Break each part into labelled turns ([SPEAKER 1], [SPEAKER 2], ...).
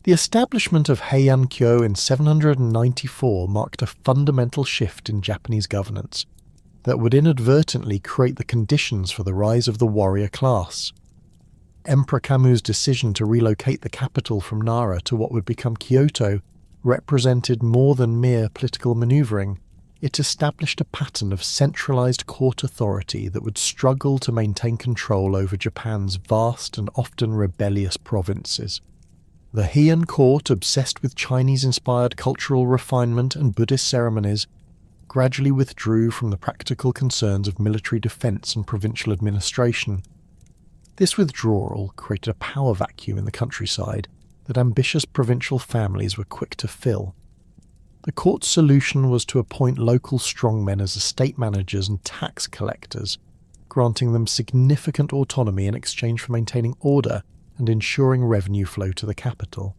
[SPEAKER 1] The establishment of Heian-kyo in 794 marked a fundamental shift in Japanese governance that would inadvertently create the conditions for the rise of the warrior class. Emperor Kamu's decision to relocate the capital from Nara to what would become Kyoto represented more than mere political maneuvering. It established a pattern of centralized court authority that would struggle to maintain control over Japan's vast and often rebellious provinces. The Heian court, obsessed with Chinese-inspired cultural refinement and Buddhist ceremonies, gradually withdrew from the practical concerns of military defense and provincial administration. This withdrawal created a power vacuum in the countryside that ambitious provincial families were quick to fill. The court's solution was to appoint local strongmen as estate managers and tax collectors, granting them significant autonomy in exchange for maintaining order and ensuring revenue flow to the capital.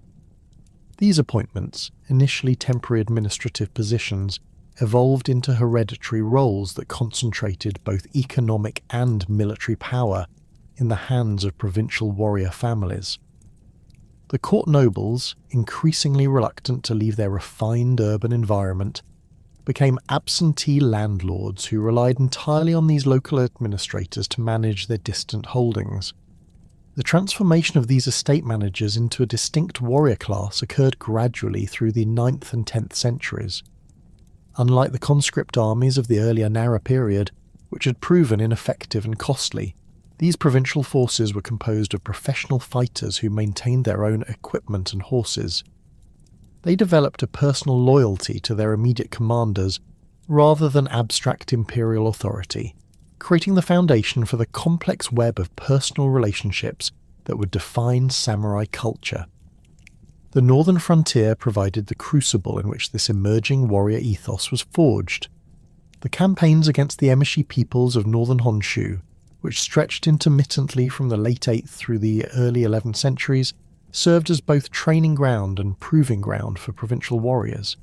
[SPEAKER 1] These appointments, initially temporary administrative positions, evolved into hereditary roles that concentrated both economic and military power in the hands of provincial warrior families. The court nobles, increasingly reluctant to leave their refined urban environment, became absentee landlords who relied entirely on these local administrators to manage their distant holdings. The transformation of these estate managers into a distinct warrior class occurred gradually through the 9th and 10th centuries. Unlike the conscript armies of the earlier Nara period, which had proven ineffective and costly, these provincial forces were composed of professional fighters who maintained their own equipment and horses. They developed a personal loyalty to their immediate commanders rather than abstract imperial authority, creating the foundation for the complex web of personal relationships that would define samurai culture. The northern frontier provided the crucible in which this emerging warrior ethos was forged. The campaigns against the Emishi peoples of northern Honshu, which stretched intermittently from the late 8th through the early 11th centuries, served as both training ground and proving ground for provincial warriors.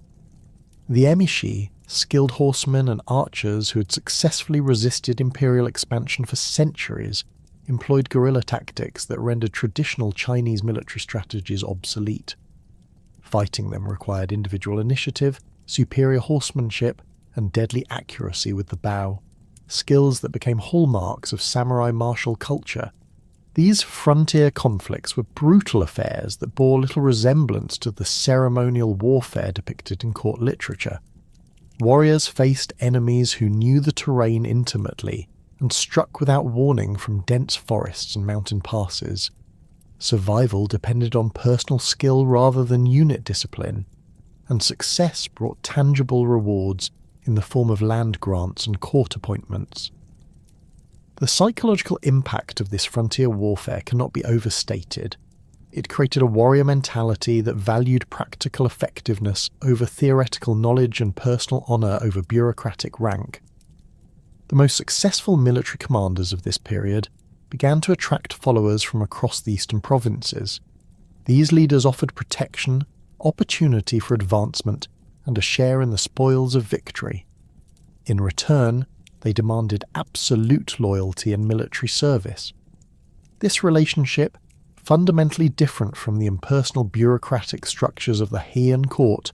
[SPEAKER 1] The Emishi, skilled horsemen and archers who had successfully resisted imperial expansion for centuries, employed guerrilla tactics that rendered traditional Chinese military strategies obsolete. Fighting them required individual initiative, superior horsemanship, and deadly accuracy with the bow, skills that became hallmarks of samurai martial culture. These frontier conflicts were brutal affairs that bore little resemblance to the ceremonial warfare depicted in court literature. Warriors faced enemies who knew the terrain intimately and struck without warning from dense forests and mountain passes. Survival depended on personal skill rather than unit discipline, and success brought tangible rewards in the form of land grants and court appointments. The psychological impact of this frontier warfare cannot be overstated. It created a warrior mentality that valued practical effectiveness over theoretical knowledge and personal honour over bureaucratic rank. The most successful military commanders of this period began to attract followers from across the eastern provinces. These leaders offered protection, opportunity for advancement, and a share in the spoils of victory. In return, they demanded absolute loyalty and military service. This relationship, fundamentally different from the impersonal bureaucratic structures of the Heian court,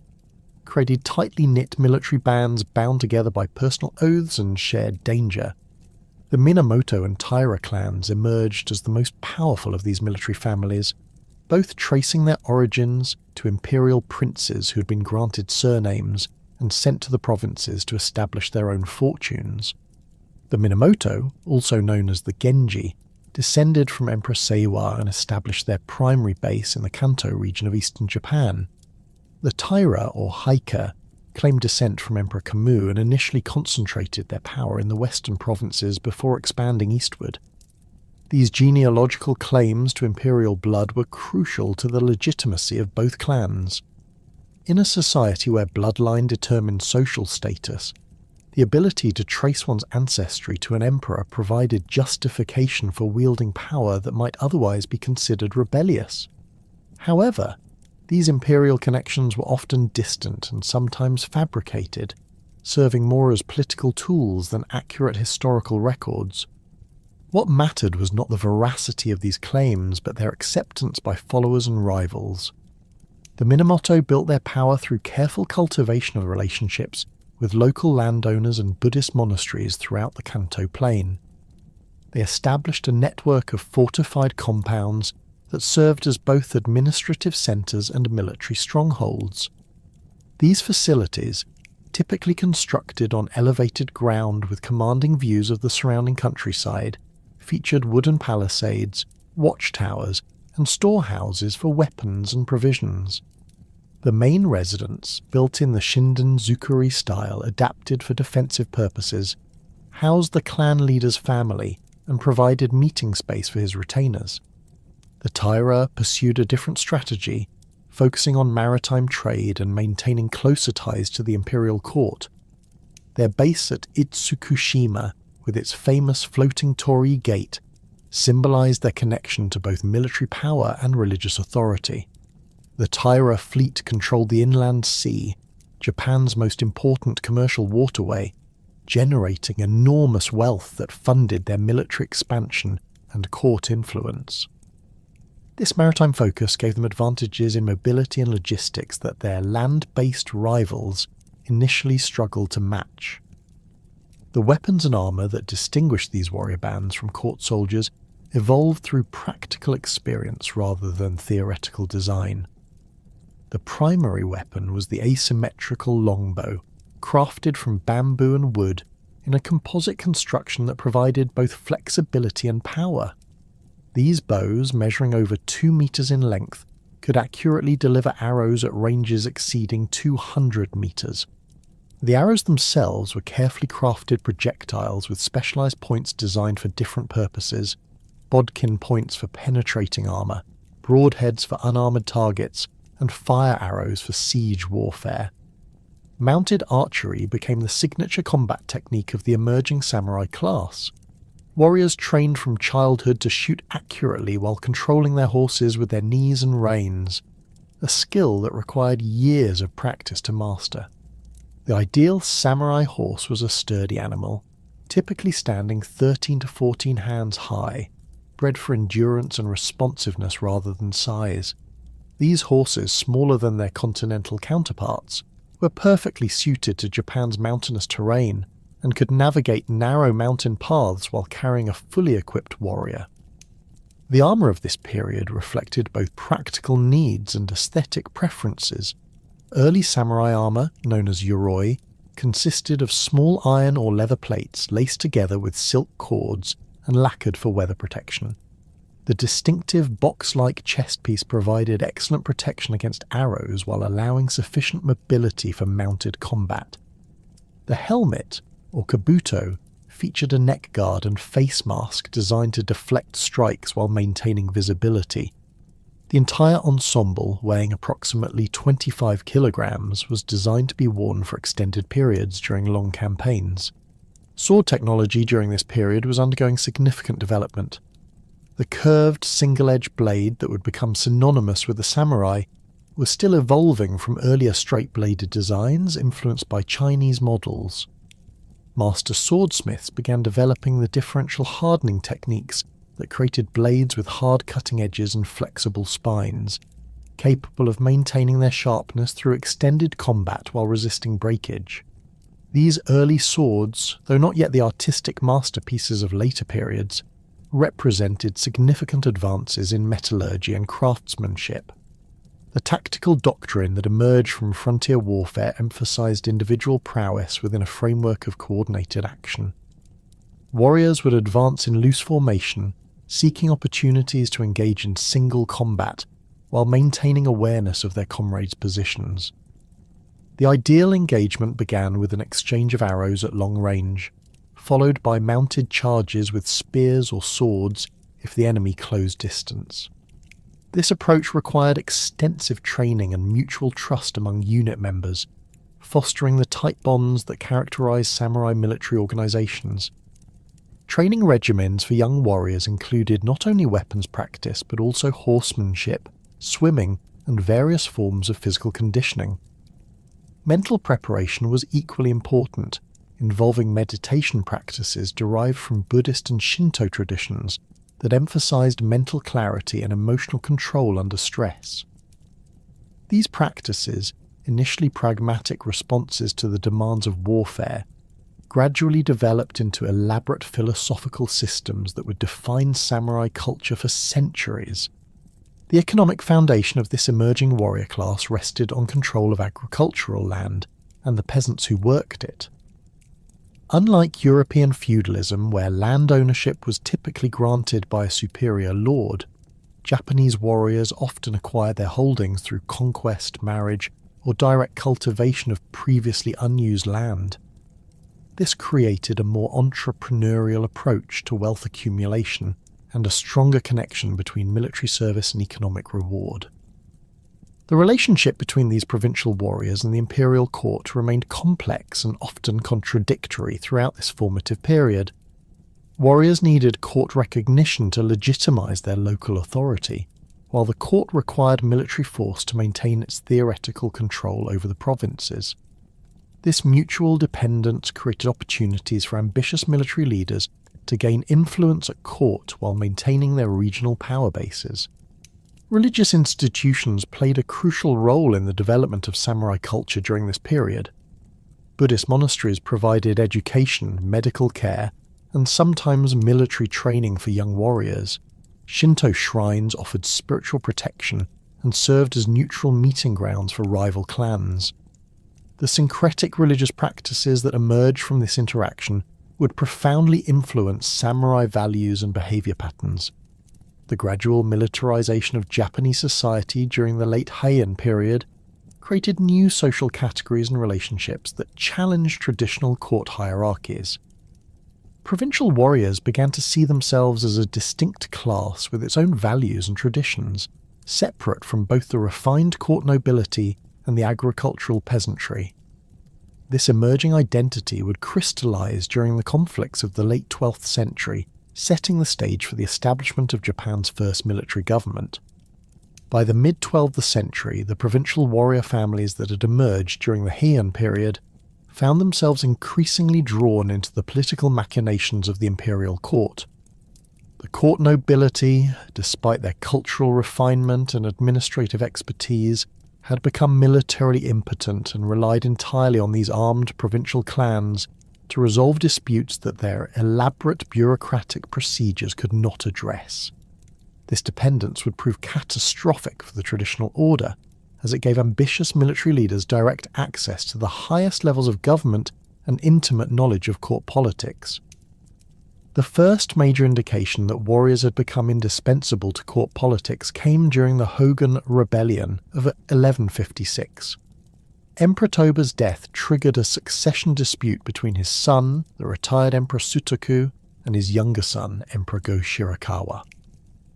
[SPEAKER 1] created tightly knit military bands bound together by personal oaths and shared danger. The Minamoto and Taira clans emerged as the most powerful of these military families, both tracing their origins to imperial princes who had been granted surnames and sent to the provinces to establish their own fortunes. The Minamoto, also known as the Genji, descended from Emperor Seiwa and established their primary base in the Kanto region of eastern Japan. The Taira, or Haika, claimed descent from Emperor Kamu and initially concentrated their power in the western provinces before expanding eastward. These genealogical claims to imperial blood were crucial to the legitimacy of both clans. In a society where bloodline determined social status, the ability to trace one's ancestry to an emperor provided justification for wielding power that might otherwise be considered rebellious. However, these imperial connections were often distant and sometimes fabricated, serving more as political tools than accurate historical records. What mattered was not the veracity of these claims, but their acceptance by followers and rivals. The Minamoto built their power through careful cultivation of relationships with local landowners and Buddhist monasteries throughout the Kanto Plain. They established a network of fortified compounds that served as both administrative centres and military strongholds. These facilities, typically constructed on elevated ground with commanding views of the surrounding countryside, featured wooden palisades, watchtowers, and storehouses for weapons and provisions. The main residence, built in the Shinden-zukuri style adapted for defensive purposes, housed the clan leader's family and provided meeting space for his retainers. The Taira pursued a different strategy, focusing on maritime trade and maintaining closer ties to the imperial court. Their base at Itsukushima, with its famous floating torii gate, symbolized their connection to both military power and religious authority. The Taira fleet controlled the inland sea, Japan's most important commercial waterway, generating enormous wealth that funded their military expansion and court influence. This maritime focus gave them advantages in mobility and logistics that their land-based rivals initially struggled to match. The weapons and armour that distinguished these warrior bands from court soldiers evolved through practical experience rather than theoretical design. The primary weapon was the asymmetrical longbow, crafted from bamboo and wood in a composite construction that provided both flexibility and power. These bows, measuring over 2 meters in length, could accurately deliver arrows at ranges exceeding 200 meters. The arrows themselves were carefully crafted projectiles with specialized points designed for different purposes: bodkin points for penetrating armor, broadheads for unarmored targets, and fire arrows for siege warfare. Mounted archery became the signature combat technique of the emerging samurai class. Warriors trained from childhood to shoot accurately while controlling their horses with their knees and reins, a skill that required years of practice to master. The ideal samurai horse was a sturdy animal, typically standing 13 to 14 hands high, bred for endurance and responsiveness rather than size. These horses, smaller than their continental counterparts, were perfectly suited to Japan's mountainous terrain and could navigate narrow mountain paths while carrying a fully equipped warrior. The armour of this period reflected both practical needs and aesthetic preferences. Early samurai armour, known as yoroi, consisted of small iron or leather plates laced together with silk cords and lacquered for weather protection. The distinctive box-like chest piece provided excellent protection against arrows while allowing sufficient mobility for mounted combat. The helmet, or kabuto, featured a neck guard and face mask designed to deflect strikes while maintaining visibility. The entire ensemble, weighing approximately 25 kilograms, was designed to be worn for extended periods during long campaigns. Sword technology during this period was undergoing significant development. The curved single-edged blade that would become synonymous with the samurai was still evolving from earlier straight-bladed designs influenced by Chinese models. Master swordsmiths began developing the differential hardening techniques that created blades with hard cutting edges and flexible spines, capable of maintaining their sharpness through extended combat while resisting breakage. These early swords, though not yet the artistic masterpieces of later periods, represented significant advances in metallurgy and craftsmanship. The tactical doctrine that emerged from frontier warfare emphasized individual prowess within a framework of coordinated action. Warriors would advance in loose formation, seeking opportunities to engage in single combat while maintaining awareness of their comrades' positions. The ideal engagement began with an exchange of arrows at long range, followed by mounted charges with spears or swords if the enemy closed distance. This approach required extensive training and mutual trust among unit members, fostering the tight bonds that characterize samurai military organizations. Training regimens for young warriors included not only weapons practice but also horsemanship, swimming, and various forms of physical conditioning. Mental preparation was equally important, involving meditation practices derived from Buddhist and Shinto traditions that emphasized mental clarity and emotional control under stress. These practices, initially pragmatic responses to the demands of warfare, gradually developed into elaborate philosophical systems that would define samurai culture for centuries. The economic foundation of this emerging warrior class rested on control of agricultural land and the peasants who worked it. Unlike European feudalism, where land ownership was typically granted by a superior lord, Japanese warriors often acquired their holdings through conquest, marriage, or direct cultivation of previously unused land. This created a more entrepreneurial approach to wealth accumulation and a stronger connection between military service and economic reward. The relationship between these provincial warriors and the imperial court remained complex and often contradictory throughout this formative period. Warriors needed court recognition to legitimize their local authority, while the court required military force to maintain its theoretical control over the provinces. This mutual dependence created opportunities for ambitious military leaders to gain influence at court while maintaining their regional power bases. Religious institutions played a crucial role in the development of samurai culture during this period. Buddhist monasteries provided education, medical care, and sometimes military training for young warriors. Shinto shrines offered spiritual protection and served as neutral meeting grounds for rival clans. The syncretic religious practices that emerged from this interaction would profoundly influence samurai values and behavior patterns. The gradual militarization of Japanese society during the late Heian period created new social categories and relationships that challenged traditional court hierarchies. Provincial warriors began to see themselves as a distinct class with its own values and traditions, separate from both the refined court nobility and the agricultural peasantry. This emerging identity would crystallize during the conflicts of the late 12th century, setting the stage for the establishment of Japan's first military government. By the mid-12th century, the provincial warrior families that had emerged during the Heian period found themselves increasingly drawn into the political machinations of the imperial court. The court nobility, despite their cultural refinement and administrative expertise, had become militarily impotent and relied entirely on these armed provincial clans to resolve disputes that their elaborate bureaucratic procedures could not address. This dependence would prove catastrophic for the traditional order, as it gave ambitious military leaders direct access to the highest levels of government and intimate knowledge of court politics. The first major indication that warriors had become indispensable to court politics came during the Hogan Rebellion of 1156. Emperor Toba's death triggered a succession dispute between his son, the retired Emperor Sutoku, and his younger son, Emperor Go Shirakawa.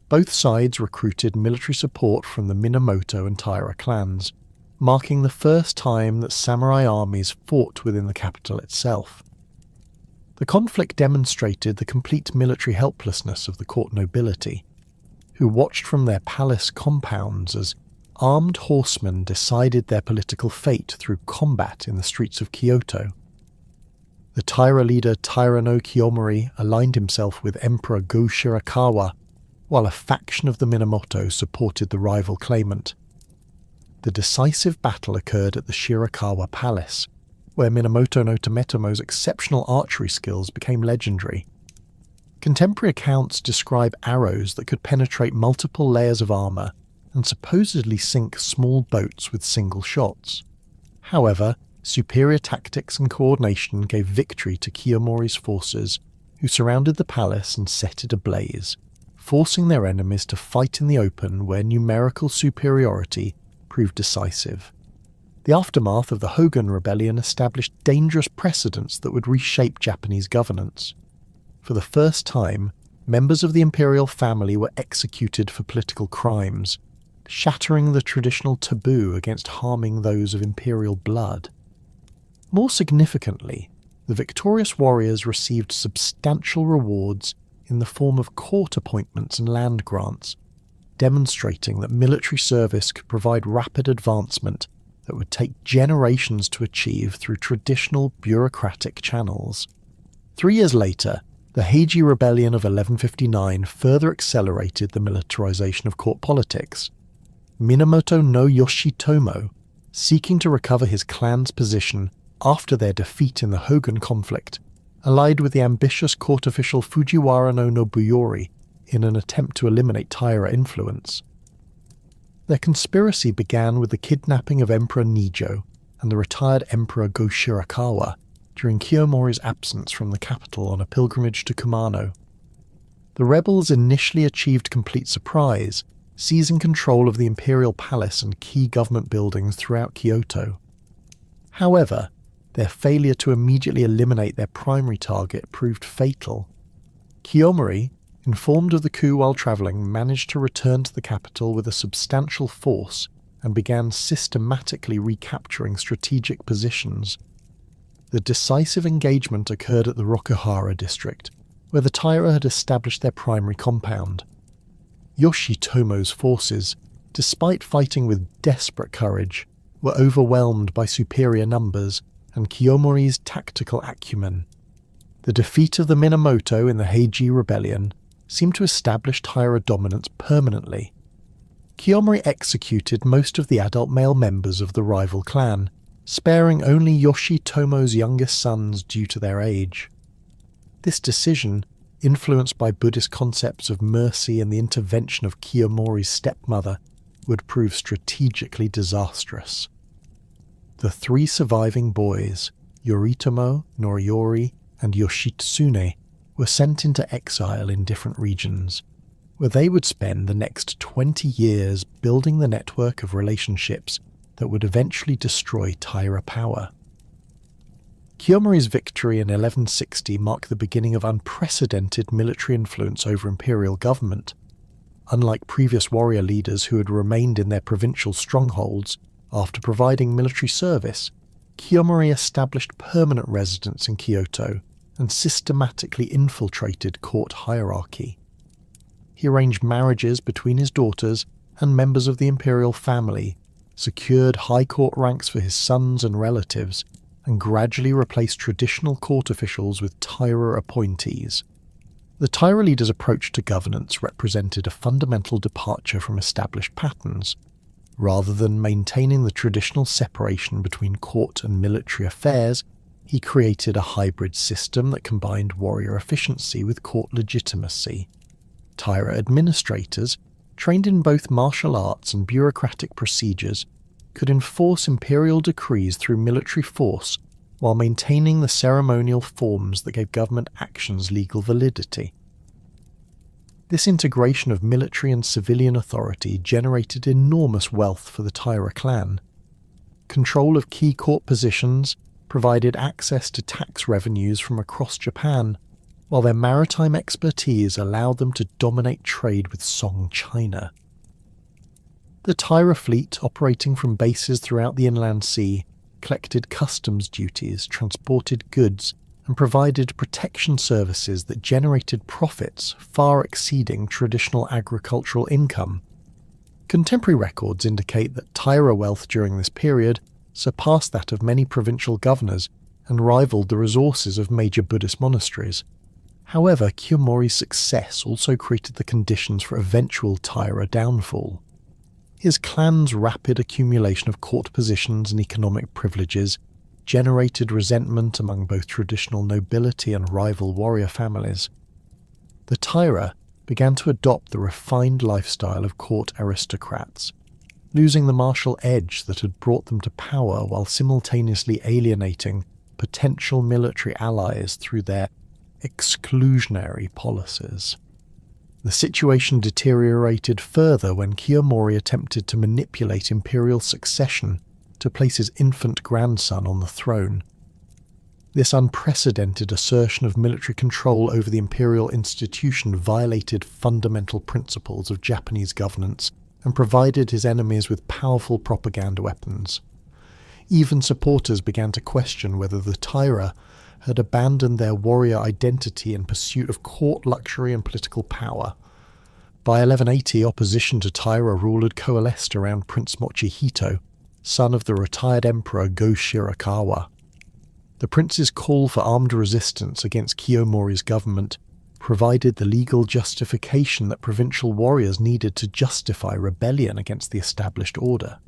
[SPEAKER 1] Both sides recruited military support from the Minamoto and Taira clans, marking the first time that samurai armies fought within the capital itself. The conflict demonstrated the complete military helplessness of the court nobility, who watched from their palace compounds as armed horsemen decided their political fate through combat in the streets of Kyoto. The Taira leader Taira no Kiyomori aligned himself with Emperor Go Shirakawa, while a faction of the Minamoto supported the rival claimant. The decisive battle occurred at the Shirakawa Palace, where Minamoto no Tometomo's exceptional archery skills became legendary. Contemporary accounts describe arrows that could penetrate multiple layers of armour and supposedly sink small boats with single shots. However, superior tactics and coordination gave victory to Kiyomori's forces, who surrounded the palace and set it ablaze, forcing their enemies to fight in the open where numerical superiority proved decisive. The aftermath of the Hogan Rebellion established dangerous precedents that would reshape Japanese governance. For the first time, members of the imperial family were executed for political crimes, shattering the traditional taboo against harming those of imperial blood. More significantly, the victorious warriors received substantial rewards in the form of court appointments and land grants, demonstrating that military service could provide rapid advancement that would take generations to achieve through traditional bureaucratic channels. 3 years later, the Heiji Rebellion of 1159 further accelerated the militarization of court politics. Minamoto no Yoshitomo, seeking to recover his clan's position after their defeat in the Hogan conflict, allied with the ambitious court official Fujiwara no Nobuyori in an attempt to eliminate Taira influence. Their conspiracy began with the kidnapping of Emperor Nijo and the retired Emperor Go Shirakawa during Kiyomori's absence from the capital on a pilgrimage to Kumano. The rebels initially achieved complete surprise, seizing control of the imperial palace and key government buildings throughout Kyoto. However, their failure to immediately eliminate their primary target proved fatal. Kiyomori, informed of the coup while travelling, managed to return to the capital with a substantial force and began systematically recapturing strategic positions. The decisive engagement occurred at the Rokuhara district, where the Taira had established their primary compound. Yoshitomo's forces, despite fighting with desperate courage, were overwhelmed by superior numbers and Kiyomori's tactical acumen. The defeat of the Minamoto in the Heiji Rebellion seemed to establish Taira dominance permanently. Kiyomori executed most of the adult male members of the rival clan, sparing only Yoshitomo's youngest sons due to their age. This decision, influenced by Buddhist concepts of mercy and the intervention of Kiyomori's stepmother, would prove strategically disastrous. The three surviving boys, Yoritomo, Noriyori, and Yoshitsune, were sent into exile in different regions, where they would spend the next 20 years building the network of relationships that would eventually destroy Taira power. Kiyomori's victory in 1160 marked the beginning of unprecedented military influence over imperial government. Unlike previous warrior leaders who had remained in their provincial strongholds after providing military service, Kiyomori established permanent residence in Kyoto and systematically infiltrated court hierarchy. He arranged marriages between his daughters and members of the imperial family, secured high court ranks for his sons and relatives, and gradually replaced traditional court officials with Taira appointees. The Taira leader's approach to governance represented a fundamental departure from established patterns. Rather than maintaining the traditional separation between court and military affairs, he created a hybrid system that combined warrior efficiency with court legitimacy. Taira administrators, trained in both martial arts and bureaucratic procedures, could enforce imperial decrees through military force while maintaining the ceremonial forms that gave government actions legal validity. This integration of military and civilian authority generated enormous wealth for the Taira clan. Control of key court positions provided access to tax revenues from across Japan, while their maritime expertise allowed them to dominate trade with Song China. The Taira fleet, operating from bases throughout the inland sea, collected customs duties, transported goods, and provided protection services that generated profits far exceeding traditional agricultural income. Contemporary records indicate that Taira wealth during this period surpassed that of many provincial governors and rivaled the resources of major Buddhist monasteries. However, Kiyomori's success also created the conditions for eventual Taira downfall. His clan's rapid accumulation of court positions and economic privileges generated resentment among both traditional nobility and rival warrior families. The Taira began to adopt the refined lifestyle of court aristocrats, losing the martial edge that had brought them to power while simultaneously alienating potential military allies through their exclusionary policies. The situation deteriorated further when Kiyomori attempted to manipulate imperial succession to place his infant grandson on the throne. This unprecedented assertion of military control over the imperial institution violated fundamental principles of Japanese governance and provided his enemies with powerful propaganda weapons. Even supporters began to question whether the Taira had abandoned their warrior identity in pursuit of court luxury and political power. By 1180, opposition to Taira rule had coalesced around Prince Mochihito, son of the retired emperor Go Shirakawa. The prince's call for armed resistance against Kiyomori's government provided the legal justification that provincial warriors needed to justify rebellion against the established order.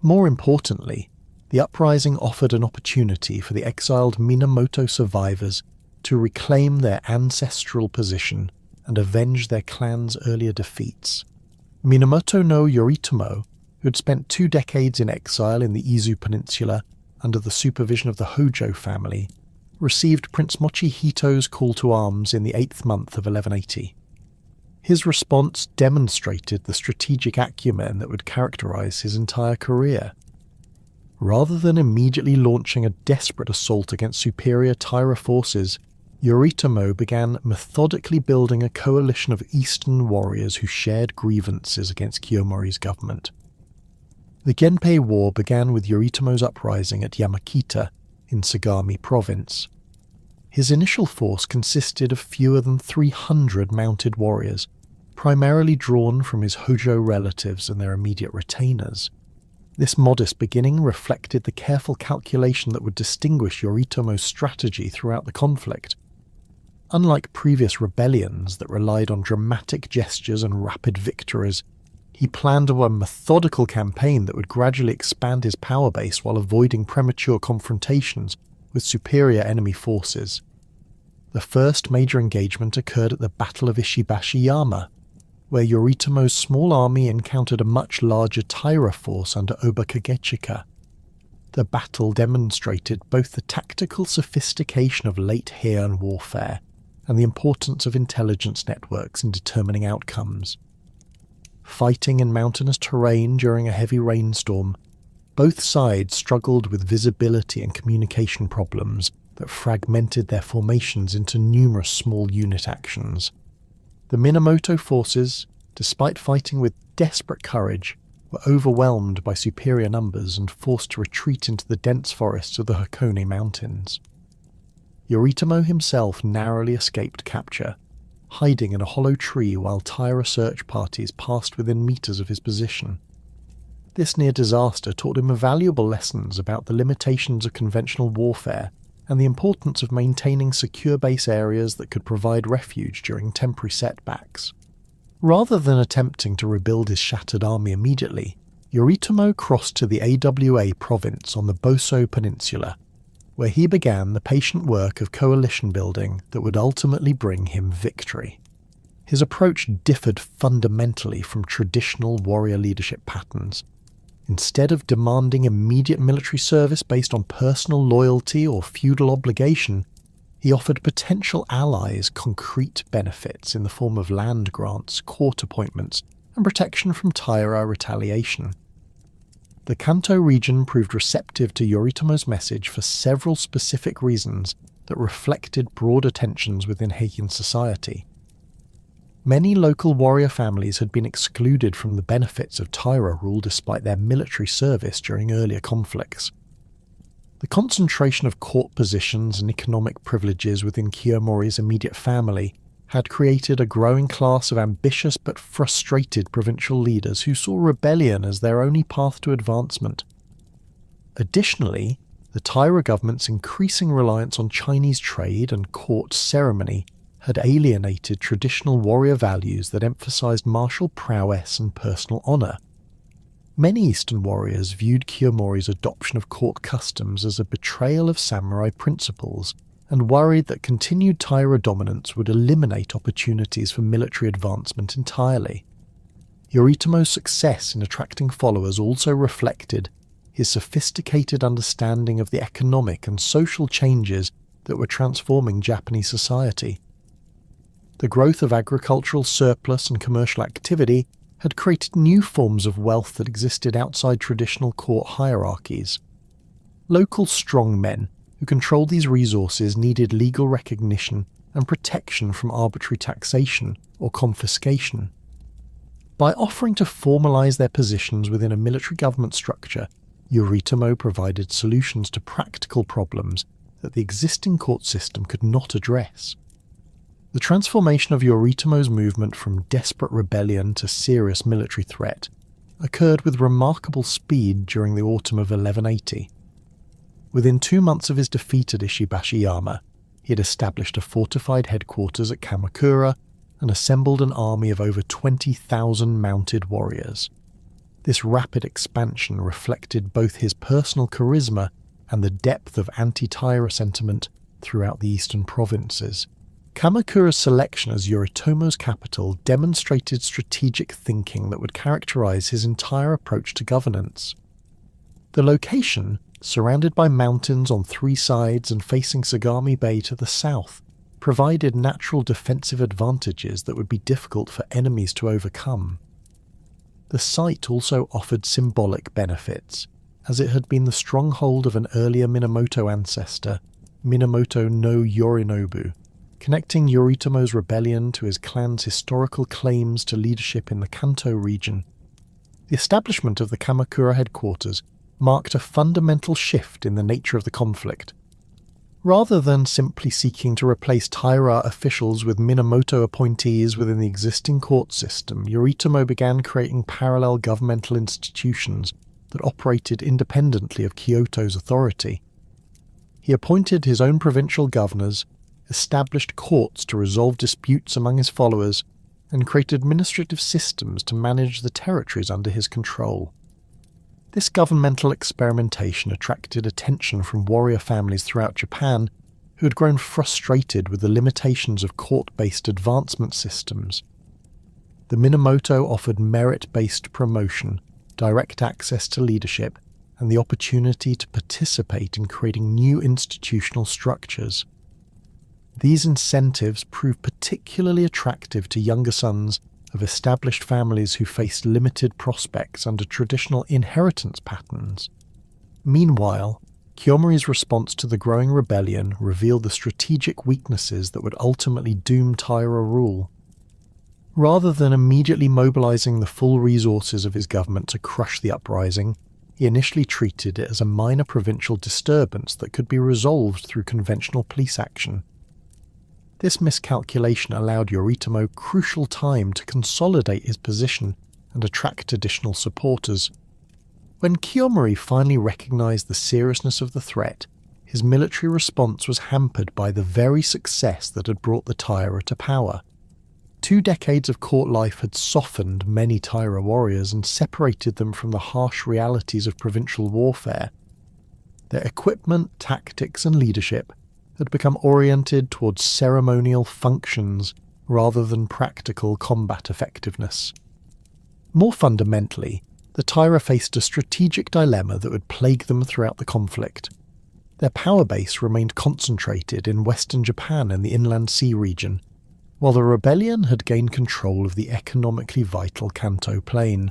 [SPEAKER 1] More importantly, the uprising offered an opportunity for the exiled Minamoto survivors to reclaim their ancestral position and avenge their clan's earlier defeats. Minamoto no Yoritomo, who had spent 2 decades in exile in the Izu Peninsula under the supervision of the Hojo family, received Prince Mochihito's call to arms in the 8th month of 1180. His response demonstrated the strategic acumen that would characterize his entire career. Rather than immediately launching a desperate assault against superior Taira forces, Yoritomo began methodically building a coalition of eastern warriors who shared grievances against Kiyomori's government. The Genpei War began with Yoritomo's uprising at Yamakita in Sagami Province. His initial force consisted of fewer than 300 mounted warriors, primarily drawn from his Hojo relatives and their immediate retainers. This modest beginning reflected the careful calculation that would distinguish Yoritomo's strategy throughout the conflict. Unlike previous rebellions that relied on dramatic gestures and rapid victories, he planned a methodical campaign that would gradually expand his power base while avoiding premature confrontations with superior enemy forces. The first major engagement occurred at the Battle of Ishibashiyama, where Yoritomo's small army encountered a much larger Taira force under Oba Kagechika. The battle demonstrated both the tactical sophistication of late Heian warfare and the importance of intelligence networks in determining outcomes. Fighting in mountainous terrain during a heavy rainstorm, both sides struggled with visibility and communication problems that fragmented their formations into numerous small unit actions. The Minamoto forces, despite fighting with desperate courage, were overwhelmed by superior numbers and forced to retreat into the dense forests of the Hakone Mountains. Yoritomo himself narrowly escaped capture, hiding in a hollow tree while Taira search parties passed within meters of his position. This near disaster taught him valuable lessons about the limitations of conventional warfare and the importance of maintaining secure base areas that could provide refuge during temporary setbacks. Rather than attempting to rebuild his shattered army immediately, Yoritomo crossed to the AWA province on the Boso Peninsula, where he began the patient work of coalition building that would ultimately bring him victory. His approach differed fundamentally from traditional warrior leadership patterns. Instead of demanding immediate military service based on personal loyalty or feudal obligation, he offered potential allies concrete benefits in the form of land grants, court appointments, and protection from Taira retaliation. The Kanto region proved receptive to Yoritomo's message for several specific reasons that reflected broader tensions within Heian society. Many local warrior families had been excluded from the benefits of Taira rule despite their military service during earlier conflicts. The concentration of court positions and economic privileges within Kiyomori's immediate family had created a growing class of ambitious but frustrated provincial leaders who saw rebellion as their only path to advancement. Additionally, the Taira government's increasing reliance on Chinese trade and court ceremony had alienated traditional warrior values that emphasized martial prowess and personal honor. Many Eastern warriors viewed Kiyomori's adoption of court customs as a betrayal of samurai principles and worried that continued Taira dominance would eliminate opportunities for military advancement entirely. Yoritomo's success in attracting followers also reflected his sophisticated understanding of the economic and social changes that were transforming Japanese society. The growth of agricultural surplus and commercial activity had created new forms of wealth that existed outside traditional court hierarchies. Local strongmen who controlled these resources needed legal recognition and protection from arbitrary taxation or confiscation. By offering to formalize their positions within a military government structure, Yoritomo provided solutions to practical problems that the existing court system could not address. The transformation of Yoritomo's movement from desperate rebellion to serious military threat occurred with remarkable speed during the autumn of 1180. Within 2 months of his defeat at Ishibashiyama, he had established a fortified headquarters at Kamakura and assembled an army of over 20,000 mounted warriors. This rapid expansion reflected both his personal charisma and the depth of anti-Taira sentiment throughout the eastern provinces. Kamakura's selection as Yoritomo's capital demonstrated strategic thinking that would characterize his entire approach to governance. The location, surrounded by mountains on three sides and facing Sagami Bay to the south, provided natural defensive advantages that would be difficult for enemies to overcome. The site also offered symbolic benefits, as it had been the stronghold of an earlier Minamoto ancestor, Minamoto no Yorinobu, connecting Yoritomo's rebellion to his clan's historical claims to leadership in the Kanto region. The establishment of the Kamakura headquarters marked a fundamental shift in the nature of the conflict. Rather than simply seeking to replace Taira officials with Minamoto appointees within the existing court system, Yoritomo began creating parallel governmental institutions that operated independently of Kyoto's authority. He appointed his own provincial governors, established courts to resolve disputes among his followers, and created administrative systems to manage the territories under his control. This governmental experimentation attracted attention from warrior families throughout Japan who had grown frustrated with the limitations of court-based advancement systems. The Minamoto offered merit-based promotion, direct access to leadership, and the opportunity to participate in creating new institutional structures. These incentives proved particularly attractive to younger sons of established families who faced limited prospects under traditional inheritance patterns. Meanwhile, Kiyomori's response to the growing rebellion revealed the strategic weaknesses that would ultimately doom Taira rule. Rather than immediately mobilizing the full resources of his government to crush the uprising, he initially treated it as a minor provincial disturbance that could be resolved through conventional police action. This miscalculation allowed Yoritomo crucial time to consolidate his position and attract additional supporters. When Kiyomori finally recognized the seriousness of the threat, his military response was hampered by the very success that had brought the Taira to power. 2 decades of court life had softened many Taira warriors and separated them from the harsh realities of provincial warfare. Their equipment, tactics, and leadership had become oriented towards ceremonial functions rather than practical combat effectiveness. More fundamentally, the Taira faced a strategic dilemma that would plague them throughout the conflict. Their power base remained concentrated in western Japan and the Inland Sea region, while the rebellion had gained control of the economically vital Kanto plain.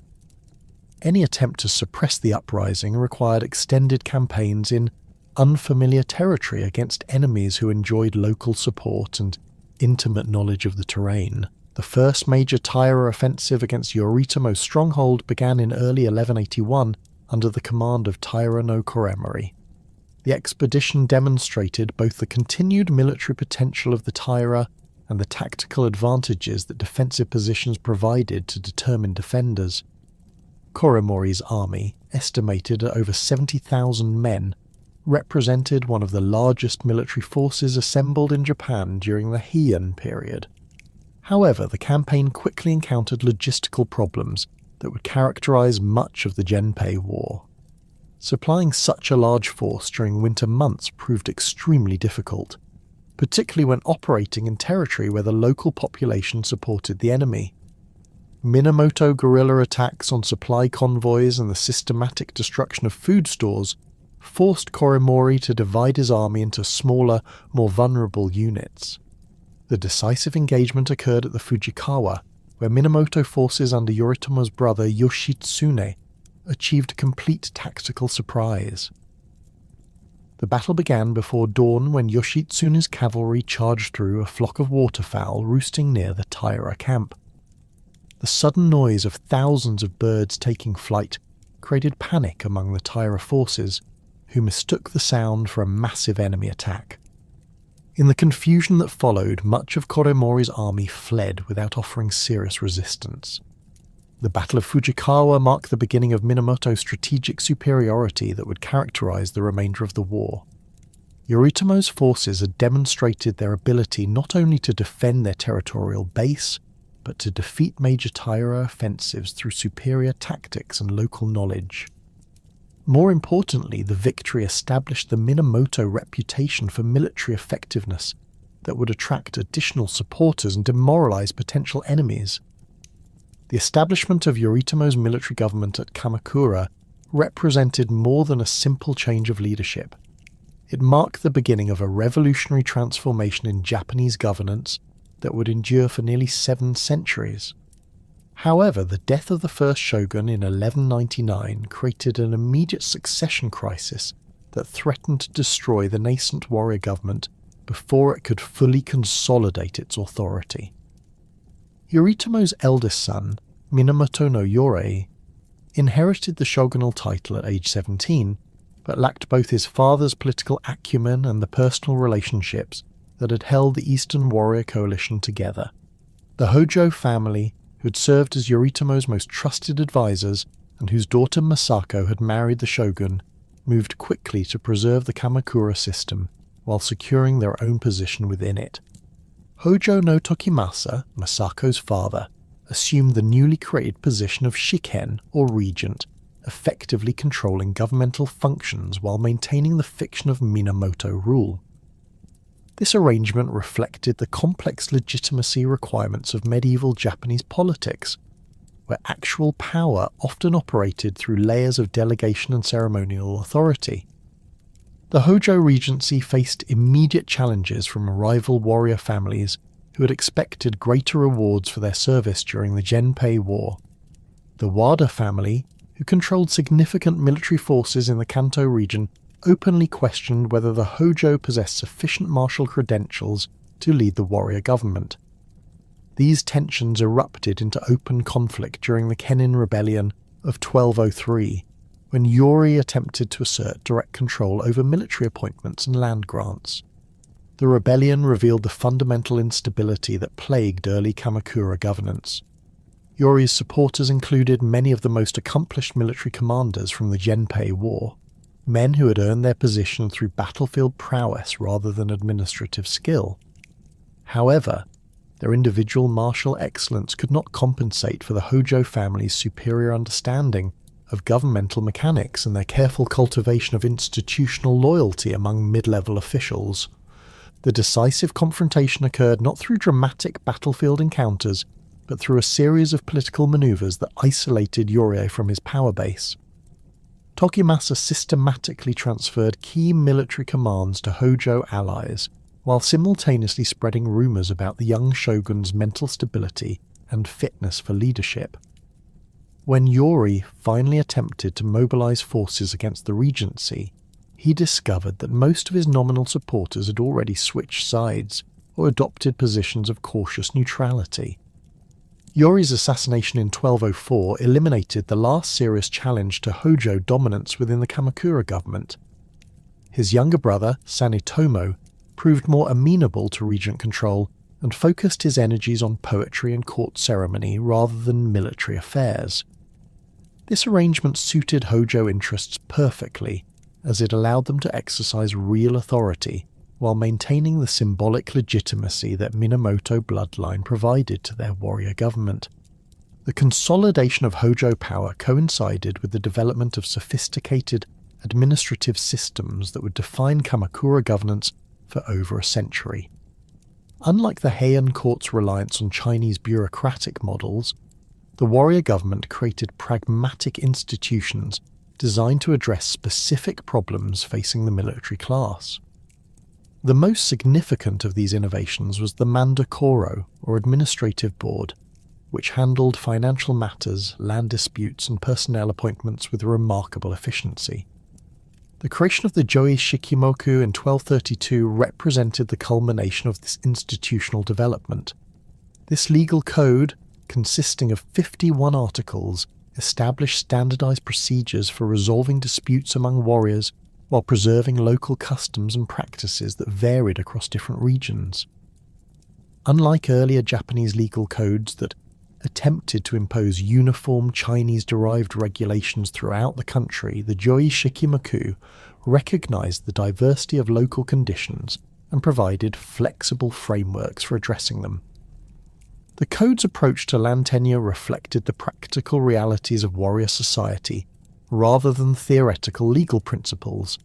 [SPEAKER 1] Any attempt to suppress the uprising required extended campaigns in unfamiliar territory against enemies who enjoyed local support and intimate knowledge of the terrain. The first major Taira offensive against Yoritomo's stronghold began in early 1181 under the command of Taira no Koremori. The expedition demonstrated both the continued military potential of the Taira and the tactical advantages that defensive positions provided to determine defenders. Koremori's army, estimated at over 70,000 men, represented one of the largest military forces assembled in Japan during the Heian period. However, the campaign quickly encountered logistical problems that would characterize much of the Genpei War. Supplying such a large force during winter months proved extremely difficult, particularly when operating in territory where the local population supported the enemy. Minamoto guerrilla attacks on supply convoys and the systematic destruction of food stores forced Koremori to divide his army into smaller, more vulnerable units. The decisive engagement occurred at the Fujikawa, where Minamoto forces under Yoritomo's brother Yoshitsune achieved complete tactical surprise. The battle began before dawn when Yoshitsune's cavalry charged through a flock of waterfowl roosting near the Taira camp. The sudden noise of thousands of birds taking flight created panic among the Taira forces, who mistook the sound for a massive enemy attack. In the confusion that followed, much of Koremori's army fled without offering serious resistance. The Battle of Fujikawa marked the beginning of Minamoto's strategic superiority that would characterize the remainder of the war. Yoritomo's forces had demonstrated their ability not only to defend their territorial base, but to defeat major Taira offensives through superior tactics and local knowledge. More importantly, the victory established the Minamoto reputation for military effectiveness that would attract additional supporters and demoralize potential enemies. The establishment of Yoritomo's military government at Kamakura represented more than a simple change of leadership. It marked the beginning of a revolutionary transformation in Japanese governance that would endure for nearly 7 centuries. However, the death of the first shogun in 1199 created an immediate succession crisis that threatened to destroy the nascent warrior government before it could fully consolidate its authority. Yoritomo's eldest son, Minamoto no Yorei, inherited the shogunal title at age 17, but lacked both his father's political acumen and the personal relationships that had held the Eastern Warrior Coalition together. The Hojo family, who had served as Yoritomo's most trusted advisors and whose daughter Masako had married the shogun, moved quickly to preserve the Kamakura system while securing their own position within it. Hojo no Tokimasa, Masako's father, assumed the newly created position of shiken, or regent, effectively controlling governmental functions while maintaining the fiction of Minamoto rule. This arrangement reflected the complex legitimacy requirements of medieval Japanese politics, where actual power often operated through layers of delegation and ceremonial authority. The Hojo Regency faced immediate challenges from rival warrior families who had expected greater rewards for their service during the Genpei War. The Wada family, who controlled significant military forces in the Kanto region, openly questioned whether the Hojo possessed sufficient martial credentials to lead the warrior government. These tensions erupted into open conflict during the Kenin Rebellion of 1203, when Yori attempted to assert direct control over military appointments and land grants. The rebellion revealed the fundamental instability that plagued early Kamakura governance. Yori's supporters included many of the most accomplished military commanders from the Genpei War, men who had earned their position through battlefield prowess rather than administrative skill. However, their individual martial excellence could not compensate for the Hojo family's superior understanding of governmental mechanics and their careful cultivation of institutional loyalty among mid-level officials. The decisive confrontation occurred not through dramatic battlefield encounters, but through a series of political maneuvers that isolated Yori from his power base. Tokimasa systematically transferred key military commands to Hojo allies, while simultaneously spreading rumours about the young shogun's mental stability and fitness for leadership. When Yori finally attempted to mobilize forces against the regency, he discovered that most of his nominal supporters had already switched sides or adopted positions of cautious neutrality. Yori's assassination in 1204 eliminated the last serious challenge to Hojo dominance within the Kamakura government. His younger brother, Sanetomo, proved more amenable to regent control and focused his energies on poetry and court ceremony rather than military affairs. This arrangement suited Hojo interests perfectly, as it allowed them to exercise real authority while maintaining the symbolic legitimacy that Minamoto bloodline provided to their warrior government. The consolidation of Hojo power coincided with the development of sophisticated administrative systems that would define Kamakura governance for over a century. Unlike the Heian court's reliance on Chinese bureaucratic models, the warrior government created pragmatic institutions designed to address specific problems facing the military class. The most significant of these innovations was the Mandakoro, or administrative board, which handled financial matters, land disputes, and personnel appointments with remarkable efficiency. The creation of the Joi Shikimoku in 1232 represented the culmination of this institutional development. This legal code, consisting of 51 articles, established standardized procedures for resolving disputes among warriors while preserving local customs and practices that varied across different regions. Unlike earlier Japanese legal codes that attempted to impose uniform Chinese-derived regulations throughout the country, the Joi Shikimoku recognized the diversity of local conditions and provided flexible frameworks for addressing them. The code's approach to land tenure reflected the practical realities of warrior society rather than theoretical legal principles.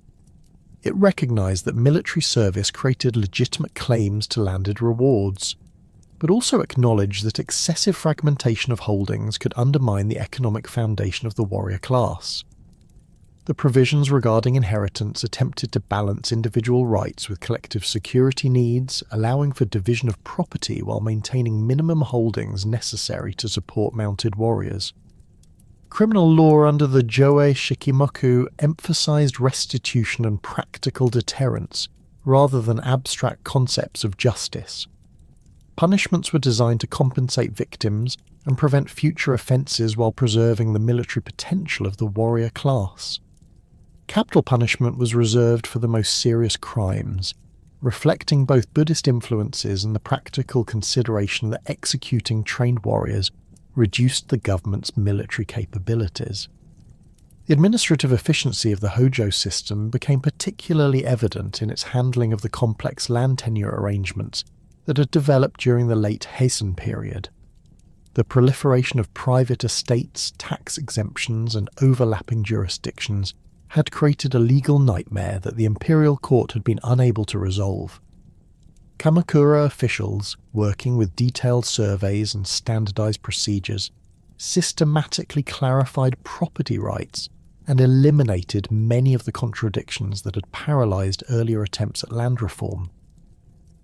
[SPEAKER 1] It recognized that military service created legitimate claims to landed rewards, but also acknowledged that excessive fragmentation of holdings could undermine the economic foundation of the warrior class. The provisions regarding inheritance attempted to balance individual rights with collective security needs, allowing for division of property while maintaining minimum holdings necessary to support mounted warriors. Criminal law under the Joi Shikimoku emphasized restitution and practical deterrence rather than abstract concepts of justice. Punishments were designed to compensate victims and prevent future offences while preserving the military potential of the warrior class. Capital punishment was reserved for the most serious crimes, reflecting both Buddhist influences and the practical consideration that executing trained warriors reduced the government's military capabilities. The administrative efficiency of the Hojo system became particularly evident in its handling of the complex land tenure arrangements that had developed during the late Heian period. The proliferation of private estates, tax exemptions, and overlapping jurisdictions had created a legal nightmare that the imperial court had been unable to resolve. Kamakura officials, working with detailed surveys and standardized procedures, systematically clarified property rights and eliminated many of the contradictions that had paralyzed earlier attempts at land reform.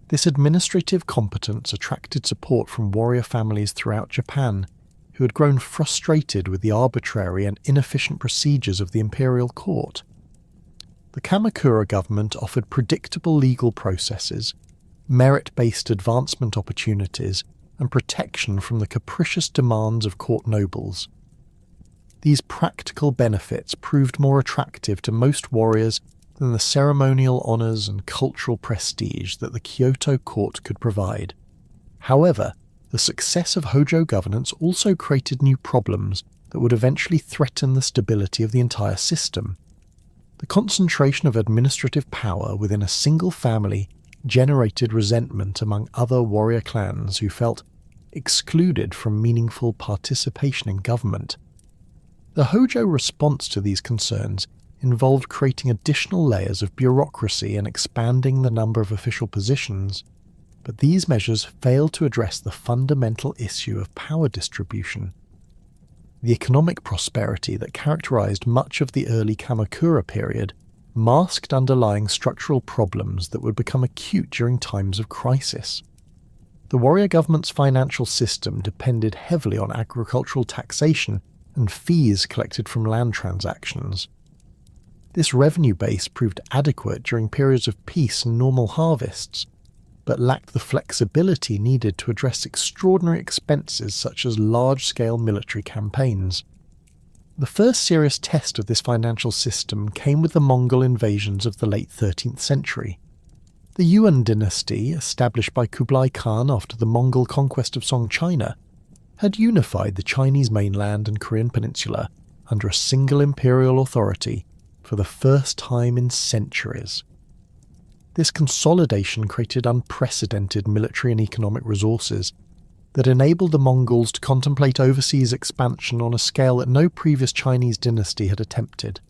[SPEAKER 1] This administrative competence attracted support from warrior families throughout Japan, who had grown frustrated with the arbitrary and inefficient procedures of the imperial court. The Kamakura government offered predictable legal processes, merit-based advancement opportunities, and protection from the capricious demands of court nobles. These practical benefits proved more attractive to most warriors than the ceremonial honours and cultural prestige that the Kyoto court could provide. However, the success of Hojo governance also created new problems that would eventually threaten the stability of the entire system. The concentration of administrative power within a single family generated resentment among other warrior clans who felt excluded from meaningful participation in government. The Hojo response to these concerns involved creating additional layers of bureaucracy and expanding the number of official positions, but these measures failed to address the fundamental issue of power distribution. The economic prosperity that characterized much of the early Kamakura period masked underlying structural problems that would become acute during times of crisis. The warrior government's financial system depended heavily on agricultural taxation and fees collected from land transactions. This revenue base proved adequate during periods of peace and normal harvests, but lacked the flexibility needed to address extraordinary expenses such as large-scale military campaigns. The first serious test of this financial system came with the Mongol invasions of the late 13th century. The Yuan dynasty, established by Kublai Khan after the Mongol conquest of Song China, had unified the Chinese mainland and Korean peninsula under a single imperial authority for the first time in centuries. This consolidation created unprecedented military and economic resources that enabled the Mongols to contemplate overseas expansion on a scale that no previous Chinese dynasty had attempted.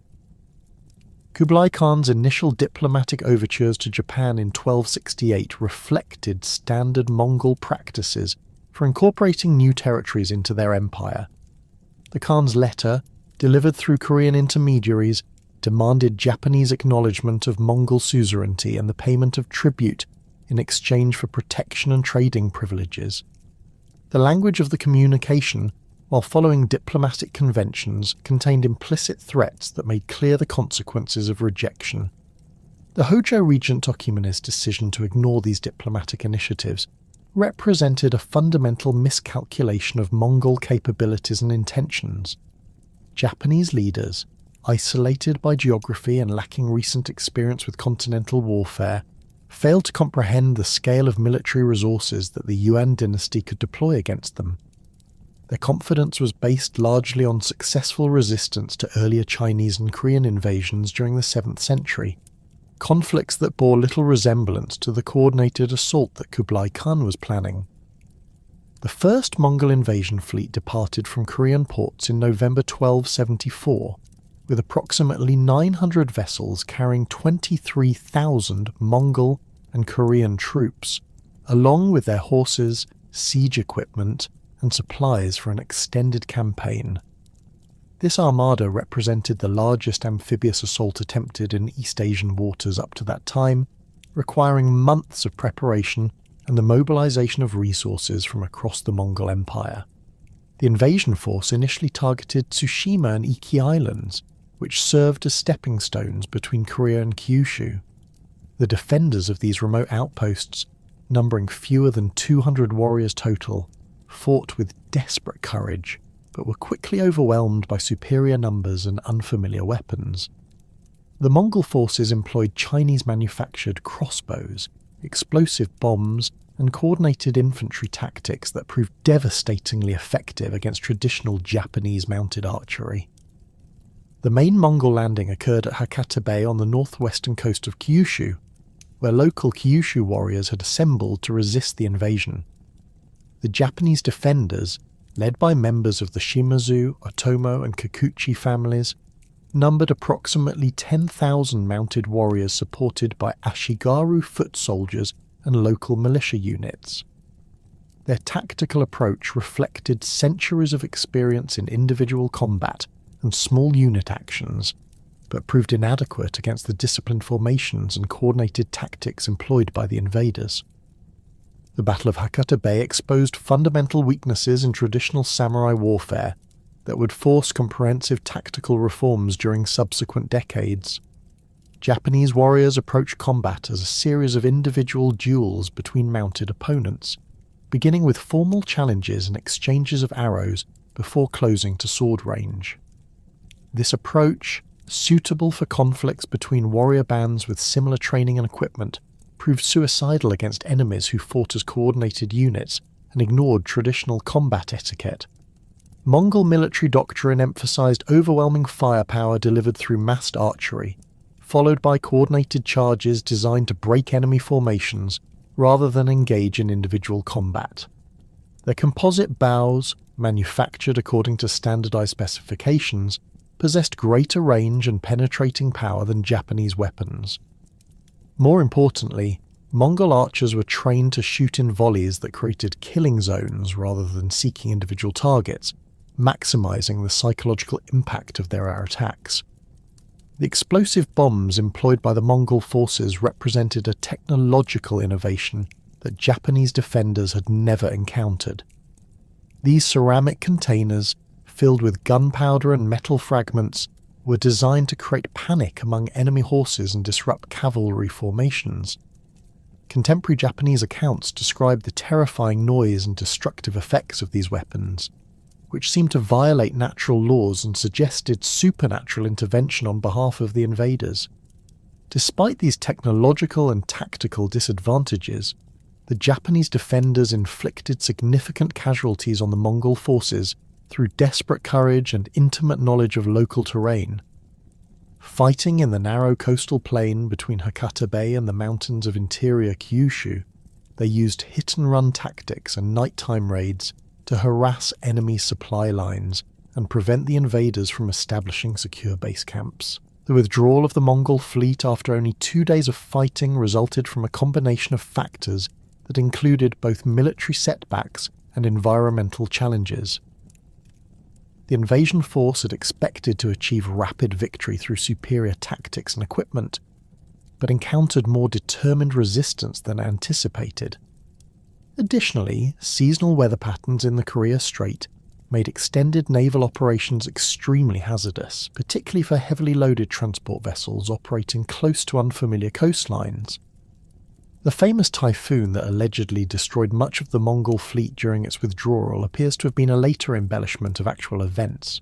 [SPEAKER 1] Kublai Khan's initial diplomatic overtures to Japan in 1268 reflected standard Mongol practices for incorporating new territories into their empire. The Khan's letter, delivered through Korean intermediaries, demanded Japanese acknowledgement of Mongol suzerainty and the payment of tribute in exchange for protection and trading privileges. The language of the communication, while following diplomatic conventions, contained implicit threats that made clear the consequences of rejection. The Hojo regent Tokimune's decision to ignore these diplomatic initiatives represented a fundamental miscalculation of Mongol capabilities and intentions. Japanese leaders, isolated by geography and lacking recent experience with continental warfare, failed to comprehend the scale of military resources that the Yuan dynasty could deploy against them. Their confidence was based largely on successful resistance to earlier Chinese and Korean invasions during the 7th century, conflicts that bore little resemblance to the coordinated assault that Kublai Khan was planning. The first Mongol invasion fleet departed from Korean ports in November 1274, with approximately 900 vessels carrying 23,000 Mongol and Korean troops, along with their horses, siege equipment, and supplies for an extended campaign. This armada represented the largest amphibious assault attempted in East Asian waters up to that time, requiring months of preparation and the mobilization of resources from across the Mongol Empire. The invasion force initially targeted Tsushima and Iki Islands, which served as stepping stones between Korea and Kyushu. The defenders of these remote outposts, numbering fewer than 200 warriors total, fought with desperate courage, but were quickly overwhelmed by superior numbers and unfamiliar weapons. The Mongol forces employed Chinese-manufactured crossbows, explosive bombs, and coordinated infantry tactics that proved devastatingly effective against traditional Japanese mounted archery. The main Mongol landing occurred at Hakata Bay on the northwestern coast of Kyushu, where local Kyushu warriors had assembled to resist the invasion. The Japanese defenders, led by members of the Shimazu, Otomo, and Kikuchi families, numbered approximately 10,000 mounted warriors supported by Ashigaru foot soldiers and local militia units. Their tactical approach reflected centuries of experience in individual combat and small unit actions, but proved inadequate against the disciplined formations and coordinated tactics employed by the invaders. The Battle of Hakata Bay exposed fundamental weaknesses in traditional samurai warfare that would force comprehensive tactical reforms during subsequent decades. Japanese warriors approached combat as a series of individual duels between mounted opponents, beginning with formal challenges and exchanges of arrows before closing to sword range. This approach, suitable for conflicts between warrior bands with similar training and equipment, proved suicidal against enemies who fought as coordinated units and ignored traditional combat etiquette. Mongol military doctrine emphasized overwhelming firepower delivered through massed archery, followed by coordinated charges designed to break enemy formations rather than engage in individual combat. Their composite bows, manufactured according to standardized specifications, possessed greater range and penetrating power than Japanese weapons. More importantly, Mongol archers were trained to shoot in volleys that created killing zones rather than seeking individual targets, maximizing the psychological impact of their attacks. The explosive bombs employed by the Mongol forces represented a technological innovation that Japanese defenders had never encountered. These ceramic containers, filled with gunpowder and metal fragments, were designed to create panic among enemy horses and disrupt cavalry formations. Contemporary Japanese accounts describe the terrifying noise and destructive effects of these weapons, which seemed to violate natural laws and suggested supernatural intervention on behalf of the invaders. Despite these technological and tactical disadvantages, the Japanese defenders inflicted significant casualties on the Mongol forces through desperate courage and intimate knowledge of local terrain. Fighting in the narrow coastal plain between Hakata Bay and the mountains of interior Kyushu, they used hit-and-run tactics and nighttime raids to harass enemy supply lines and prevent the invaders from establishing secure base camps. The withdrawal of the Mongol fleet after only 2 days of fighting resulted from a combination of factors that included both military setbacks and environmental challenges. The invasion force had expected to achieve rapid victory through superior tactics and equipment, but encountered more determined resistance than anticipated. Additionally, seasonal weather patterns in the Korea Strait made extended naval operations extremely hazardous, particularly for heavily loaded transport vessels operating close to unfamiliar coastlines. The famous typhoon that allegedly destroyed much of the Mongol fleet during its withdrawal appears to have been a later embellishment of actual events.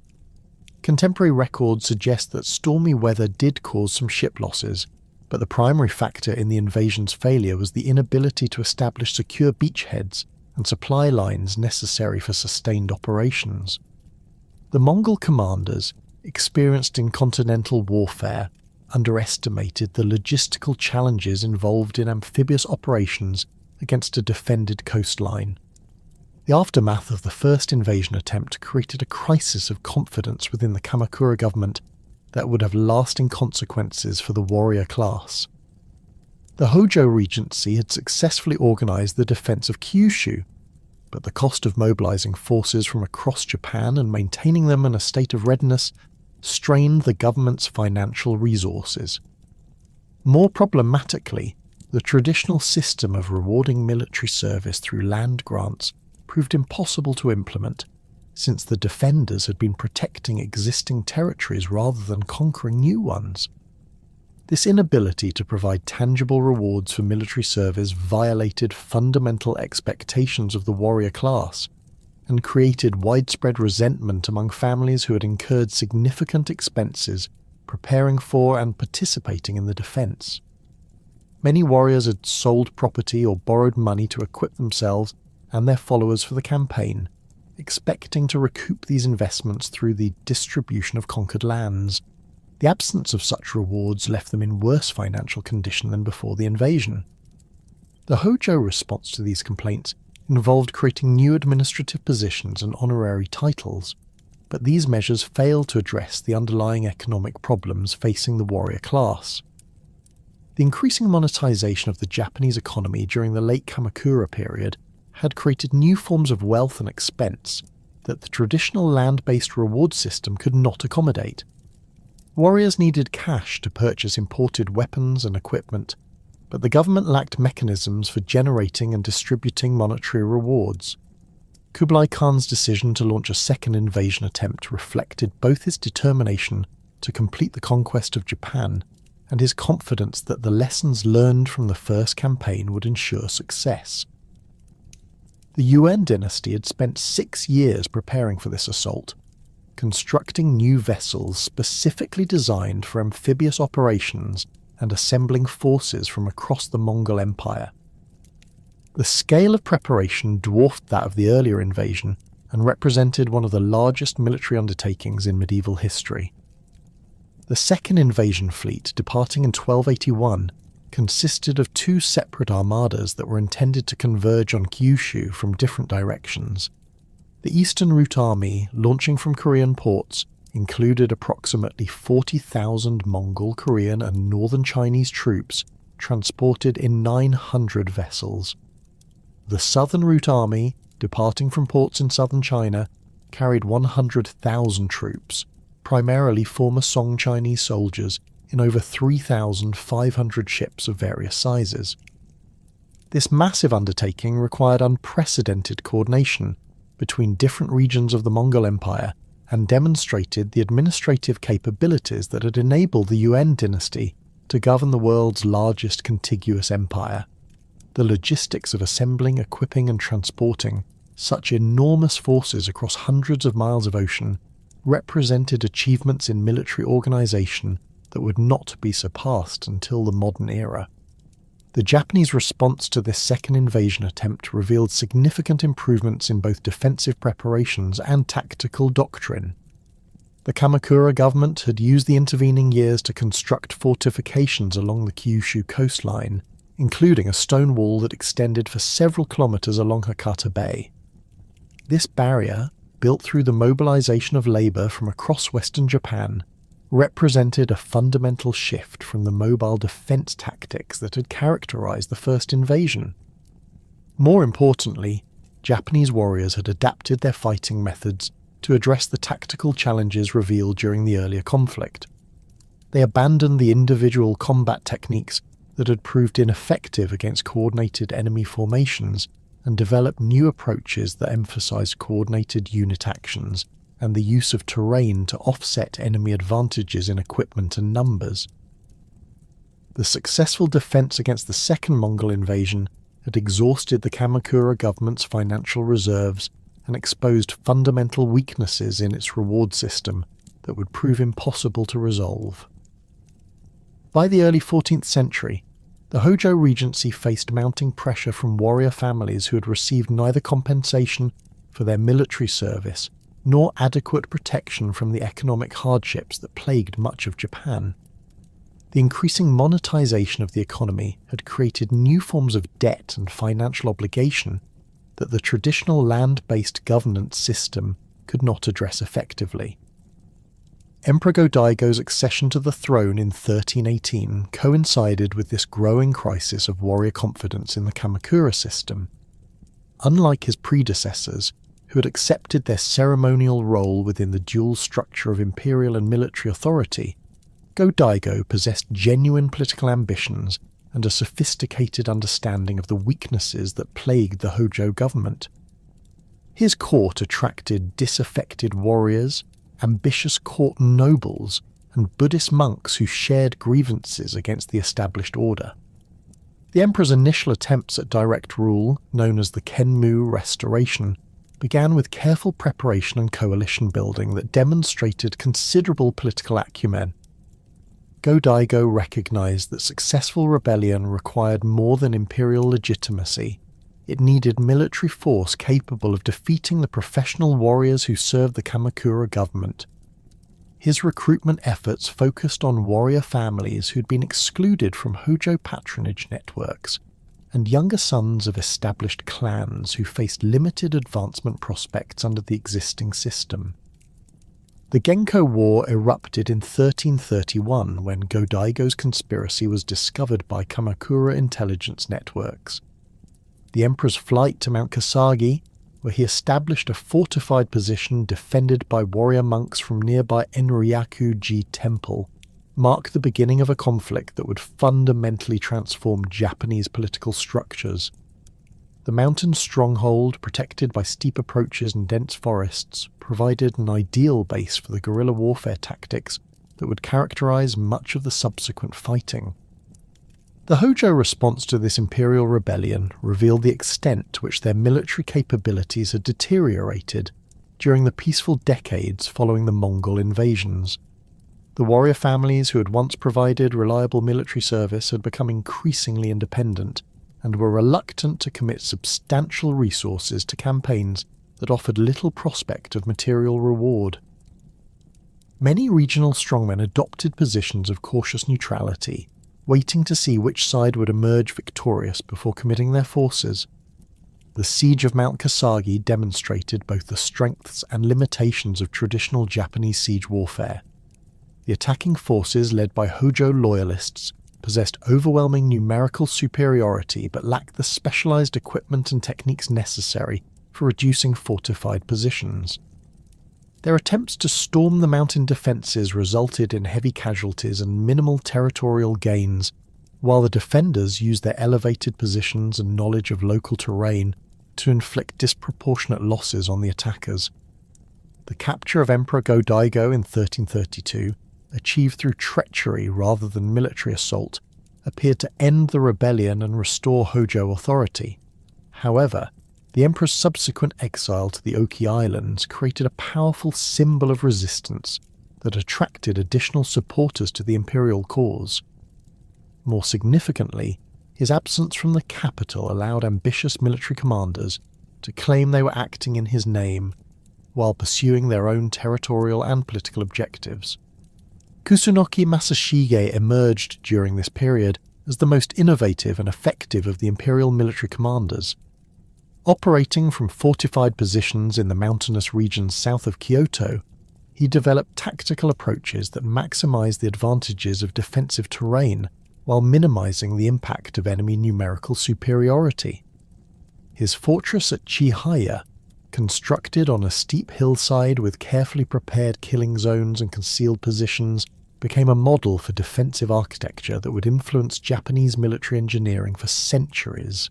[SPEAKER 1] Contemporary records suggest that stormy weather did cause some ship losses, but the primary factor in the invasion's failure was the inability to establish secure beachheads and supply lines necessary for sustained operations. The Mongol commanders, experienced in continental warfare, underestimated the logistical challenges involved in amphibious operations against a defended coastline. The aftermath of the first invasion attempt created a crisis of confidence within the Kamakura government that would have lasting consequences for the warrior class. The Hojo Regency had successfully organised the defence of Kyushu, but the cost of mobilising forces from across Japan and maintaining them in a state of readiness strained the government's financial resources. More problematically, the traditional system of rewarding military service through land grants proved impossible to implement, since the defenders had been protecting existing territories rather than conquering new ones. This inability to provide tangible rewards for military service violated fundamental expectations of the warrior class and created widespread resentment among families who had incurred significant expenses preparing for and participating in the defence. Many warriors had sold property or borrowed money to equip themselves and their followers for the campaign, expecting to recoup these investments through the distribution of conquered lands. The absence of such rewards left them in worse financial condition than before the invasion. The Hojo response to these complaints involved creating new administrative positions and honorary titles, but these measures failed to address the underlying economic problems facing the warrior class. The increasing monetization of the Japanese economy during the late Kamakura period had created new forms of wealth and expense that the traditional land-based reward system could not accommodate. Warriors needed cash to purchase imported weapons and equipment, but the government lacked mechanisms for generating and distributing monetary rewards. Kublai Khan's decision to launch a second invasion attempt reflected both his determination to complete the conquest of Japan and his confidence that the lessons learned from the first campaign would ensure success. The Yuan dynasty had spent 6 years preparing for this assault, constructing new vessels specifically designed for amphibious operations and assembling forces from across the Mongol Empire. The scale of preparation dwarfed that of the earlier invasion and represented one of the largest military undertakings in medieval history. The second invasion fleet, departing in 1281, consisted of 2 separate armadas that were intended to converge on Kyushu from different directions. The Eastern Route Army, launching from Korean ports, included approximately 40,000 Mongol, Korean and Northern Chinese troops transported in 900 vessels. The Southern Route Army, departing from ports in southern China, carried 100,000 troops, primarily former Song Chinese soldiers, in over 3,500 ships of various sizes. This massive undertaking required unprecedented coordination between different regions of the Mongol Empire and demonstrated the administrative capabilities that had enabled the Yuan dynasty to govern the world's largest contiguous empire. The logistics of assembling, equipping and transporting such enormous forces across hundreds of miles of ocean represented achievements in military organisation that would not be surpassed until the modern era. The Japanese response to this second invasion attempt revealed significant improvements in both defensive preparations and tactical doctrine. The Kamakura government had used the intervening years to construct fortifications along the Kyushu coastline, including a stone wall that extended for several kilometres along Hakata Bay. This barrier, built through the mobilization of labour from across western Japan, represented a fundamental shift from the mobile defence tactics that had characterised the first invasion. More importantly, Japanese warriors had adapted their fighting methods to address the tactical challenges revealed during the earlier conflict. They abandoned the individual combat techniques that had proved ineffective against coordinated enemy formations and developed new approaches that emphasised coordinated unit actions and the use of terrain to offset enemy advantages in equipment and numbers. The successful defence against the second Mongol invasion had exhausted the Kamakura government's financial reserves and exposed fundamental weaknesses in its reward system that would prove impossible to resolve. By the early 14th century, The Hojo Regency faced mounting pressure from warrior families who had received neither compensation for their military service nor adequate protection from the economic hardships that plagued much of Japan. The increasing monetization of the economy had created new forms of debt and financial obligation that the traditional land-based governance system could not address effectively. Emperor Go-Daigo's accession to the throne in 1318 coincided with this growing crisis of warrior confidence in the Kamakura system. Unlike his predecessors, who had accepted their ceremonial role within the dual structure of imperial and military authority, Go-Daigo possessed genuine political ambitions and a sophisticated understanding of the weaknesses that plagued the Hojo government. His court attracted disaffected warriors, ambitious court nobles, and Buddhist monks who shared grievances against the established order. The emperor's initial attempts at direct rule, known as the Kenmu Restoration, began with careful preparation and coalition building that demonstrated considerable political acumen. Go-Daigo recognized that successful rebellion required more than imperial legitimacy. It needed military force capable of defeating the professional warriors who served the Kamakura government. His recruitment efforts focused on warrior families who'd been excluded from Hojo patronage networks, and younger sons of established clans who faced limited advancement prospects under the existing system. The Genko War erupted in 1331 when Go-Daigo's conspiracy was discovered by Kamakura intelligence networks. The emperor's flight to Mount Kasagi, where he established a fortified position defended by warrior monks from nearby Enryaku-ji Temple, marked the beginning of a conflict that would fundamentally transform Japanese political structures. The mountain stronghold, protected by steep approaches and dense forests, provided an ideal base for the guerrilla warfare tactics that would characterize much of the subsequent fighting. The Hojo response to this imperial rebellion revealed the extent to which their military capabilities had deteriorated during the peaceful decades following the Mongol invasions. The warrior families who had once provided reliable military service had become increasingly independent and were reluctant to commit substantial resources to campaigns that offered little prospect of material reward. Many regional strongmen adopted positions of cautious neutrality, waiting to see which side would emerge victorious before committing their forces. The siege of Mount Kasagi demonstrated both the strengths and limitations of traditional Japanese siege warfare. The attacking forces, led by Hojo loyalists, possessed overwhelming numerical superiority but lacked the specialized equipment and techniques necessary for reducing fortified positions. Their attempts to storm the mountain defences resulted in heavy casualties and minimal territorial gains, while the defenders used their elevated positions and knowledge of local terrain to inflict disproportionate losses on the attackers. The capture of Emperor Go-Daigo in 1332, achieved through treachery rather than military assault, appeared to end the rebellion and restore Hojo authority. However, the emperor's subsequent exile to the Oki Islands created a powerful symbol of resistance that attracted additional supporters to the imperial cause. More significantly, his absence from the capital allowed ambitious military commanders to claim they were acting in his name while pursuing their own territorial and political objectives. Kusunoki Masashige emerged during this period as the most innovative and effective of the imperial military commanders. Operating from fortified positions in the mountainous regions south of Kyoto, he developed tactical approaches that maximized the advantages of defensive terrain while minimizing the impact of enemy numerical superiority. His fortress at Chihaya, constructed on a steep hillside with carefully prepared killing zones and concealed positions, became a model for defensive architecture that would influence Japanese military engineering for centuries.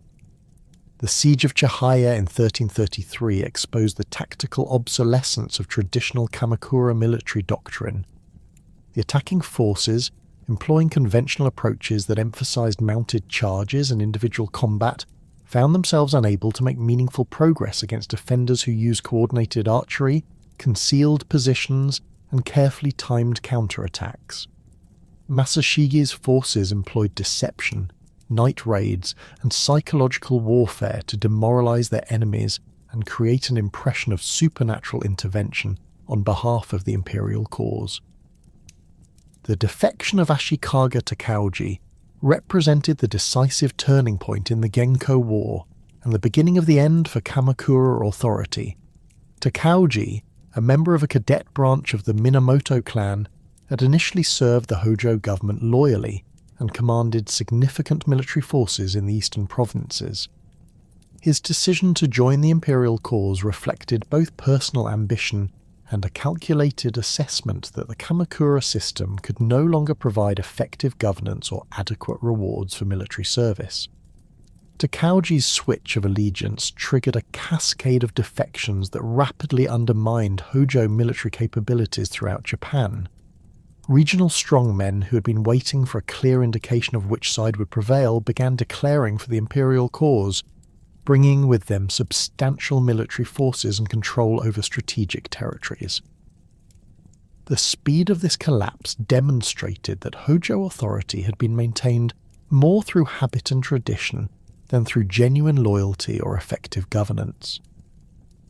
[SPEAKER 1] The siege of Chihaya in 1333 exposed the tactical obsolescence of traditional Kamakura military doctrine. The attacking forces, employing conventional approaches that emphasized mounted charges and individual combat, found themselves unable to make meaningful progress against defenders who used coordinated archery, concealed positions, and carefully timed counterattacks. Masashige's forces employed deception, night raids, and psychological warfare to demoralize their enemies and create an impression of supernatural intervention on behalf of the imperial cause. The defection of Ashikaga Takauji represented the decisive turning point in the Genko War and the beginning of the end for Kamakura authority. Takauji, a member of a cadet branch of the Minamoto clan, had initially served the Hojo government loyally and commanded significant military forces in the eastern provinces. His decision to join the imperial cause reflected both personal ambition and a calculated assessment that the Kamakura system could no longer provide effective governance or adequate rewards for military service. Takauji's switch of allegiance triggered a cascade of defections that rapidly undermined Hojo military capabilities throughout Japan. Regional strongmen who had been waiting for a clear indication of which side would prevail began declaring for the imperial cause, bringing with them substantial military forces and control over strategic territories. The speed of this collapse demonstrated that Hojo authority had been maintained more through habit and tradition than through genuine loyalty or effective governance.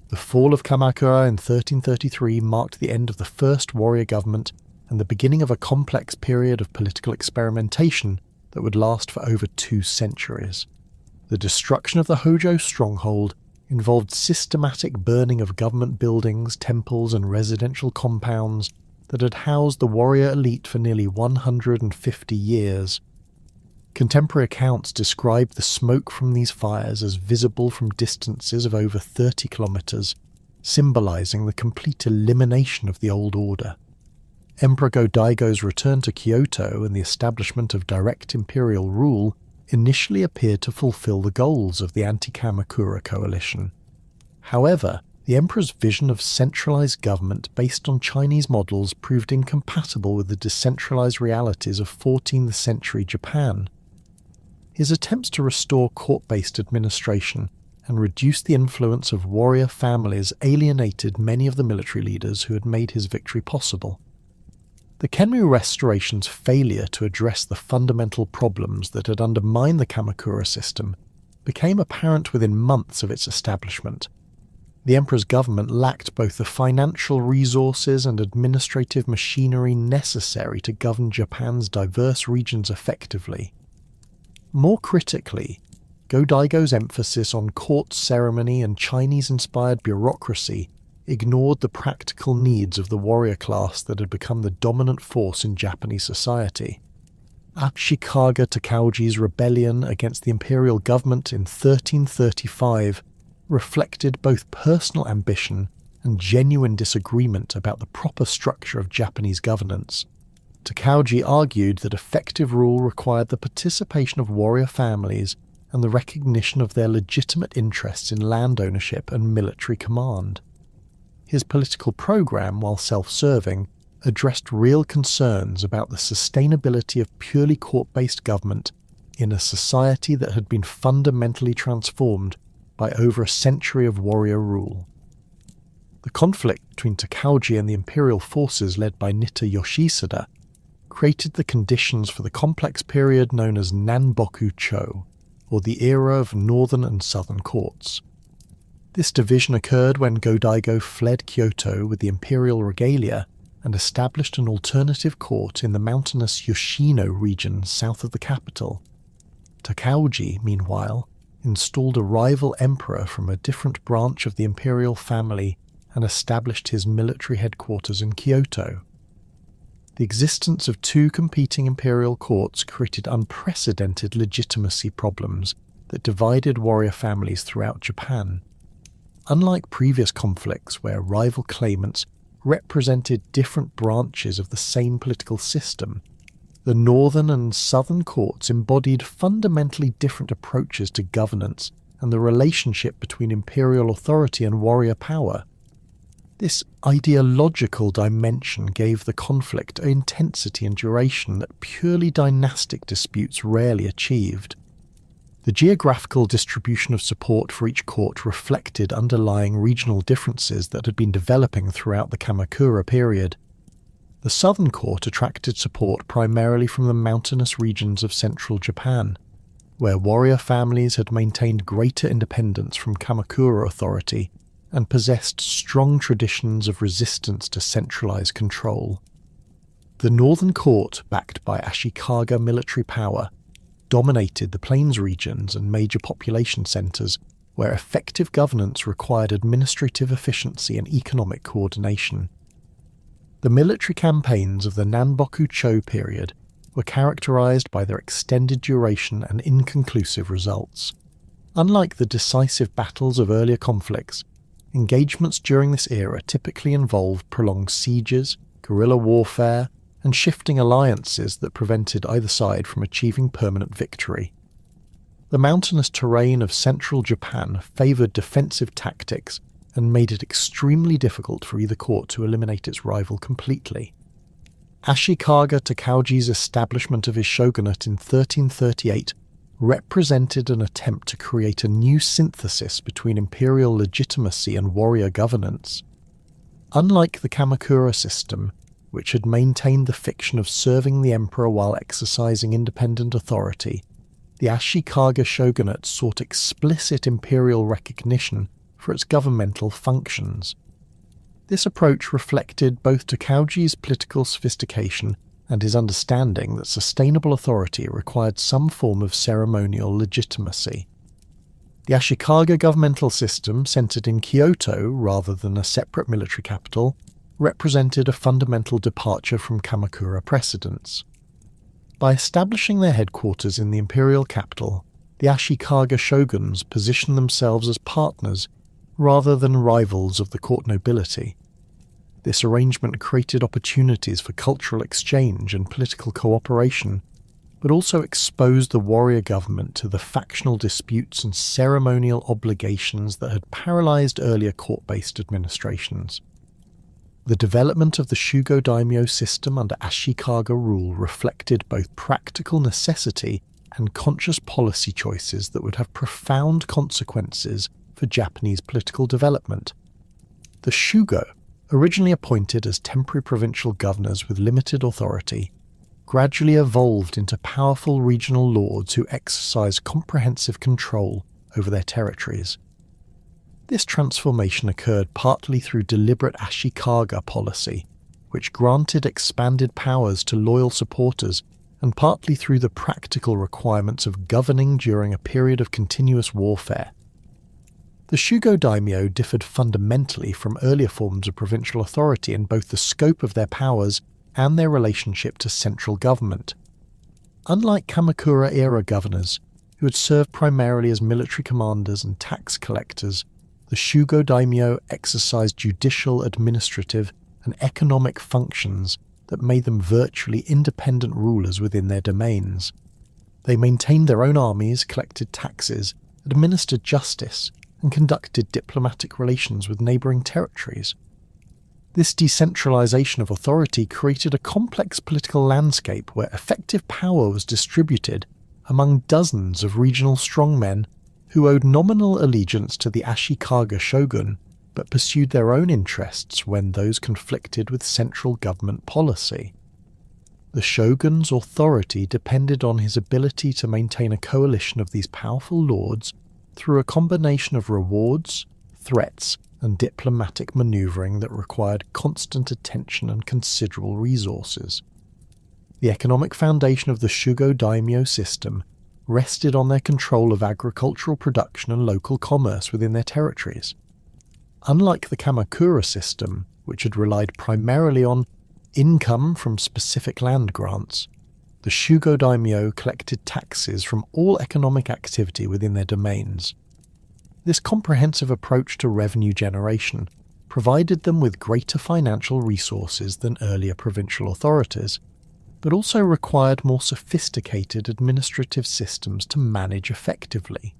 [SPEAKER 1] The fall of Kamakura in 1333 marked the end of the first warrior government and the beginning of a complex period of political experimentation that would last for over 2 centuries. The destruction of the Hojo stronghold involved systematic burning of government buildings, temples, and residential compounds that had housed the warrior elite for nearly 150 years. Contemporary accounts describe the smoke from these fires as visible from distances of over 30 kilometers, symbolizing the complete elimination of the old order. Emperor Go-Daigo's return to Kyoto and the establishment of direct imperial rule initially appeared to fulfill the goals of the anti-Kamakura coalition. However, the emperor's vision of centralized government based on Chinese models proved incompatible with the decentralized realities of 14th century Japan. His attempts to restore court-based administration and reduce the influence of warrior families alienated many of the military leaders who had made his victory possible. The Kenmu Restoration's failure to address the fundamental problems that had undermined the Kamakura system became apparent within months of its establishment. The emperor's government lacked both the financial resources and administrative machinery necessary to govern Japan's diverse regions effectively. More critically, Go-Daigo's emphasis on court ceremony and Chinese-inspired bureaucracy ignored the practical needs of the warrior class that had become the dominant force in Japanese society. Ashikaga Takauji's rebellion against the imperial government in 1335 reflected both personal ambition and genuine disagreement about the proper structure of Japanese governance. Takauji argued that effective rule required the participation of warrior families and the recognition of their legitimate interests in land ownership and military command. His political program, while self-serving, addressed real concerns about the sustainability of purely court-based government in a society that had been fundamentally transformed by over a century of warrior rule. The conflict between Takauji and the imperial forces led by Nitta Yoshisada created the conditions for the complex period known as Nanboku-cho, or the era of northern and southern courts. This division occurred when Go-Daigo fled Kyoto with the imperial regalia and established an alternative court in the mountainous Yoshino region south of the capital. Takauji, meanwhile, installed a rival emperor from a different branch of the imperial family and established his military headquarters in Kyoto. The existence of 2 competing imperial courts created unprecedented legitimacy problems that divided warrior families throughout Japan. Unlike previous conflicts where rival claimants represented different branches of the same political system, the northern and southern courts embodied fundamentally different approaches to governance and the relationship between imperial authority and warrior power. This ideological dimension gave the conflict an intensity and duration that purely dynastic disputes rarely achieved. The geographical distribution of support for each court reflected underlying regional differences that had been developing throughout the Kamakura period. The southern court attracted support primarily from the mountainous regions of central Japan, where warrior families had maintained greater independence from Kamakura authority and possessed strong traditions of resistance to centralized control. The northern court, backed by Ashikaga military power, dominated the plains regions and major population centers where effective governance required administrative efficiency and economic coordination. The military campaigns of the Nanboku-cho period were characterized by their extended duration and inconclusive results. Unlike the decisive battles of earlier conflicts, engagements during this era typically involved prolonged sieges, guerrilla warfare, and shifting alliances that prevented either side from achieving permanent victory. The mountainous terrain of central Japan favoured defensive tactics and made it extremely difficult for either court to eliminate its rival completely. Ashikaga Takauji's establishment of his shogunate in 1338 represented an attempt to create a new synthesis between imperial legitimacy and warrior governance. Unlike the Kamakura system, which had maintained the fiction of serving the emperor while exercising independent authority, the Ashikaga shogunate sought explicit imperial recognition for its governmental functions. This approach reflected both Takauji's political sophistication and his understanding that sustainable authority required some form of ceremonial legitimacy. The Ashikaga governmental system, centered in Kyoto rather than a separate military capital, represented a fundamental departure from Kamakura precedents. By establishing their headquarters in the imperial capital, the Ashikaga shoguns positioned themselves as partners rather than rivals of the court nobility. This arrangement created opportunities for cultural exchange and political cooperation, but also exposed the warrior government to the factional disputes and ceremonial obligations that had paralyzed earlier court-based administrations. The development of the Shugo daimyo system under Ashikaga rule reflected both practical necessity and conscious policy choices that would have profound consequences for Japanese political development. The Shugo, originally appointed as temporary provincial governors with limited authority, gradually evolved into powerful regional lords who exercised comprehensive control over their territories. This transformation occurred partly through deliberate Ashikaga policy, which granted expanded powers to loyal supporters, and partly through the practical requirements of governing during a period of continuous warfare. The Shugo daimyo differed fundamentally from earlier forms of provincial authority in both the scope of their powers and their relationship to central government. Unlike Kamakura-era governors, who had served primarily as military commanders and tax collectors, the Shugo daimyo exercised judicial, administrative, and economic functions that made them virtually independent rulers within their domains. They maintained their own armies, collected taxes, administered justice, and conducted diplomatic relations with neighbouring territories. This decentralisation of authority created a complex political landscape where effective power was distributed among dozens of regional strongmen who owed nominal allegiance to the Ashikaga shogun but pursued their own interests when those conflicted with central government policy. The shogun's authority depended on his ability to maintain a coalition of these powerful lords through a combination of rewards, threats, and diplomatic manoeuvring that required constant attention and considerable resources. The economic foundation of the Shugo daimyo system rested on their control of agricultural production and local commerce within their territories. Unlike the Kamakura system, which had relied primarily on income from specific land grants, the Shugo daimyo collected taxes from all economic activity within their domains. This comprehensive approach to revenue generation provided them with greater financial resources than earlier provincial authorities, but also required more sophisticated administrative systems to manage effectively.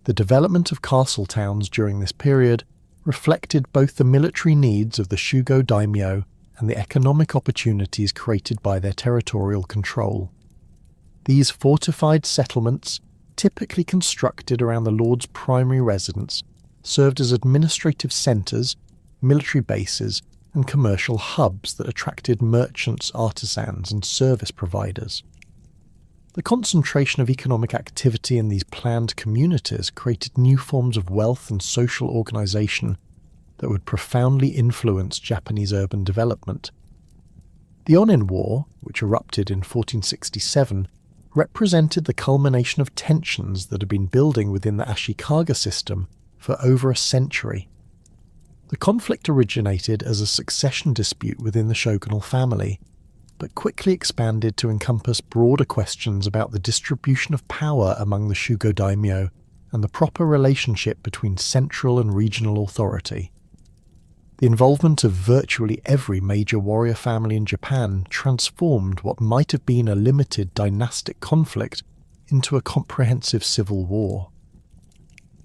[SPEAKER 1] The development of castle towns during this period reflected both the military needs of the Shugo daimyo and the economic opportunities created by their territorial control. These fortified settlements, typically constructed around the lord's primary residence, served as administrative centres, military bases, and commercial hubs that attracted merchants, artisans, and service providers. The concentration of economic activity in these planned communities created new forms of wealth and social organization that would profoundly influence Japanese urban development. The Onin War, which erupted in 1467, represented the culmination of tensions that had been building within the Ashikaga system for over a century. The conflict originated as a succession dispute within the shogunal family, but quickly expanded to encompass broader questions about the distribution of power among the Shugo daimyo and the proper relationship between central and regional authority. The involvement of virtually every major warrior family in Japan transformed what might have been a limited dynastic conflict into a comprehensive civil war.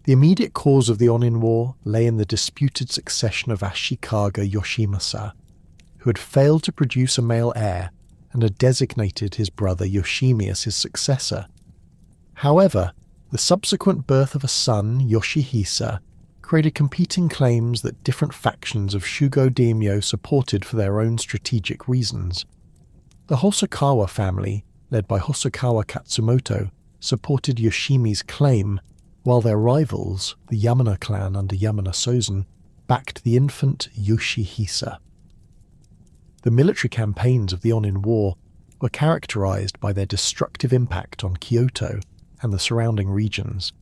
[SPEAKER 1] The immediate cause of the Onin War lay in the disputed succession of Ashikaga Yoshimasa, who had failed to produce a male heir and had designated his brother Yoshimi as his successor. However, the subsequent birth of a son, Yoshihisa, created competing claims that different factions of Shugo daimyo supported for their own strategic reasons. The Hosokawa family, led by Hosokawa Katsumoto, supported Yoshimi's claim, while their rivals, the Yamana clan under Yamana Sozen, backed the infant Yoshihisa. The military campaigns of the Onin War were characterized by their destructive impact on Kyoto and the surrounding regions.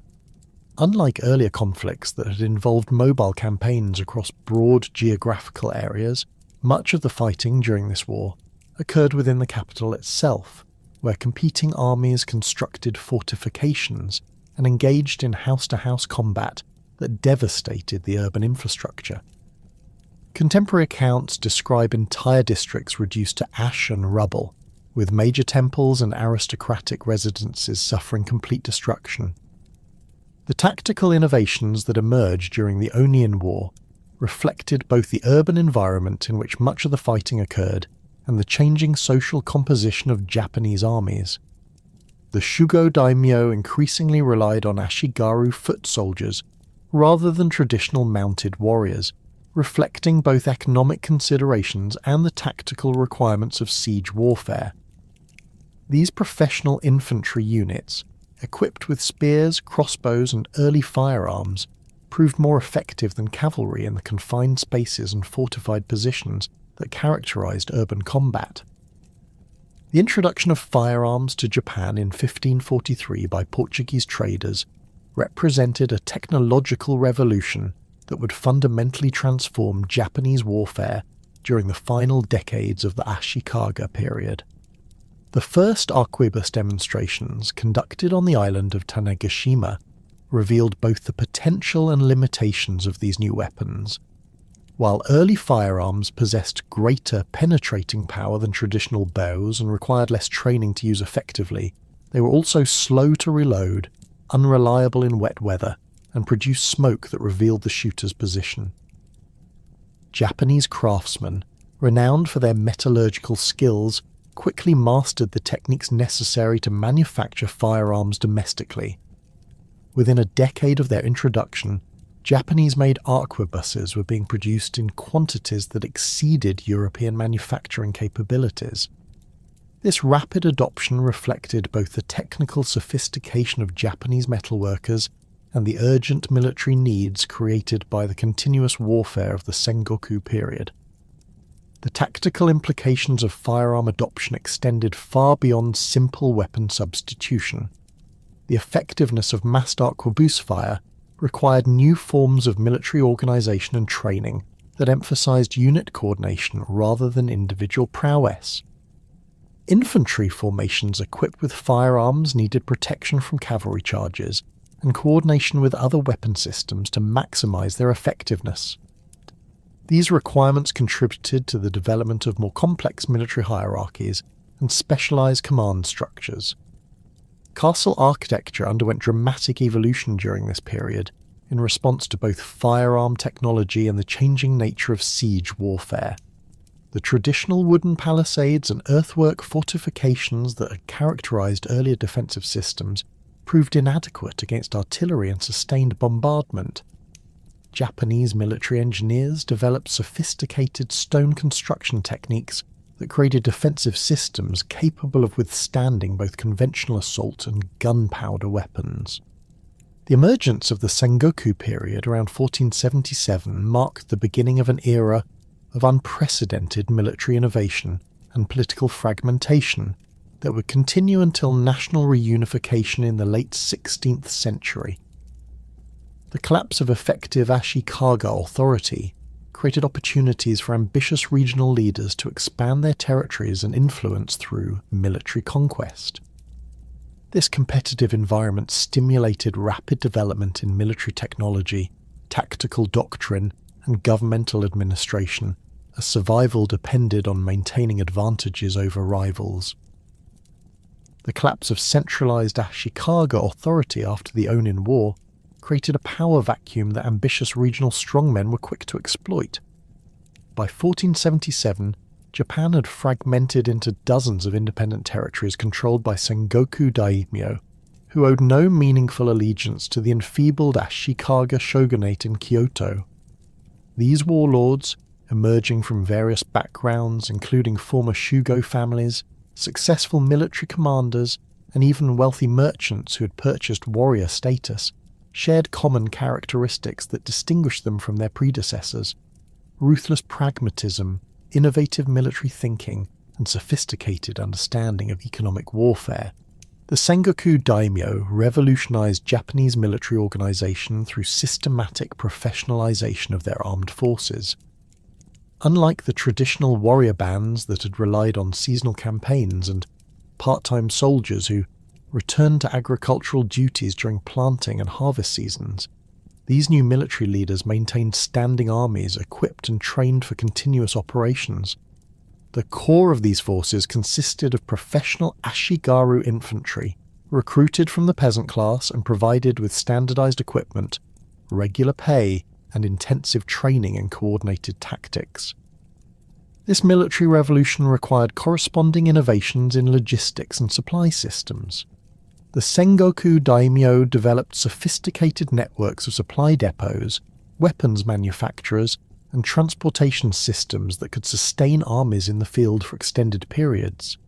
[SPEAKER 1] Unlike earlier conflicts that had involved mobile campaigns across broad geographical areas, much of the fighting during this war occurred within the capital itself, where competing armies constructed fortifications and engaged in house-to-house combat that devastated the urban infrastructure. Contemporary accounts describe entire districts reduced to ash and rubble, with major temples and aristocratic residences suffering complete destruction. The tactical innovations that emerged during the Onin War reflected both the urban environment in which much of the fighting occurred and the changing social composition of Japanese armies. The Shugo daimyo increasingly relied on Ashigaru foot soldiers rather than traditional mounted warriors, reflecting both economic considerations and the tactical requirements of siege warfare. These professional infantry units, equipped with spears, crossbows, and early firearms, proved more effective than cavalry in the confined spaces and fortified positions that characterized urban combat. The introduction of firearms to Japan in 1543 by Portuguese traders represented a technological revolution that would fundamentally transform Japanese warfare during the final decades of the Ashikaga period. The first arquebus demonstrations conducted on the island of Tanegashima revealed both the potential and limitations of these new weapons. While early firearms possessed greater penetrating power than traditional bows and required less training to use effectively, they were also slow to reload, unreliable in wet weather, and produced smoke that revealed the shooter's position. Japanese craftsmen, renowned for their metallurgical skills, quickly mastered the techniques necessary to manufacture firearms domestically. Within a decade of their introduction, Japanese-made arquebuses were being produced in quantities that exceeded European manufacturing capabilities. This rapid adoption reflected both the technical sophistication of Japanese metalworkers and the urgent military needs created by the continuous warfare of the Sengoku period. The tactical implications of firearm adoption extended far beyond simple weapon substitution. The effectiveness of massed arquebus fire required new forms of military organization and training that emphasized unit coordination rather than individual prowess. Infantry formations equipped with firearms needed protection from cavalry charges and coordination with other weapon systems to maximize their effectiveness. These requirements contributed to the development of more complex military hierarchies and specialized command structures. Castle architecture underwent dramatic evolution during this period in response to both firearm technology and the changing nature of siege warfare. The traditional wooden palisades and earthwork fortifications that had characterized earlier defensive systems proved inadequate against artillery and sustained bombardment. Japanese military engineers developed sophisticated stone construction techniques that created defensive systems capable of withstanding both conventional assault and gunpowder weapons. The emergence of the Sengoku period around 1477 marked the beginning of an era of unprecedented military innovation and political fragmentation that would continue until national reunification in the late 16th century. The collapse of effective Ashikaga authority created opportunities for ambitious regional leaders to expand their territories and influence through military conquest. This competitive environment stimulated rapid development in military technology, tactical doctrine, and governmental administration, as survival depended on maintaining advantages over rivals. The collapse of centralized Ashikaga authority after the Onin War created a power vacuum that ambitious regional strongmen were quick to exploit. By 1477, Japan had fragmented into dozens of independent territories controlled by Sengoku daimyo, who owed no meaningful allegiance to the enfeebled Ashikaga shogunate in Kyoto. These warlords, emerging from various backgrounds including former Shugo families, successful military commanders, and even wealthy merchants who had purchased warrior status, shared common characteristics that distinguished them from their predecessors: ruthless pragmatism, innovative military thinking, and sophisticated understanding of economic warfare. The Sengoku daimyo revolutionized Japanese military organization through systematic professionalization of their armed forces. Unlike the traditional warrior bands that had relied on seasonal campaigns and part-time soldiers who returned to agricultural duties during planting and harvest seasons, these new military leaders maintained standing armies equipped and trained for continuous operations. The core of these forces consisted of professional Ashigaru infantry, recruited from the peasant class and provided with standardized equipment, regular pay, and intensive training in coordinated tactics. This military revolution required corresponding innovations in logistics and supply systems. The Sengoku daimyo developed sophisticated networks of supply depots, weapons manufacturers, and transportation systems that could sustain armies in the field for extended periods.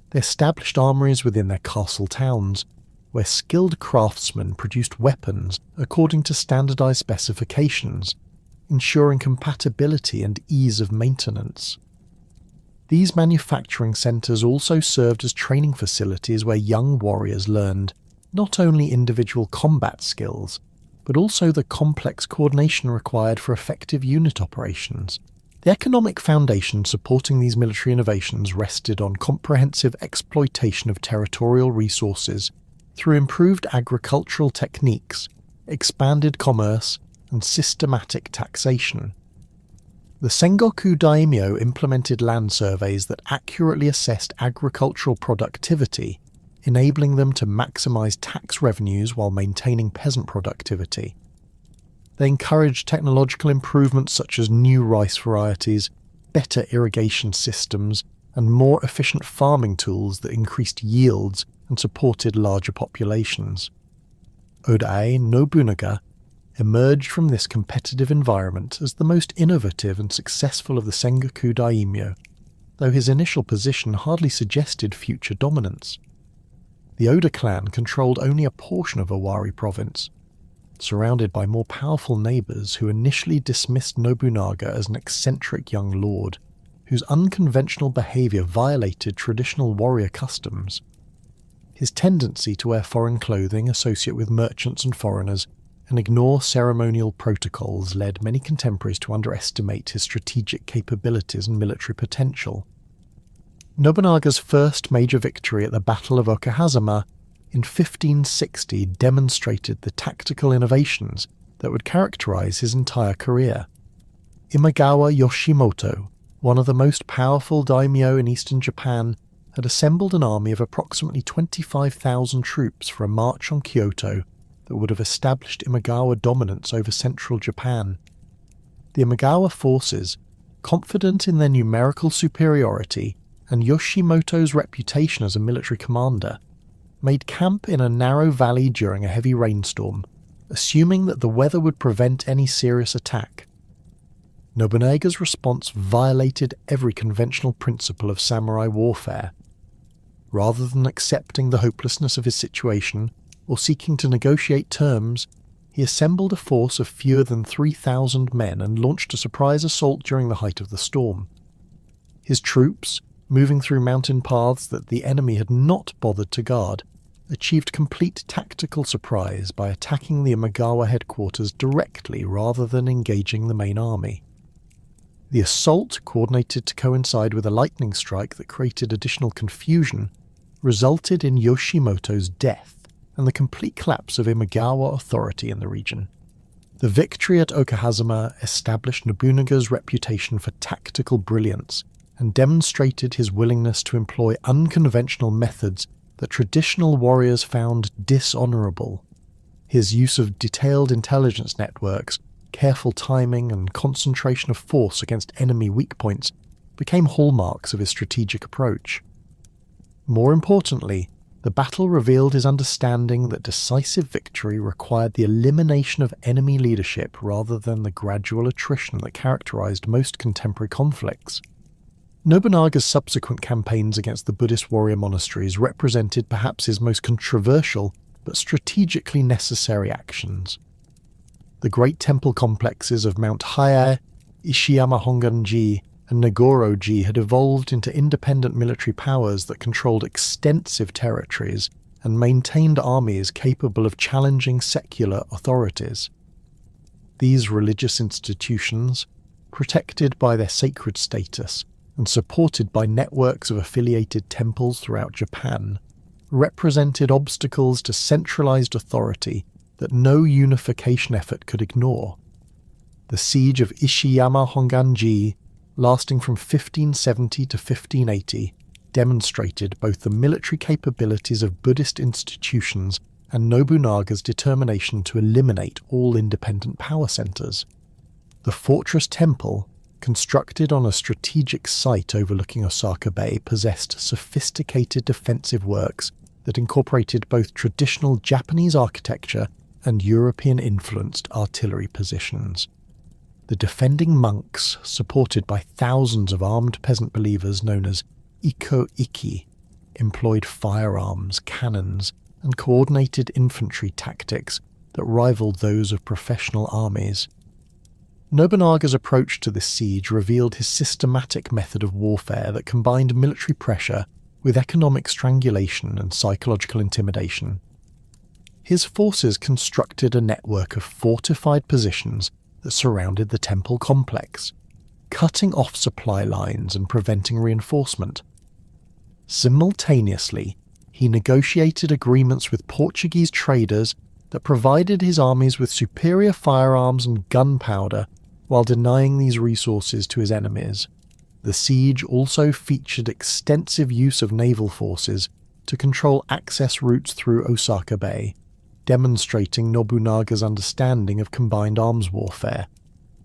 [SPEAKER 1] They established armories within their castle towns, where skilled craftsmen produced weapons according to standardized specifications, ensuring compatibility and ease of maintenance. These manufacturing centres also served as training facilities where young warriors learned not only individual combat skills, but also the complex coordination required for effective unit operations. The economic foundation supporting these military innovations rested on comprehensive exploitation of territorial resources through improved agricultural techniques, expanded commerce, and systematic taxation. The Sengoku daimyo implemented land surveys that accurately assessed agricultural productivity, enabling them to maximize tax revenues while maintaining peasant productivity. They encouraged technological improvements such as new rice varieties, better irrigation systems, and more efficient farming tools that increased yields and supported larger populations. Oda Nobunaga emerged from this competitive environment as the most innovative and successful of the Sengoku daimyo, though his initial position hardly suggested future dominance. The Oda clan controlled only a portion of Owari province, surrounded by more powerful neighbours who initially dismissed Nobunaga as an eccentric young lord, whose unconventional behaviour violated traditional warrior customs. His tendency to wear foreign clothing, associate with merchants and foreigners, and ignore ceremonial protocols led many contemporaries to underestimate his strategic capabilities and military potential. Nobunaga's first major victory at the Battle of Okahazama in 1560 demonstrated the tactical innovations that would characterize his entire career. Imagawa Yoshimoto, one of the most powerful daimyo in eastern Japan, had assembled an army of approximately 25,000 troops for a march on Kyoto that would have established Imagawa dominance over central Japan. The Imagawa forces, confident in their numerical superiority and Yoshimoto's reputation as a military commander, made camp in a narrow valley during a heavy rainstorm, assuming that the weather would prevent any serious attack. Nobunaga's response violated every conventional principle of samurai warfare. Rather than accepting the hopelessness of his situation or seeking to negotiate terms, he assembled a force of fewer than 3,000 men and launched a surprise assault during the height of the storm. His troops, moving through mountain paths that the enemy had not bothered to guard, achieved complete tactical surprise by attacking the Imagawa headquarters directly rather than engaging the main army. The assault, coordinated to coincide with a lightning strike that created additional confusion, resulted in Yoshimoto's death and the complete collapse of Imagawa authority in the region. The victory at Okahazama established Nobunaga's reputation for tactical brilliance and demonstrated his willingness to employ unconventional methods that traditional warriors found dishonorable. His use of detailed intelligence networks, careful timing, and concentration of force against enemy weak points became hallmarks of his strategic approach. More importantly, the battle revealed his understanding that decisive victory required the elimination of enemy leadership rather than the gradual attrition that characterized most contemporary conflicts. Nobunaga's subsequent campaigns against the Buddhist warrior monasteries represented perhaps his most controversial but strategically necessary actions. The great temple complexes of Mount Hiei, Ishiyama Honganji, and Nagoro-ji had evolved into independent military powers that controlled extensive territories and maintained armies capable of challenging secular authorities. These religious institutions, protected by their sacred status and supported by networks of affiliated temples throughout Japan, represented obstacles to centralized authority that no unification effort could ignore. The siege of Ishiyama Honganji, lasting from 1570 to 1580, demonstrated both the military capabilities of Buddhist institutions and Nobunaga's determination to eliminate all independent power centers. The fortress temple, constructed on a strategic site overlooking Osaka Bay, possessed sophisticated defensive works that incorporated both traditional Japanese architecture and European-influenced artillery positions. The defending monks, supported by thousands of armed peasant believers known as Iko-iki, employed firearms, cannons, and coordinated infantry tactics that rivaled those of professional armies. Nobunaga's approach to this siege revealed his systematic method of warfare that combined military pressure with economic strangulation and psychological intimidation. His forces constructed a network of fortified positions that surrounded the temple complex, cutting off supply lines and preventing reinforcement. Simultaneously, he negotiated agreements with Portuguese traders that provided his armies with superior firearms and gunpowder while denying these resources to his enemies. The siege also featured extensive use of naval forces to control access routes through Osaka Bay, demonstrating Nobunaga's understanding of combined arms warfare.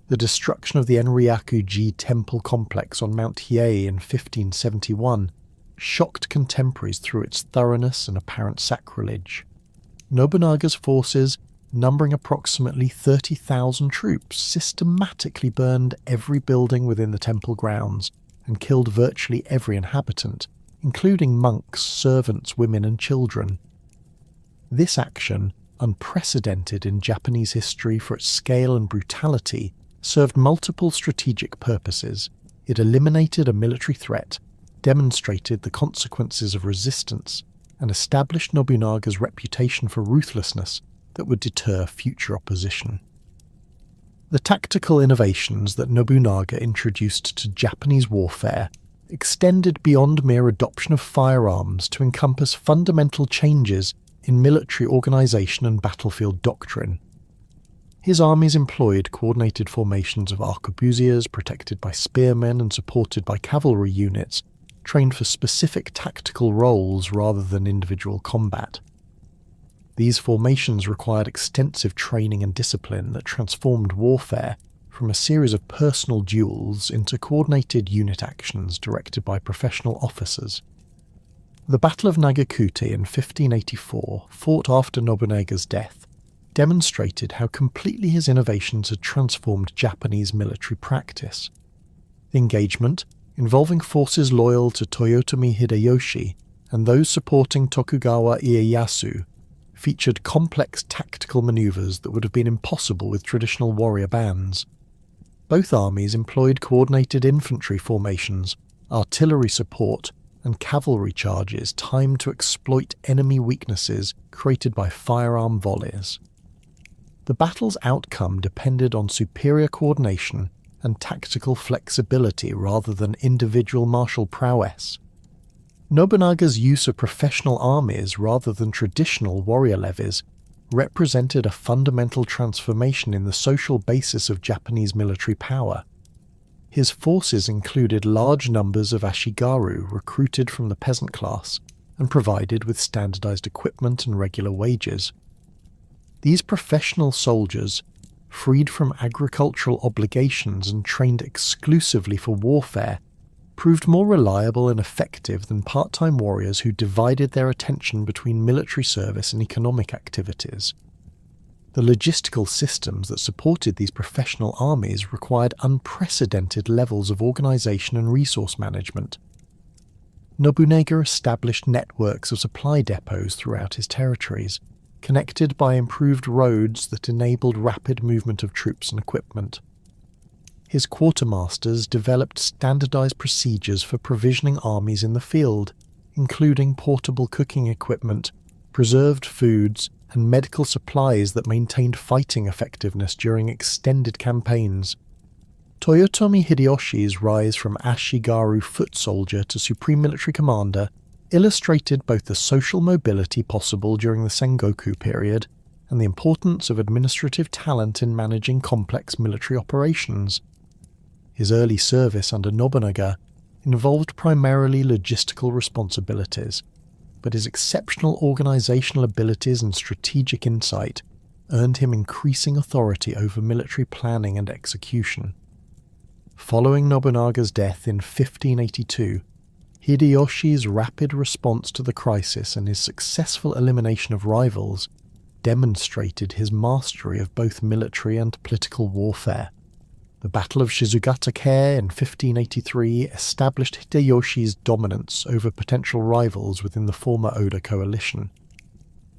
[SPEAKER 1] The destruction of the Enryaku-ji temple complex on Mount Hiei in 1571 shocked contemporaries through its thoroughness and apparent sacrilege. Nobunaga's forces, numbering approximately 30,000 troops, systematically burned every building within the temple grounds and killed virtually every inhabitant, including monks, servants, women, and children. This action, unprecedented in Japanese history for its scale and brutality, served multiple strategic purposes. It eliminated a military threat, demonstrated the consequences of resistance, and established Nobunaga's reputation for ruthlessness that would deter future opposition. The tactical innovations that Nobunaga introduced to Japanese warfare extended beyond mere adoption of firearms to encompass fundamental changes in military organization and battlefield doctrine. His armies employed coordinated formations of arquebusiers protected by spearmen and supported by cavalry units, trained for specific tactical roles rather than individual combat. These formations required extensive training and discipline that transformed warfare from a series of personal duels into coordinated unit actions directed by professional officers. The Battle of Nagakute in 1584, fought after Nobunaga's death, demonstrated how completely his innovations had transformed Japanese military practice. The engagement, involving forces loyal to Toyotomi Hideyoshi and those supporting Tokugawa Ieyasu, featured complex tactical maneuvers that would have been impossible with traditional warrior bands. Both armies employed coordinated infantry formations, artillery support, and cavalry charges timed to exploit enemy weaknesses created by firearm volleys. The battle's outcome depended on superior coordination and tactical flexibility rather than individual martial prowess. Nobunaga's use of professional armies rather than traditional warrior levies represented a fundamental transformation in the social basis of Japanese military power. His forces included large numbers of ashigaru recruited from the peasant class and provided with standardized equipment and regular wages. These professional soldiers, freed from agricultural obligations and trained exclusively for warfare, proved more reliable and effective than part-time warriors who divided their attention between military service and economic activities. The logistical systems that supported these professional armies required unprecedented levels of organization and resource management. Nobunaga established networks of supply depots throughout his territories, connected by improved roads that enabled rapid movement of troops and equipment. His quartermasters developed standardized procedures for provisioning armies in the field, including portable cooking equipment, preserved foods, and medical supplies that maintained fighting effectiveness during extended campaigns. Toyotomi Hideyoshi's rise from ashigaru foot soldier to supreme military commander illustrated both the social mobility possible during the Sengoku period and the importance of administrative talent in managing complex military operations. His early service under Nobunaga involved primarily logistical responsibilities, but his exceptional organizational abilities and strategic insight earned him increasing authority over military planning and execution. Following Nobunaga's death in 1582, Hideyoshi's rapid response to the crisis and his successful elimination of rivals demonstrated his mastery of both military and political warfare. The Battle of Shizugata-ke in 1583 established Hideyoshi's dominance over potential rivals within the former Oda coalition.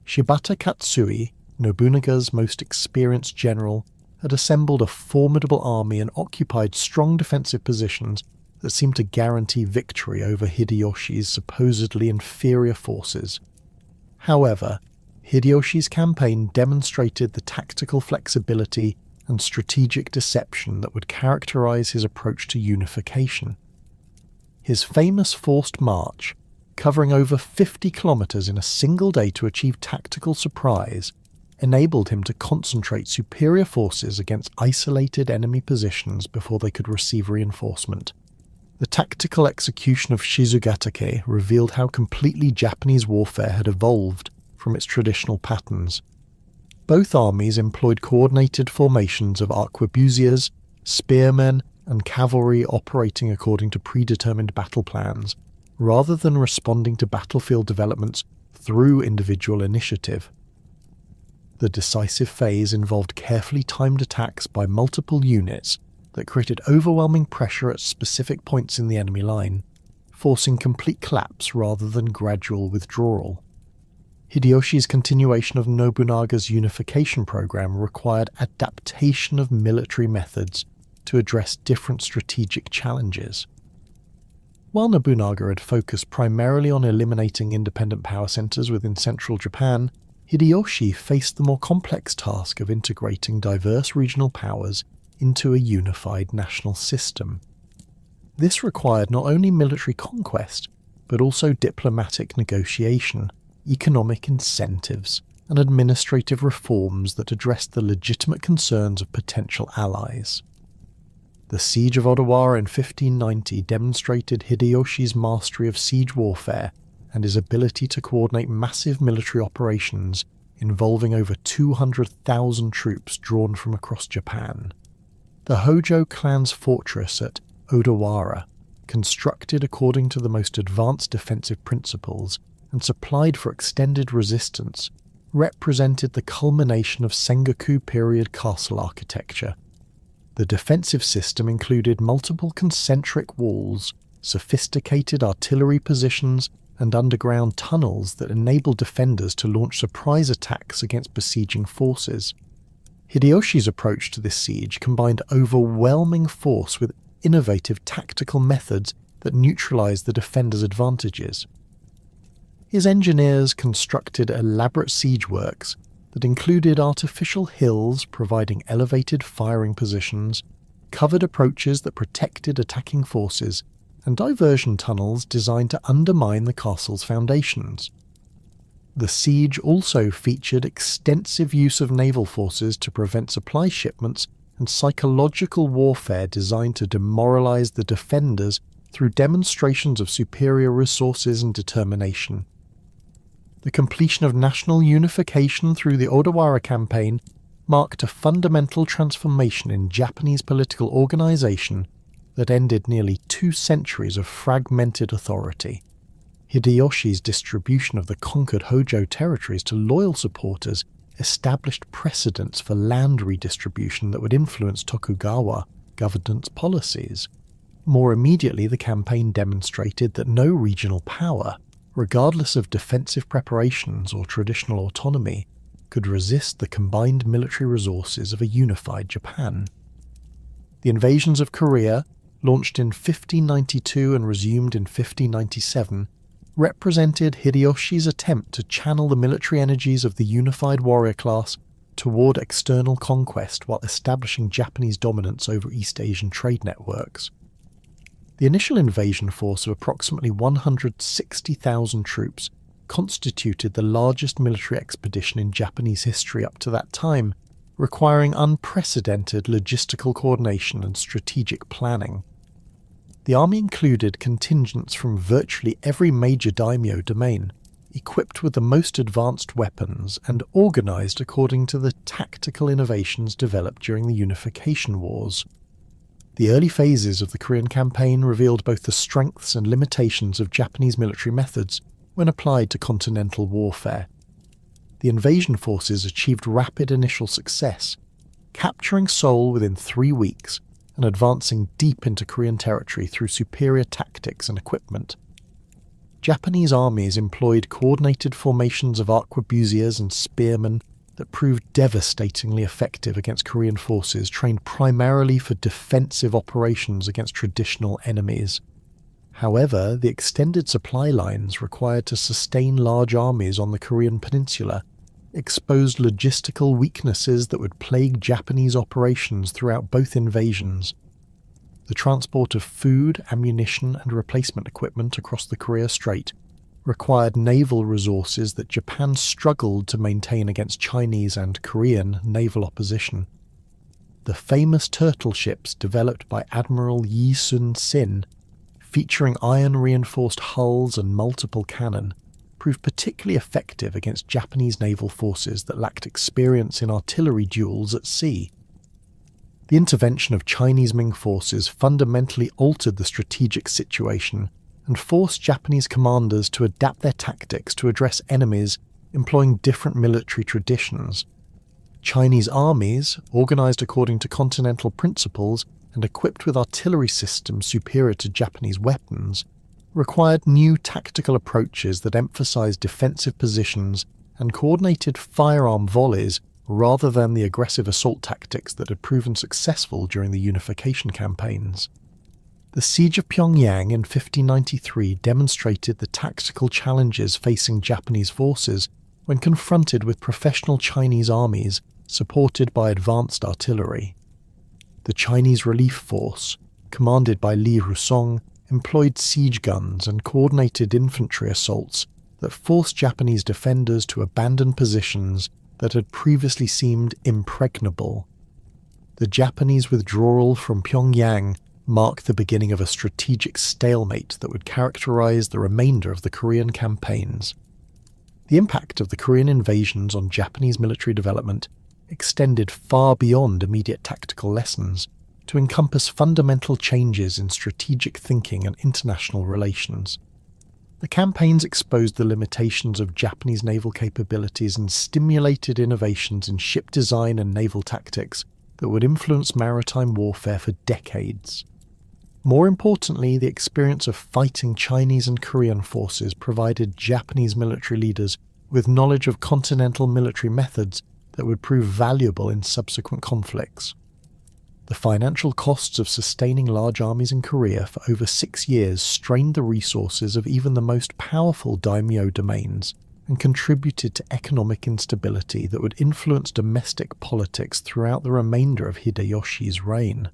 [SPEAKER 1] Shibata Katsui, Nobunaga's most experienced general, had assembled a formidable army and occupied strong defensive positions that seemed to guarantee victory over Hideyoshi's supposedly inferior forces. However, Hideyoshi's campaign demonstrated the tactical flexibility and strategic deception that would characterize his approach to unification. His famous forced march, covering over 50 kilometers in a single day to achieve tactical surprise, enabled him to concentrate superior forces against isolated enemy positions before they could receive reinforcement. The tactical execution of Shizugata-ke revealed how completely Japanese warfare had evolved from its traditional patterns. Both armies employed coordinated formations of arquebusiers, spearmen, and cavalry operating according to predetermined battle plans, rather than responding to battlefield developments through individual initiative. The decisive phase involved carefully timed attacks by multiple units that created overwhelming pressure at specific points in the enemy line, forcing complete collapse rather than gradual withdrawal. Hideyoshi's continuation of Nobunaga's unification program required adaptation of military methods to address different strategic challenges. While Nobunaga had focused primarily on eliminating independent power centers within central Japan, Hideyoshi faced the more complex task of integrating diverse regional powers into a unified national system. This required not only military conquest, but also diplomatic negotiation, economic incentives, and administrative reforms that addressed the legitimate concerns of potential allies. The Siege of Odawara in 1590 demonstrated Hideyoshi's mastery of siege warfare and his ability to coordinate massive military operations involving over 200,000 troops drawn from across Japan. The Hojo clan's fortress at Odawara, constructed according to the most advanced defensive principles and supplied for extended resistance, represented the culmination of Sengoku period castle architecture. The defensive system included multiple concentric walls, sophisticated artillery positions, and underground tunnels that enabled defenders to launch surprise attacks against besieging forces. Hideyoshi's approach to this siege combined overwhelming force with innovative tactical methods that neutralized the defenders' advantages. His engineers constructed elaborate siege works that included artificial hills providing elevated firing positions, covered approaches that protected attacking forces, and diversion tunnels designed to undermine the castle's foundations. The siege also featured extensive use of naval forces to prevent supply shipments and psychological warfare designed to demoralize the defenders through demonstrations of superior resources and determination. The completion of national unification through the Odawara campaign marked a fundamental transformation in Japanese political organization that ended nearly 2 centuries of fragmented authority. Hideyoshi's distribution of the conquered Hojo territories to loyal supporters established precedents for land redistribution that would influence Tokugawa governance policies. More immediately, the campaign demonstrated that no regional power, regardless of defensive preparations or traditional autonomy, could resist the combined military resources of a unified Japan. The invasions of Korea, launched in 1592 and resumed in 1597, represented Hideyoshi's attempt to channel the military energies of the unified warrior class toward external conquest while establishing Japanese dominance over East Asian trade networks. The initial invasion force of approximately 160,000 troops constituted the largest military expedition in Japanese history up to that time, requiring unprecedented logistical coordination and strategic planning. The army included contingents from virtually every major daimyo domain, equipped with the most advanced weapons and organized according to the tactical innovations developed during the Unification Wars. The early phases of the Korean campaign revealed both the strengths and limitations of Japanese military methods when applied to continental warfare. The invasion forces achieved rapid initial success, capturing Seoul within 3 weeks and advancing deep into Korean territory through superior tactics and equipment. Japanese armies employed coordinated formations of arquebusiers and spearmen that proved devastatingly effective against Korean forces trained primarily for defensive operations against traditional enemies. However, the extended supply lines required to sustain large armies on the Korean peninsula exposed logistical weaknesses that would plague Japanese operations throughout both invasions. The transport of food, ammunition, and replacement equipment across the Korea Strait required naval resources that Japan struggled to maintain against Chinese and Korean naval opposition. The famous turtle ships developed by Admiral Yi Sun-sin, featuring iron-reinforced hulls and multiple cannon, proved particularly effective against Japanese naval forces that lacked experience in artillery duels at sea. The intervention of Chinese Ming forces fundamentally altered the strategic situation and forced Japanese commanders to adapt their tactics to address enemies employing different military traditions. Chinese armies, organized according to continental principles and equipped with artillery systems superior to Japanese weapons, required new tactical approaches that emphasized defensive positions and coordinated firearm volleys rather than the aggressive assault tactics that had proven successful during the unification campaigns. The Siege of Pyongyang in 1593 demonstrated the tactical challenges facing Japanese forces when confronted with professional Chinese armies supported by advanced artillery. The Chinese relief force, commanded by Li Rusong, employed siege guns and coordinated infantry assaults that forced Japanese defenders to abandon positions that had previously seemed impregnable. The Japanese withdrawal from Pyongyang marked the beginning of a strategic stalemate that would characterize the remainder of the Korean campaigns. The impact of the Korean invasions on Japanese military development extended far beyond immediate tactical lessons to encompass fundamental changes in strategic thinking and international relations. The campaigns exposed the limitations of Japanese naval capabilities and stimulated innovations in ship design and naval tactics that would influence maritime warfare for decades. More importantly, the experience of fighting Chinese and Korean forces provided Japanese military leaders with knowledge of continental military methods that would prove valuable in subsequent conflicts. The financial costs of sustaining large armies in Korea for over 6 years strained the resources of even the most powerful daimyo domains and contributed to economic instability that would influence domestic politics throughout the remainder of Hideyoshi's reign.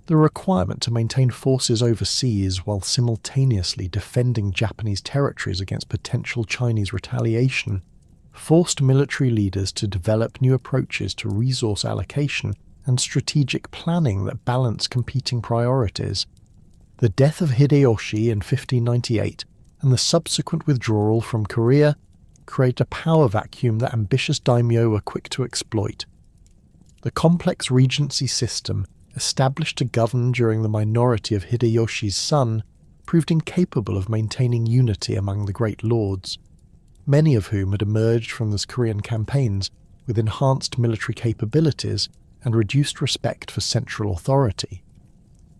[SPEAKER 1] The requirement to maintain forces overseas while simultaneously defending Japanese territories against potential Chinese retaliation forced military leaders to develop new approaches to resource allocation and strategic planning that balance competing priorities. The death of Hideyoshi in 1598 and the subsequent withdrawal from Korea created a power vacuum that ambitious daimyo were quick to exploit. The complex regency system, established to govern during the minority of Hideyoshi's son, proved incapable of maintaining unity among the great lords, many of whom had emerged from the Korean campaigns with enhanced military capabilities and reduced respect for central authority.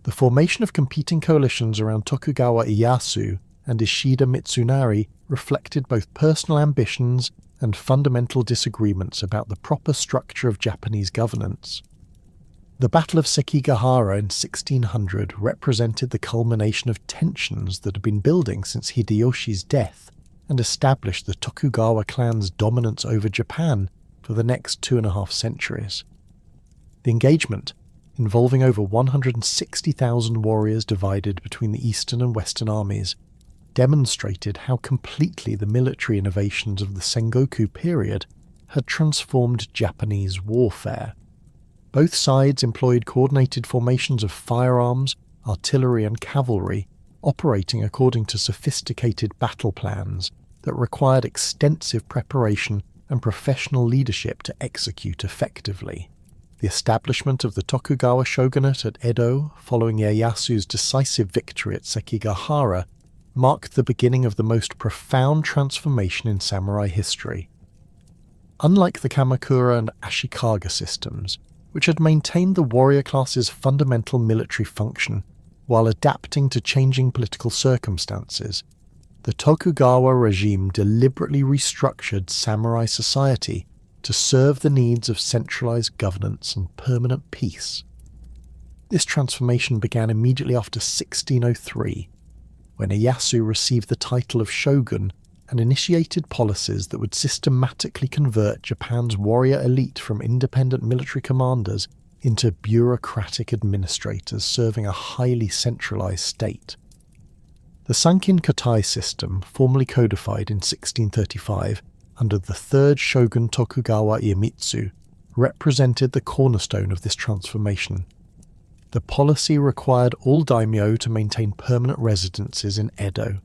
[SPEAKER 1] The formation of competing coalitions around Tokugawa Ieyasu and Ishida Mitsunari reflected both personal ambitions and fundamental disagreements about the proper structure of Japanese governance. The Battle of Sekigahara in 1600 represented the culmination of tensions that had been building since Hideyoshi's death and established the Tokugawa clan's dominance over Japan for the next 2.5 centuries. The engagement, involving over 160,000 warriors divided between the Eastern and Western armies, demonstrated how completely the military innovations of the Sengoku period had transformed Japanese warfare. Both sides employed coordinated formations of firearms, artillery and cavalry, operating according to sophisticated battle plans that required extensive preparation and professional leadership to execute effectively. The establishment of the Tokugawa shogunate at Edo following Ieyasu's decisive victory at Sekigahara marked the beginning of the most profound transformation in samurai history. Unlike the Kamakura and Ashikaga systems, which had maintained the warrior class's fundamental military function while adapting to changing political circumstances, the Tokugawa regime deliberately restructured samurai society to serve the needs of centralized governance and permanent peace. This transformation began immediately after 1603, when Ieyasu received the title of shogun and initiated policies that would systematically convert Japan's warrior elite from independent military commanders into bureaucratic administrators serving a highly centralized state. The Sankin Katai system, formally codified in 1635, under the third shogun Tokugawa Iemitsu, represented the cornerstone of this transformation. The policy required all daimyo to maintain permanent residences in Edo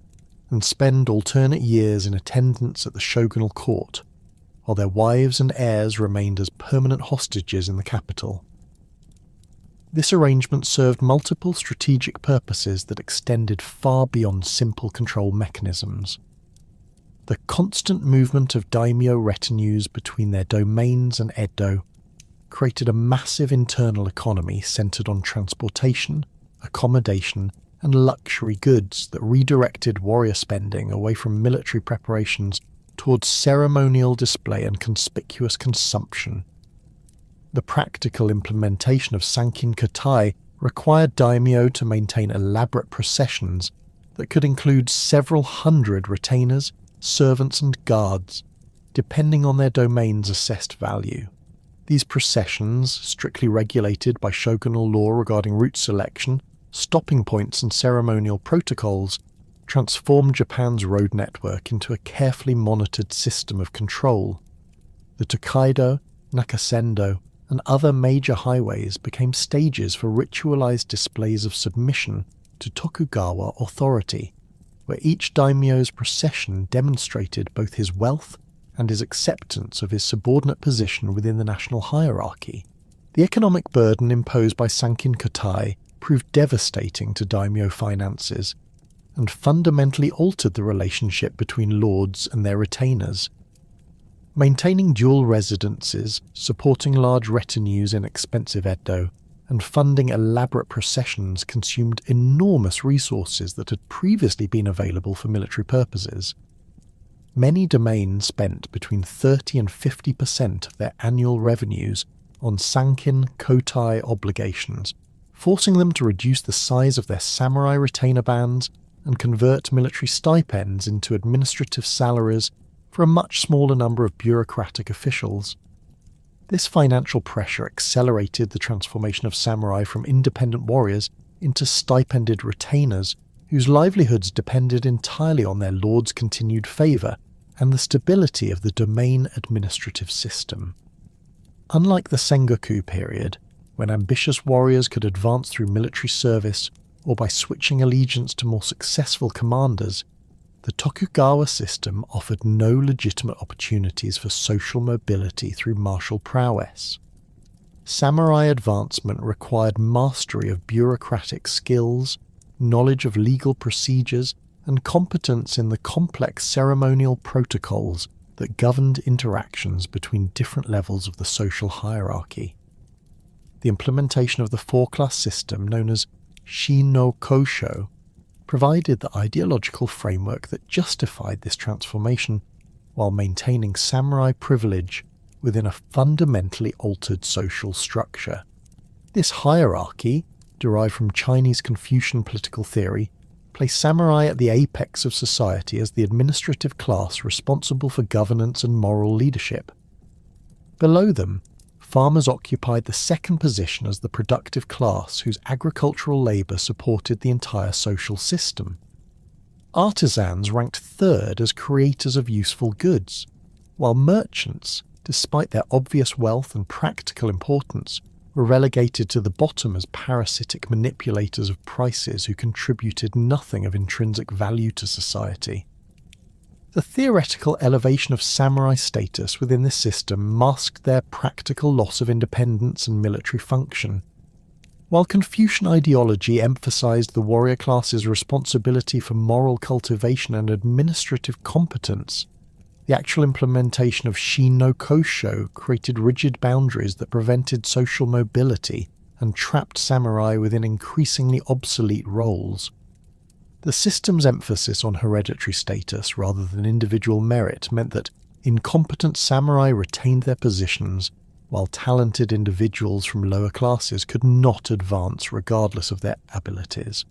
[SPEAKER 1] and spend alternate years in attendance at the shogunal court, while their wives and heirs remained as permanent hostages in the capital. This arrangement served multiple strategic purposes that extended far beyond simple control mechanisms. The constant movement of daimyo retinues between their domains and Edo created a massive internal economy centered on transportation, accommodation, and luxury goods that redirected warrior spending away from military preparations towards ceremonial display and conspicuous consumption. The practical implementation of Sankin Katai required daimyo to maintain elaborate processions that could include several hundred retainers, servants and guards, depending on their domain's assessed value. These processions, strictly regulated by shogunal law regarding route selection, stopping points and ceremonial protocols, transformed Japan's road network into a carefully monitored system of control. The Tokaido, Nakasendo, and other major highways became stages for ritualized displays of submission to Tokugawa authority, where each daimyo's procession demonstrated both his wealth and his acceptance of his subordinate position within the national hierarchy. The economic burden imposed by Sankin Katai proved devastating to daimyo finances. and fundamentally altered the relationship between lords and their retainers. Maintaining dual residences, supporting large retinues in expensive Edo, and funding elaborate processions consumed enormous resources that had previously been available for military purposes. Many domains spent between 30 and 50% of their annual revenues on sankin kotai obligations, forcing them to reduce the size of their samurai retainer bands and convert military stipends into administrative salaries for a much smaller number of bureaucratic officials. This financial pressure accelerated the transformation of samurai from independent warriors into stipended retainers whose livelihoods depended entirely on their lord's continued favour and the stability of the domain administrative system. Unlike the Sengoku period, when ambitious warriors could advance through military service or by switching allegiance to more successful commanders, the Tokugawa system offered no legitimate opportunities for social mobility through martial prowess. Samurai advancement required mastery of bureaucratic skills, knowledge of legal procedures, and competence in the complex ceremonial protocols that governed interactions between different levels of the social hierarchy. The implementation of the four-class system known as Shin no Kosho provided the ideological framework that justified this transformation while maintaining samurai privilege within a fundamentally altered social structure. This hierarchy, derived from Chinese Confucian political theory, placed samurai at the apex of society as the administrative class responsible for governance and moral leadership. Below them, farmers occupied the second position as the productive class whose agricultural labour supported the entire social system. Artisans ranked third as creators of useful goods, while merchants, despite their obvious wealth and practical importance, were relegated to the bottom as parasitic manipulators of prices who contributed nothing of intrinsic value to society. The theoretical elevation of samurai status within this system masked their practical loss of independence and military function. While Confucian ideology emphasized the warrior class's responsibility for moral cultivation and administrative competence, the actual implementation of Shin no Kosho created rigid boundaries that prevented social mobility and trapped samurai within increasingly obsolete roles. The system's emphasis on hereditary status rather than individual merit meant that incompetent samurai retained their positions, while talented individuals from lower classes could not advance regardless of their abilities.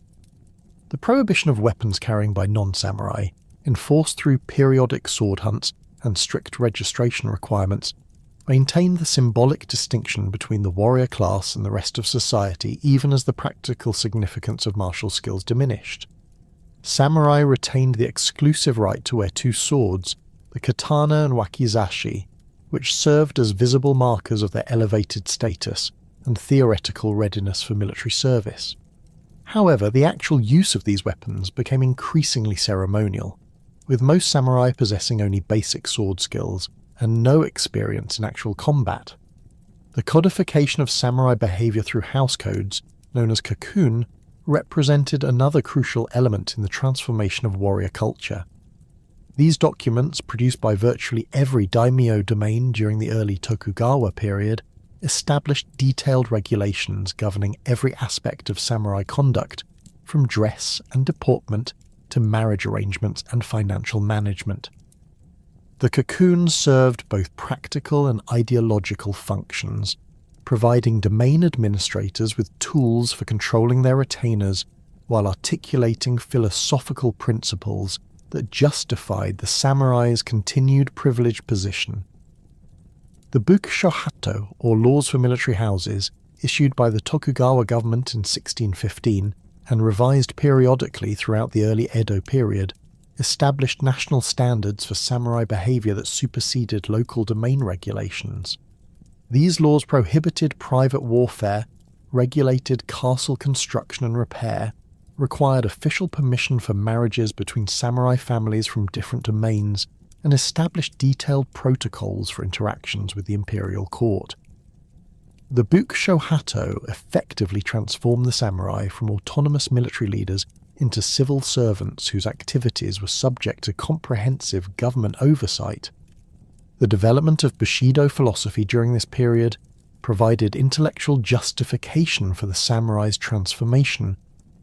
[SPEAKER 1] The prohibition of weapons carrying by non-samurai, enforced through periodic sword hunts and strict registration requirements, maintained the symbolic distinction between the warrior class and the rest of society even as the practical significance of martial skills diminished. Samurai retained the exclusive right to wear two swords, the katana and wakizashi, which served as visible markers of their elevated status and theoretical readiness for military service. However, the actual use of these weapons became increasingly ceremonial, with most samurai possessing only basic sword skills and no experience in actual combat. The codification of samurai behaviour through house codes, known as cocoon, represented another crucial element in the transformation of warrior culture. These documents, produced by virtually every daimyo domain during the early Tokugawa period, established detailed regulations governing every aspect of samurai conduct, from dress and deportment to marriage arrangements and financial management. The cocoons served both practical and ideological functions, providing domain administrators with tools for controlling their retainers while articulating philosophical principles that justified the samurai's continued privileged position. The Bukushohato, or laws for military houses, issued by the Tokugawa government in 1615 and revised periodically throughout the early Edo period, established national standards for samurai behaviour that superseded local domain regulations. These laws prohibited private warfare, regulated castle construction and repair, required official permission for marriages between samurai families from different domains, and established detailed protocols for interactions with the imperial court. The Bukushohato effectively transformed the samurai from autonomous military leaders into civil servants whose activities were subject to comprehensive government oversight. The development of Bushido philosophy during this period provided intellectual justification for the samurai's transformation,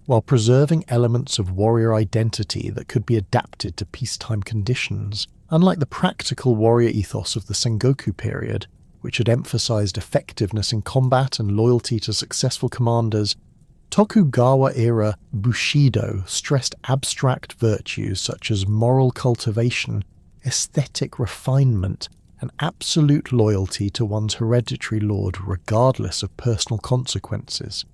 [SPEAKER 1] while preserving elements of warrior identity that could be adapted to peacetime conditions, unlike the practical warrior ethos of the Sengoku period, which had emphasized effectiveness in combat and loyalty to successful commanders. Tokugawa-era Bushido stressed abstract virtues such as moral cultivation, aesthetic refinement, and absolute loyalty to one's hereditary lord regardless of personal consequences.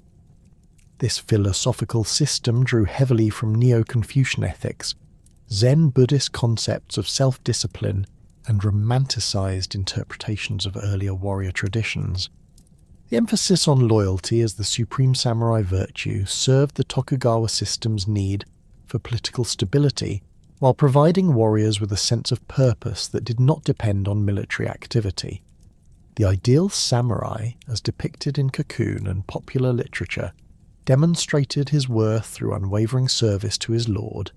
[SPEAKER 1] This philosophical system drew heavily from Neo-Confucian ethics, Zen Buddhist concepts of self-discipline, and romanticized interpretations of earlier warrior traditions. The emphasis on loyalty as the supreme samurai virtue served the Tokugawa system's need for political stability, while providing warriors with a sense of purpose that did not depend on military activity. The ideal samurai, as depicted in Cocoon and popular literature, demonstrated his worth through unwavering service to his lord,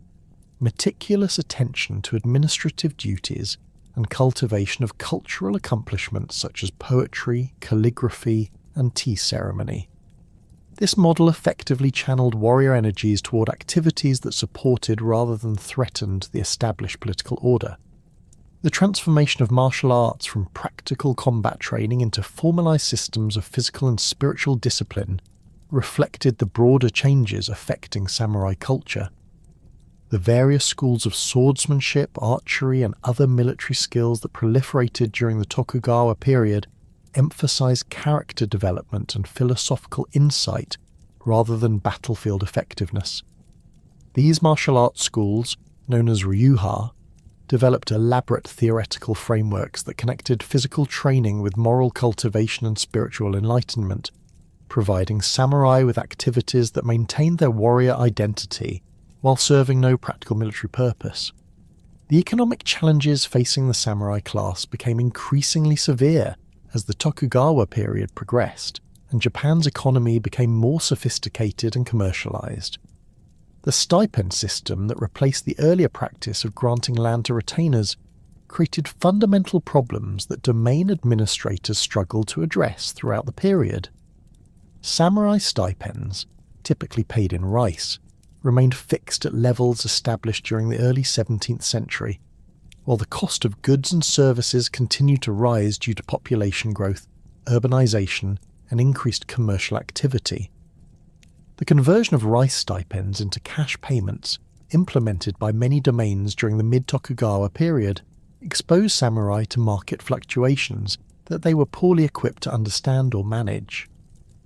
[SPEAKER 1] meticulous attention to administrative duties, and cultivation of cultural accomplishments such as poetry, calligraphy, and tea ceremony. This model effectively channeled warrior energies toward activities that supported rather than threatened the established political order. The transformation of martial arts from practical combat training into formalized systems of physical and spiritual discipline reflected the broader changes affecting samurai culture. The various schools of swordsmanship, archery, and other military skills that proliferated during the Tokugawa period emphasized character development and philosophical insight rather than battlefield effectiveness. These martial arts schools, known as ryuha, developed elaborate theoretical frameworks that connected physical training with moral cultivation and spiritual enlightenment, providing samurai with activities that maintained their warrior identity while serving no practical military purpose. The economic challenges facing the samurai class became increasingly severe as the Tokugawa period progressed, and Japan's economy became more sophisticated and commercialized. The stipend system that replaced the earlier practice of granting land to retainers created fundamental problems that domain administrators struggled to address throughout the period. Samurai stipends, typically paid in rice, remained fixed at levels established during the early 17th century, while the cost of goods and services continued to rise due to population growth, urbanization, and increased commercial activity. The conversion of rice stipends into cash payments, implemented by many domains during the mid-Tokugawa period, exposed samurai to market fluctuations that they were poorly equipped to understand or manage.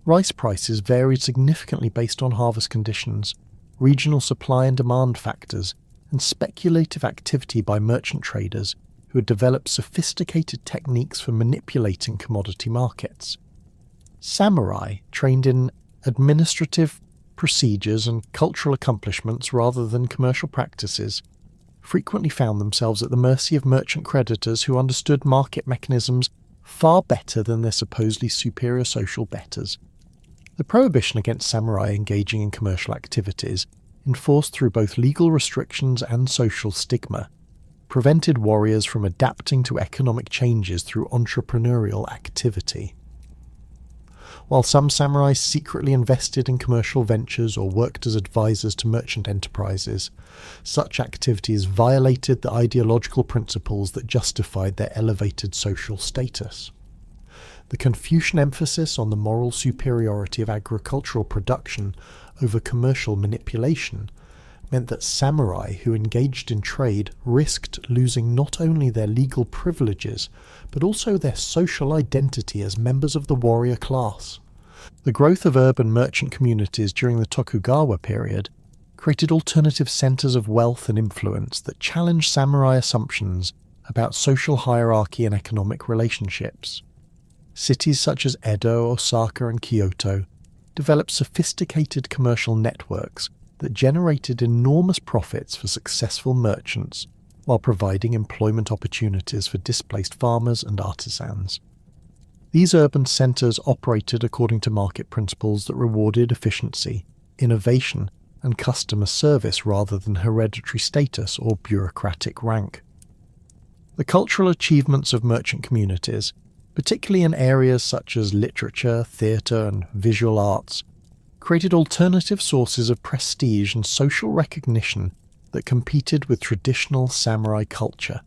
[SPEAKER 1] Rice prices varied significantly based on harvest conditions, regional supply and demand factors, and speculative activity by merchant traders who had developed sophisticated techniques for manipulating commodity markets. Samurai, trained in administrative procedures and cultural accomplishments rather than commercial practices, frequently found themselves at the mercy of merchant creditors who understood market mechanisms far better than their supposedly superior social betters. The prohibition against samurai engaging in commercial activities, enforced through both legal restrictions and social stigma, prevented warriors from adapting to economic changes through entrepreneurial activity. While some samurai secretly invested in commercial ventures or worked as advisors to merchant enterprises, such activities violated the ideological principles that justified their elevated social status. The Confucian emphasis on the moral superiority of agricultural production over commercial manipulation meant that samurai who engaged in trade risked losing not only their legal privileges, but also their social identity as members of the warrior class. The growth of urban merchant communities during the Tokugawa period created alternative centers of wealth and influence that challenged samurai assumptions about social hierarchy and economic relationships. Cities such as Edo, Osaka, and Kyoto developed sophisticated commercial networks that generated enormous profits for successful merchants while providing employment opportunities for displaced farmers and artisans. These urban centers operated according to market principles that rewarded efficiency, innovation, and customer service rather than hereditary status or bureaucratic rank. The cultural achievements of merchant communities, particularly in areas such as literature, theatre and visual arts, created alternative sources of prestige and social recognition that competed with traditional samurai culture.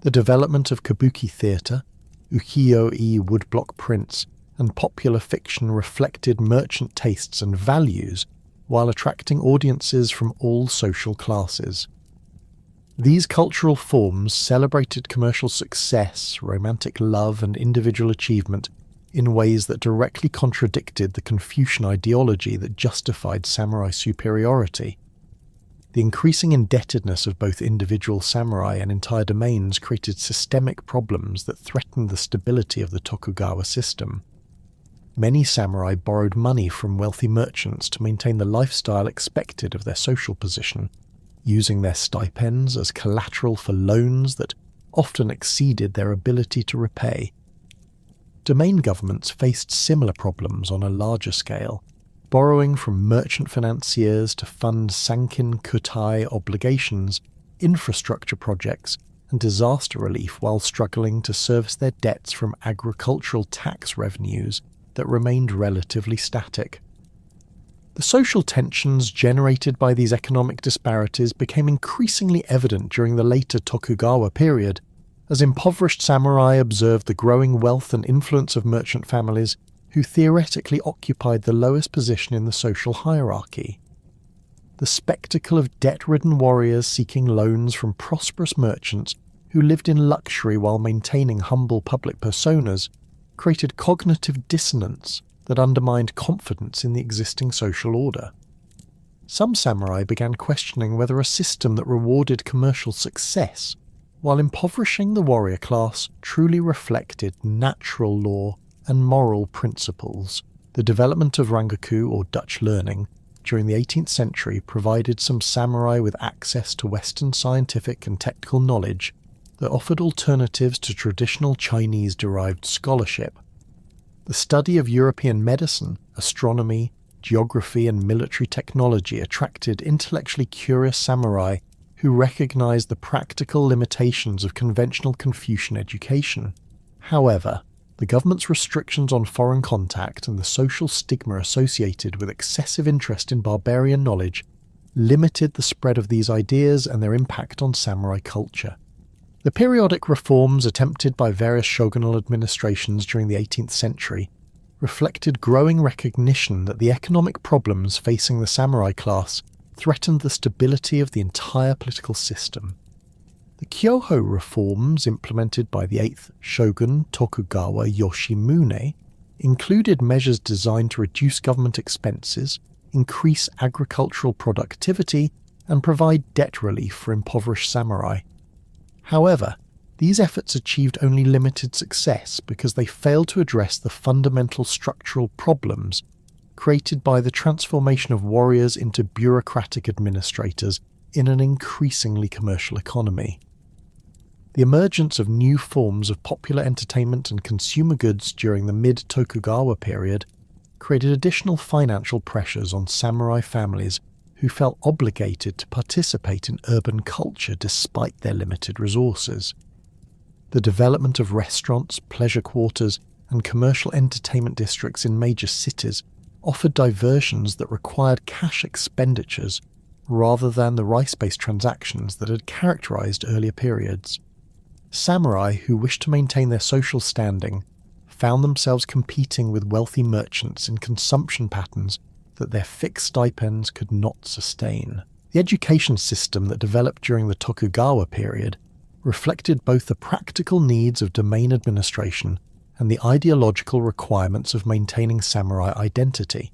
[SPEAKER 1] The development of kabuki theatre, ukiyo-e woodblock prints, and popular fiction reflected merchant tastes and values while attracting audiences from all social classes. These cultural forms celebrated commercial success, romantic love, and individual achievement in ways that directly contradicted the Confucian ideology that justified samurai superiority. The increasing indebtedness of both individual samurai and entire domains created systemic problems that threatened the stability of the Tokugawa system. Many samurai borrowed money from wealthy merchants to maintain the lifestyle expected of their social position, using their stipends as collateral for loans that often exceeded their ability to repay. Domain governments faced similar problems on a larger scale, borrowing from merchant financiers to fund Sankin Kutai obligations, infrastructure projects, and disaster relief while struggling to service their debts from agricultural tax revenues that remained relatively static. The social tensions generated by these economic disparities became increasingly evident during the later Tokugawa period, as impoverished samurai observed the growing wealth and influence of merchant families who theoretically occupied the lowest position in the social hierarchy. The spectacle of debt-ridden warriors seeking loans from prosperous merchants who lived in luxury while maintaining humble public personas created cognitive dissonance that undermined confidence in the existing social order. Some samurai began questioning whether a system that rewarded commercial success while impoverishing the warrior class truly reflected natural law and moral principles. The development of Rangaku, or Dutch learning, during the 18th century provided some samurai with access to Western scientific and technical knowledge that offered alternatives to traditional Chinese-derived scholarship. The study of European medicine, astronomy, geography and military technology attracted intellectually curious samurai who recognized the practical limitations of conventional Confucian education. However, the government's restrictions on foreign contact and the social stigma associated with excessive interest in barbarian knowledge limited the spread of these ideas and their impact on samurai culture. The periodic reforms attempted by various shogunal administrations during the 18th century reflected growing recognition that the economic problems facing the samurai class threatened the stability of the entire political system. The Kyoho reforms implemented by the 8th shogun Tokugawa Yoshimune included measures designed to reduce government expenses, increase agricultural productivity, and provide debt relief for impoverished samurai. However, these efforts achieved only limited success because they failed to address the fundamental structural problems created by the transformation of warriors into bureaucratic administrators in an increasingly commercial economy. The emergence of new forms of popular entertainment and consumer goods during the mid-Tokugawa period created additional financial pressures on samurai families who felt obligated to participate in urban culture despite their limited resources. The development of restaurants, pleasure quarters, and commercial entertainment districts in major cities offered diversions that required cash expenditures rather than the rice-based transactions that had characterized earlier periods. Samurai who wished to maintain their social standing found themselves competing with wealthy merchants in consumption patterns that their fixed stipends could not sustain. The education system that developed during the Tokugawa period reflected both the practical needs of domain administration and the ideological requirements of maintaining samurai identity.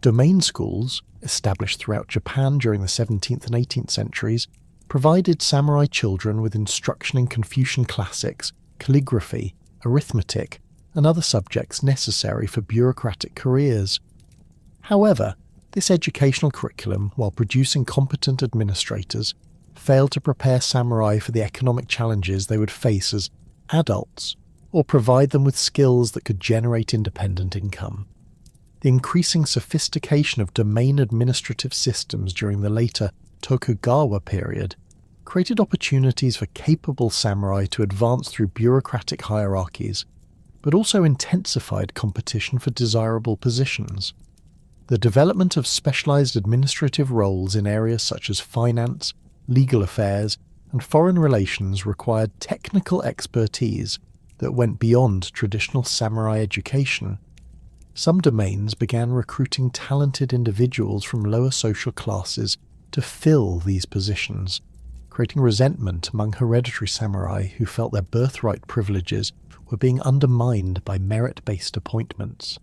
[SPEAKER 1] Domain schools, established throughout Japan during the 17th and 18th centuries, provided samurai children with instruction in Confucian classics, calligraphy, arithmetic, and other subjects necessary for bureaucratic careers. However, this educational curriculum, while producing competent administrators, failed to prepare samurai for the economic challenges they would face as adults, or provide them with skills that could generate independent income. The increasing sophistication of domain administrative systems during the later Tokugawa period created opportunities for capable samurai to advance through bureaucratic hierarchies, but also intensified competition for desirable positions. The development of specialized administrative roles in areas such as finance, legal affairs, and foreign relations required technical expertise that went beyond traditional samurai education. Some domains began recruiting talented individuals from lower social classes to fill these positions, creating resentment among hereditary samurai who felt their birthright privileges were being undermined by merit-based appointments.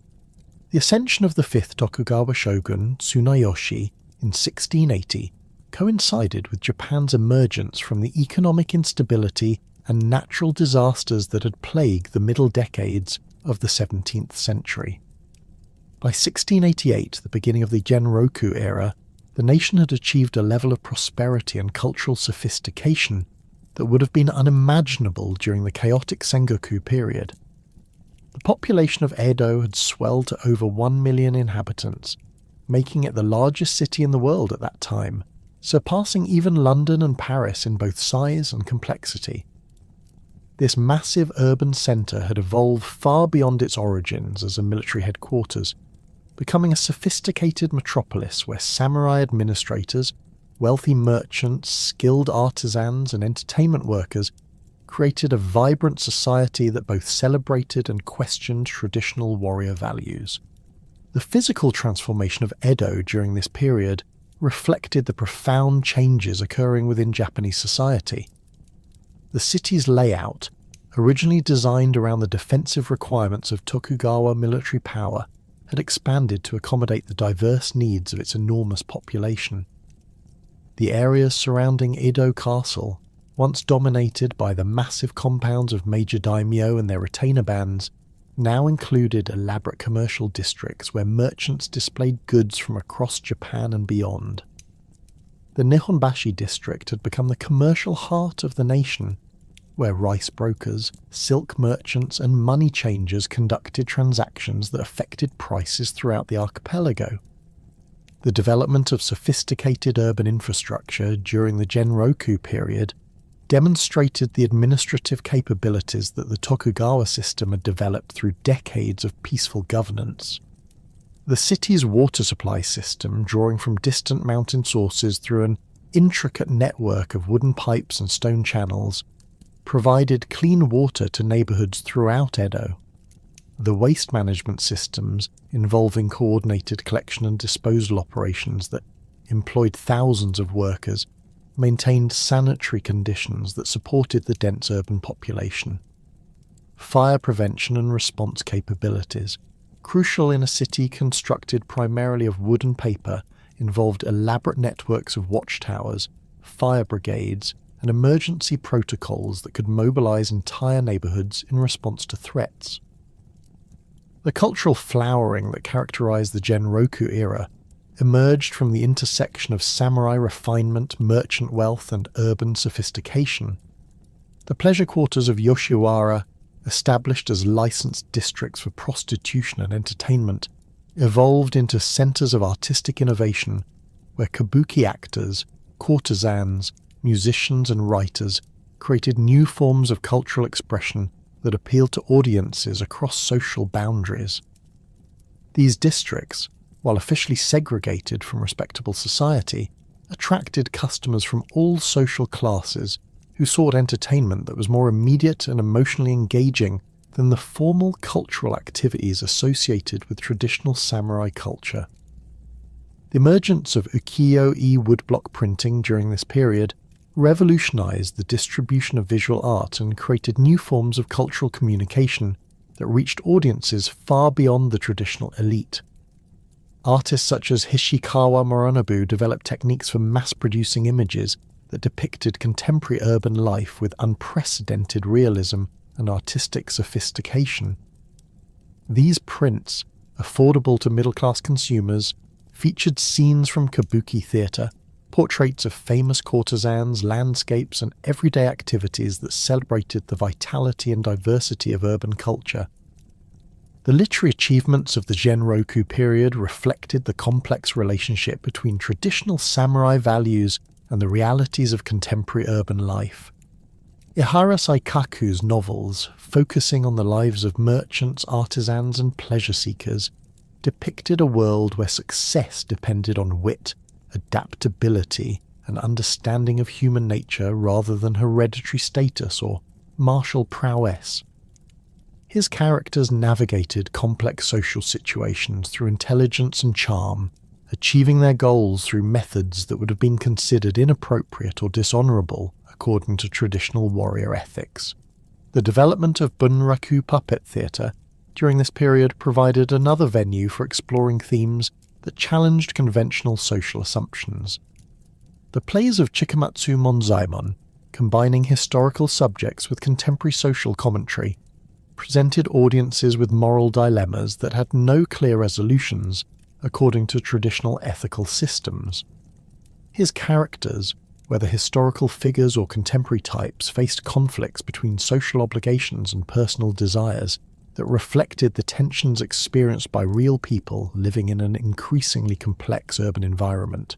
[SPEAKER 1] The ascension of the fifth Tokugawa shogun, Tsunayoshi, in 1680 coincided with Japan's emergence from the economic instability and natural disasters that had plagued the middle decades of the 17th century. By 1688, the beginning of the Genroku era, the nation had achieved a level of prosperity and cultural sophistication that would have been unimaginable during the chaotic Sengoku period. The population of Edo had swelled to over 1 million inhabitants, making it the largest city in the world at that time, surpassing even London and Paris in both size and complexity. This massive urban centre had evolved far beyond its origins as a military headquarters, becoming a sophisticated metropolis where samurai administrators, wealthy merchants, skilled artisans, and entertainment workers created a vibrant society that both celebrated and questioned traditional warrior values. The physical transformation of Edo during this period reflected the profound changes occurring within Japanese society. The city's layout, originally designed around the defensive requirements of Tokugawa military power, had expanded to accommodate the diverse needs of its enormous population. The areas surrounding Edo Castle, once dominated by the massive compounds of major daimyo and their retainer bands, now included elaborate commercial districts where merchants displayed goods from across Japan and beyond. The Nihonbashi district had become the commercial heart of the nation, where rice brokers, silk merchants, and money changers conducted transactions that affected prices throughout the archipelago. The development of sophisticated urban infrastructure during the Genroku period demonstrated the administrative capabilities that the Tokugawa system had developed through decades of peaceful governance. The city's water supply system, drawing from distant mountain sources through an intricate network of wooden pipes and stone channels, provided clean water to neighbourhoods throughout Edo. The waste management systems, involving coordinated collection and disposal operations that employed thousands of workers, maintained sanitary conditions that supported the dense urban population. Fire prevention and response capabilities, crucial in a city constructed primarily of wood and paper, involved elaborate networks of watchtowers, fire brigades, and emergency protocols that could mobilize entire neighborhoods in response to threats. The cultural flowering that characterized the Genroku era emerged from the intersection of samurai refinement, merchant wealth, and urban sophistication. The pleasure quarters of Yoshiwara, established as licensed districts for prostitution and entertainment, evolved into centers of artistic innovation where kabuki actors, courtesans, musicians and writers created new forms of cultural expression that appealed to audiences across social boundaries. These districts, while officially segregated from respectable society, attracted customers from all social classes who sought entertainment that was more immediate and emotionally engaging than the formal cultural activities associated with traditional samurai culture. The emergence of ukiyo-e woodblock printing during this period revolutionized the distribution of visual art and created new forms of cultural communication that reached audiences far beyond the traditional elite. Artists such as Hishikawa Moronobu developed techniques for mass-producing images that depicted contemporary urban life with unprecedented realism and artistic sophistication. These prints, affordable to middle-class consumers, featured scenes from kabuki theatre, portraits of famous courtesans, landscapes, and everyday activities that celebrated the vitality and diversity of urban culture. The literary achievements of the Genroku period reflected the complex relationship between traditional samurai values and the realities of contemporary urban life. Ihara Saikaku's novels, focusing on the lives of merchants, artisans, and pleasure seekers, depicted a world where success depended on wit, adaptability, and understanding of human nature rather than hereditary status or martial prowess. His characters navigated complex social situations through intelligence and charm, achieving their goals through methods that would have been considered inappropriate or dishonourable according to traditional warrior ethics. The development of Bunraku puppet theatre during this period provided another venue for exploring themes that challenged conventional social assumptions. The plays of Chikamatsu Monzaemon, combining historical subjects with contemporary social commentary, presented audiences with moral dilemmas that had no clear resolutions according to traditional ethical systems. His characters, whether historical figures or contemporary types, faced conflicts between social obligations and personal desires that reflected the tensions experienced by real people living in an increasingly complex urban environment.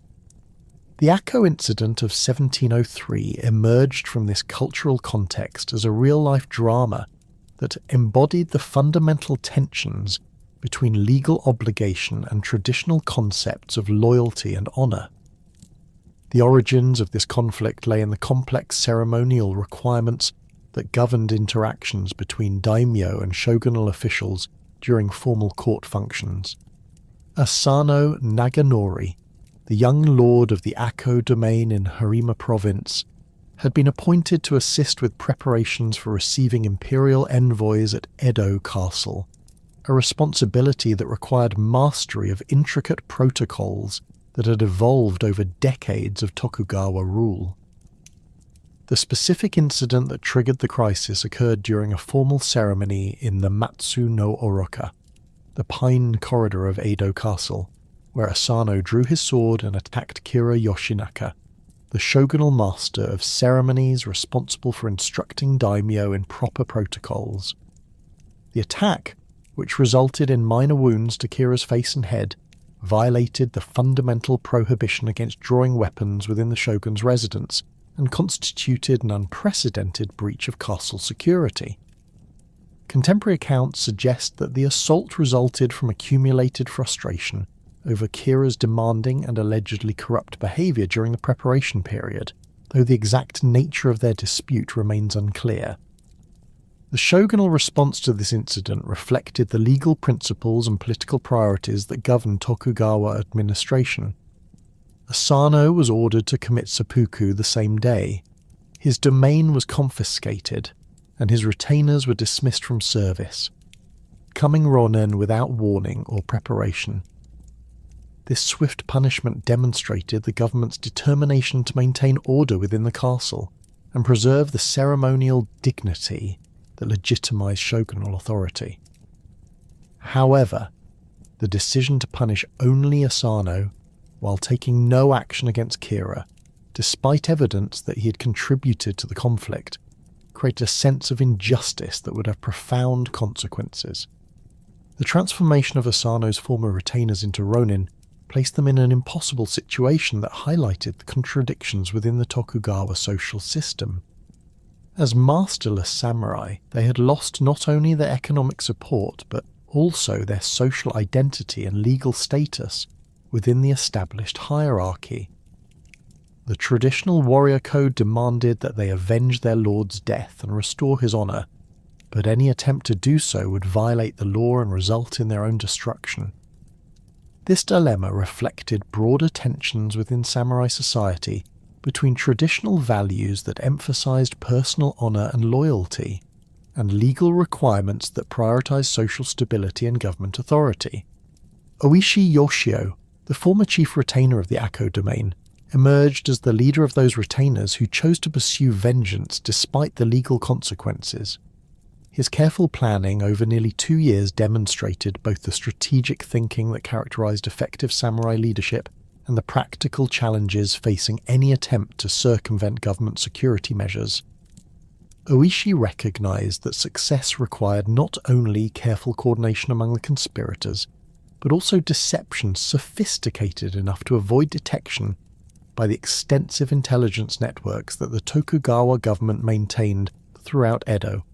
[SPEAKER 1] The Akko incident of 1703 emerged from this cultural context as a real-life drama that embodied the fundamental tensions between legal obligation and traditional concepts of loyalty and honour. The origins of this conflict lay in the complex ceremonial requirements that governed interactions between daimyo and shogunal officials during formal court functions. Asano Naganori, the young lord of the Akko domain in Harima province, had been appointed to assist with preparations for receiving imperial envoys at Edo Castle, a responsibility that required mastery of intricate protocols that had evolved over decades of Tokugawa rule. The specific incident that triggered the crisis occurred during a formal ceremony in the Matsu no Oroka, the pine corridor of Edo Castle, where Asano drew his sword and attacked Kira Yoshinaka, the shogunal master of ceremonies responsible for instructing daimyo in proper protocols. The attack, which resulted in minor wounds to Kira's face and head, violated the fundamental prohibition against drawing weapons within the shogun's residence and constituted an unprecedented breach of castle security. Contemporary accounts suggest that the assault resulted from accumulated frustration over Kira's demanding and allegedly corrupt behaviour during the preparation period, though the exact nature of their dispute remains unclear. The shogunal response to this incident reflected the legal principles and political priorities that governed Tokugawa administration. Asano was ordered to commit seppuku the same day. His domain was confiscated, and his retainers were dismissed from service, becoming ronin without warning or preparation. This swift punishment demonstrated the government's determination to maintain order within the castle and preserve the ceremonial dignity that legitimised shogunal authority. However, the decision to punish only Asano, while taking no action against Kira, despite evidence that he had contributed to the conflict, created a sense of injustice that would have profound consequences. The transformation of Asano's former retainers into ronin placed them in an impossible situation that highlighted the contradictions within the Tokugawa social system. As masterless samurai, they had lost not only their economic support but also their social identity and legal status within the established hierarchy. The traditional warrior code demanded that they avenge their lord's death and restore his honour, but any attempt to do so would violate the law and result in their own destruction. This dilemma reflected broader tensions within samurai society between traditional values that emphasized personal honour and loyalty, and legal requirements that prioritized social stability and government authority. Oishi Yoshio, the former chief retainer of the Akko domain, emerged as the leader of those retainers who chose to pursue vengeance despite the legal consequences. His careful planning over nearly 2 years demonstrated both the strategic thinking that characterized effective samurai leadership and the practical challenges facing any attempt to circumvent government security measures. Oishi recognized that success required not only careful coordination among the conspirators, but also deception sophisticated enough to avoid detection by the extensive intelligence networks that the Tokugawa government maintained throughout Edo.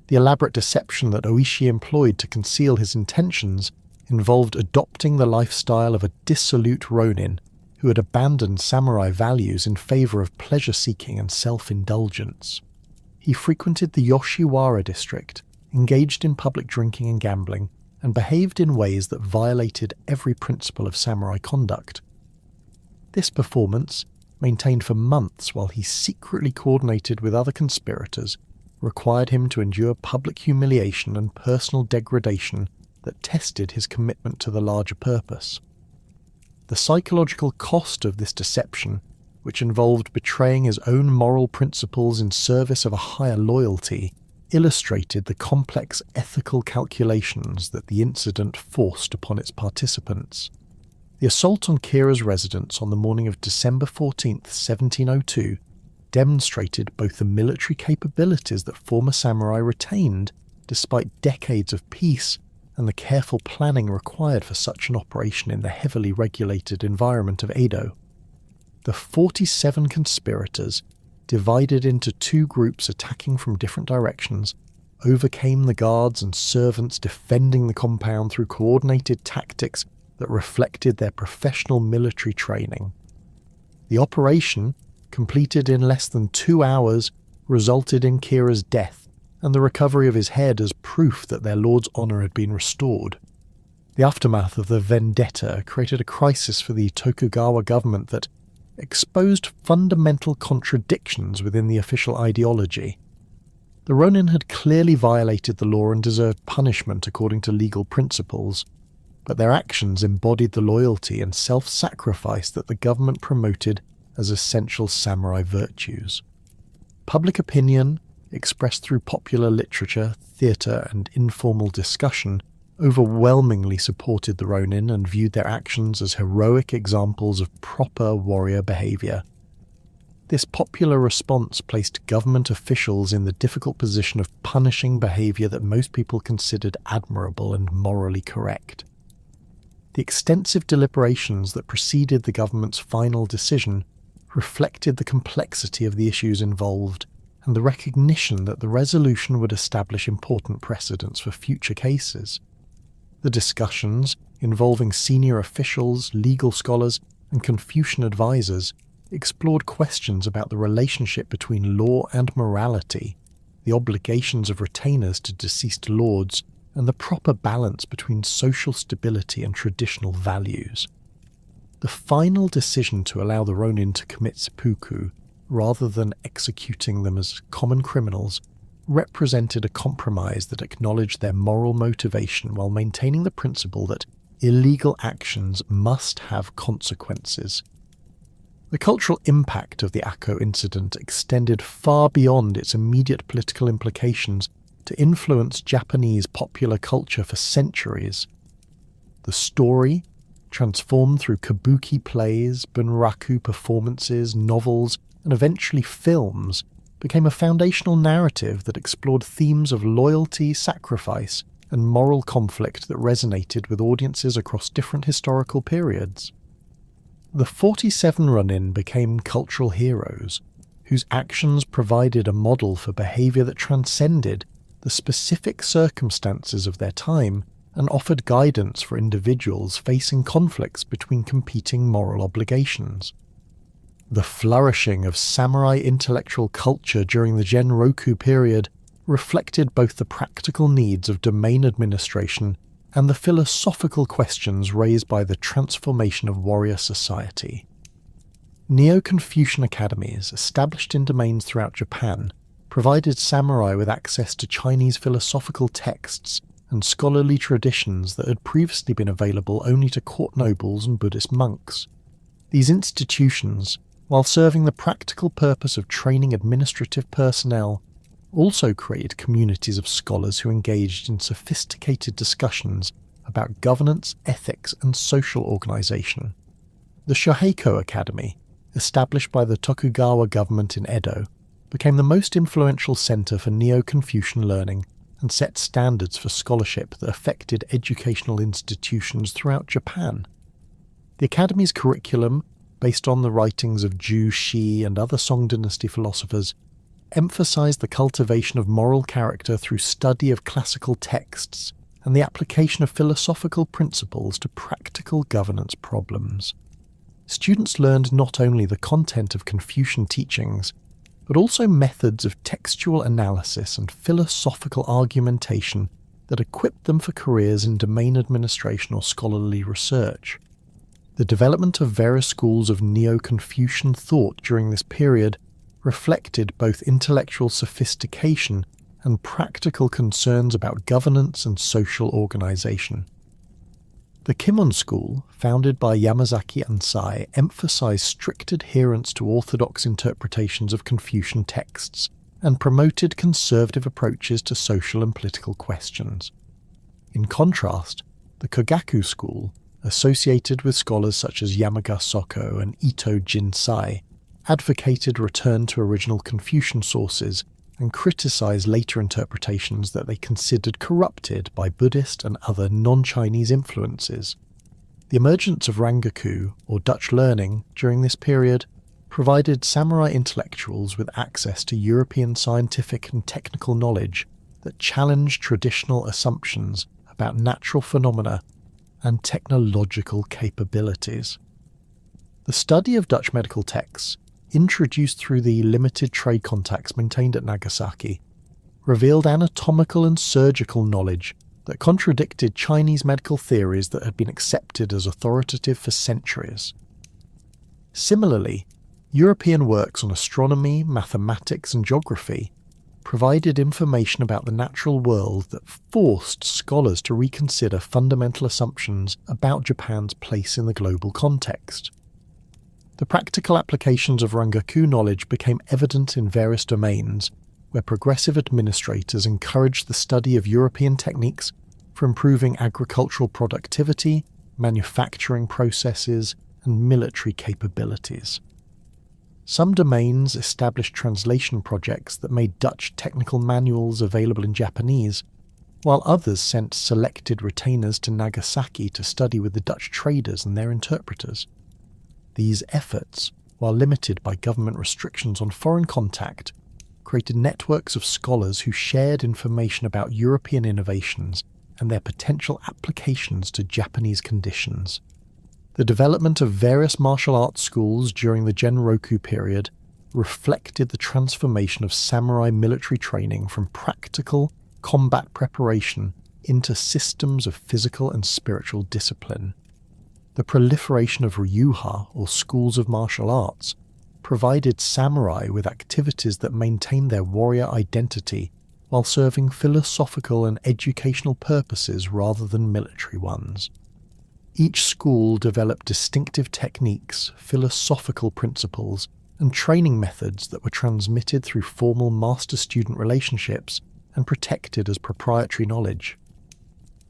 [SPEAKER 1] The elaborate deception that Oishi employed to conceal his intentions involved adopting the lifestyle of a dissolute ronin who had abandoned samurai values in favour of pleasure-seeking and self-indulgence. He frequented the Yoshiwara district, engaged in public drinking and gambling, and behaved in ways that violated every principle of samurai conduct. This performance, maintained for months while he secretly coordinated with other conspirators, required him to endure public humiliation and personal degradation that tested his commitment to the larger purpose. The psychological cost of this deception, which involved betraying his own moral principles in service of a higher loyalty, illustrated the complex ethical calculations that the incident forced upon its participants. The assault on Kira's residence on the morning of December 14, 1702, demonstrated both the military capabilities that former samurai retained despite decades of peace and the careful planning required for such an operation in the heavily regulated environment of Edo. The 47 conspirators, divided into two groups attacking from different directions, overcame the guards and servants defending the compound through coordinated tactics that reflected their professional military training. The operation, completed in less than 2 hours, resulted in Kira's death and the recovery of his head as proof that their lord's honour had been restored. The aftermath of the vendetta created a crisis for the Tokugawa government that exposed fundamental contradictions within the official ideology. The Ronin had clearly violated the law and deserved punishment according to legal principles, but their actions embodied the loyalty and self-sacrifice that the government promoted as essential samurai virtues. Public opinion, expressed through popular literature, theatre and informal discussion, overwhelmingly supported the Ronin and viewed their actions as heroic examples of proper warrior behaviour. This popular response placed government officials in the difficult position of punishing behaviour that most people considered admirable and morally correct. The extensive deliberations that preceded the government's final decision reflected the complexity of the issues involved and the recognition that the resolution would establish important precedents for future cases. The discussions, involving senior officials, legal scholars, and Confucian advisors, explored questions about the relationship between law and morality, the obligations of retainers to deceased lords, and the proper balance between social stability and traditional values. The final decision to allow the Ronin to commit seppuku, rather than executing them as common criminals, represented a compromise that acknowledged their moral motivation while maintaining the principle that illegal actions must have consequences. The cultural impact of the Akko incident extended far beyond its immediate political implications to influence Japanese popular culture for centuries. The story, transformed through kabuki plays, bunraku performances, novels, and eventually films, became a foundational narrative that explored themes of loyalty, sacrifice, and moral conflict that resonated with audiences across different historical periods. The 47 Ronin became cultural heroes, whose actions provided a model for behaviour that transcended the specific circumstances of their time and offered guidance for individuals facing conflicts between competing moral obligations. The flourishing of samurai intellectual culture during the Genroku period reflected both the practical needs of domain administration and the philosophical questions raised by the transformation of warrior society. Neo-Confucian academies, established in domains throughout Japan, provided samurai with access to Chinese philosophical texts and scholarly traditions that had previously been available only to court nobles and Buddhist monks. These institutions, while serving the practical purpose of training administrative personnel, also created communities of scholars who engaged in sophisticated discussions about governance, ethics, and social organization. The Shoheiko Academy, established by the Tokugawa government in Edo, became the most influential centre for Neo-Confucian learning and set standards for scholarship that affected educational institutions throughout Japan. The academy's curriculum, based on the writings of Zhu Xi and other Song dynasty philosophers, emphasized the cultivation of moral character through study of classical texts and the application of philosophical principles to practical governance problems. Students learned not only the content of Confucian teachings, but also methods of textual analysis and philosophical argumentation that equipped them for careers in domain administration or scholarly research. The development of various schools of Neo-Confucian thought during this period reflected both intellectual sophistication and practical concerns about governance and social organization. The Kimon school, founded by Yamazaki Ansai, emphasized strict adherence to orthodox interpretations of Confucian texts and promoted conservative approaches to social and political questions. In contrast, the Kogaku school, associated with scholars such as Yamaga Soko and Ito Jinsai, advocated return to original Confucian sources and criticized later interpretations that they considered corrupted by Buddhist and other non-Chinese influences. The emergence of Rangaku, or Dutch learning, during this period provided samurai intellectuals with access to European scientific and technical knowledge that challenged traditional assumptions about natural phenomena and technological capabilities. The study of Dutch medical texts, introduced through the limited trade contacts maintained at Nagasaki, revealed anatomical and surgical knowledge that contradicted Chinese medical theories that had been accepted as authoritative for centuries. Similarly, European works on astronomy, mathematics, and geography provided information about the natural world that forced scholars to reconsider fundamental assumptions about Japan's place in the global context. The practical applications of Rangaku knowledge became evident in various domains, where progressive administrators encouraged the study of European techniques for improving agricultural productivity, manufacturing processes, and military capabilities. Some domains established translation projects that made Dutch technical manuals available in Japanese, while others sent selected retainers to Nagasaki to study with the Dutch traders and their interpreters. These efforts, while limited by government restrictions on foreign contact, created networks of scholars who shared information about European innovations and their potential applications to Japanese conditions. The development of various martial arts schools during the Genroku period reflected the transformation of samurai military training from practical combat preparation into systems of physical and spiritual discipline. The proliferation of ryuha, or schools of martial arts, provided samurai with activities that maintained their warrior identity while serving philosophical and educational purposes rather than military ones. Each school developed distinctive techniques, philosophical principles, and training methods that were transmitted through formal master-student relationships and protected as proprietary knowledge.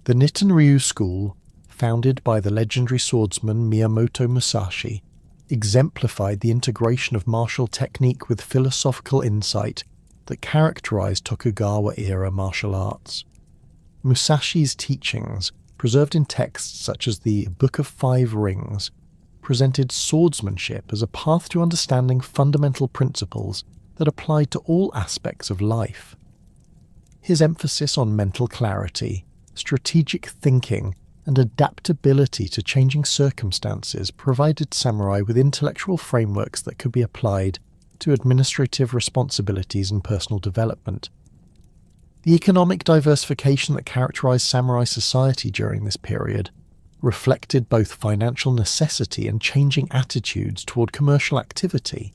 [SPEAKER 1] The Nitten-ryu school, founded by the legendary swordsman Miyamoto Musashi, exemplified the integration of martial technique with philosophical insight that characterized Tokugawa-era martial arts. Musashi's teachings, preserved in texts such as the Book of Five Rings, presented swordsmanship as a path to understanding fundamental principles that applied to all aspects of life. His emphasis on mental clarity, strategic thinking, and adaptability to changing circumstances provided samurai with intellectual frameworks that could be applied to administrative responsibilities and personal development. The economic diversification that characterized samurai society during this period reflected both financial necessity and changing attitudes toward commercial activity.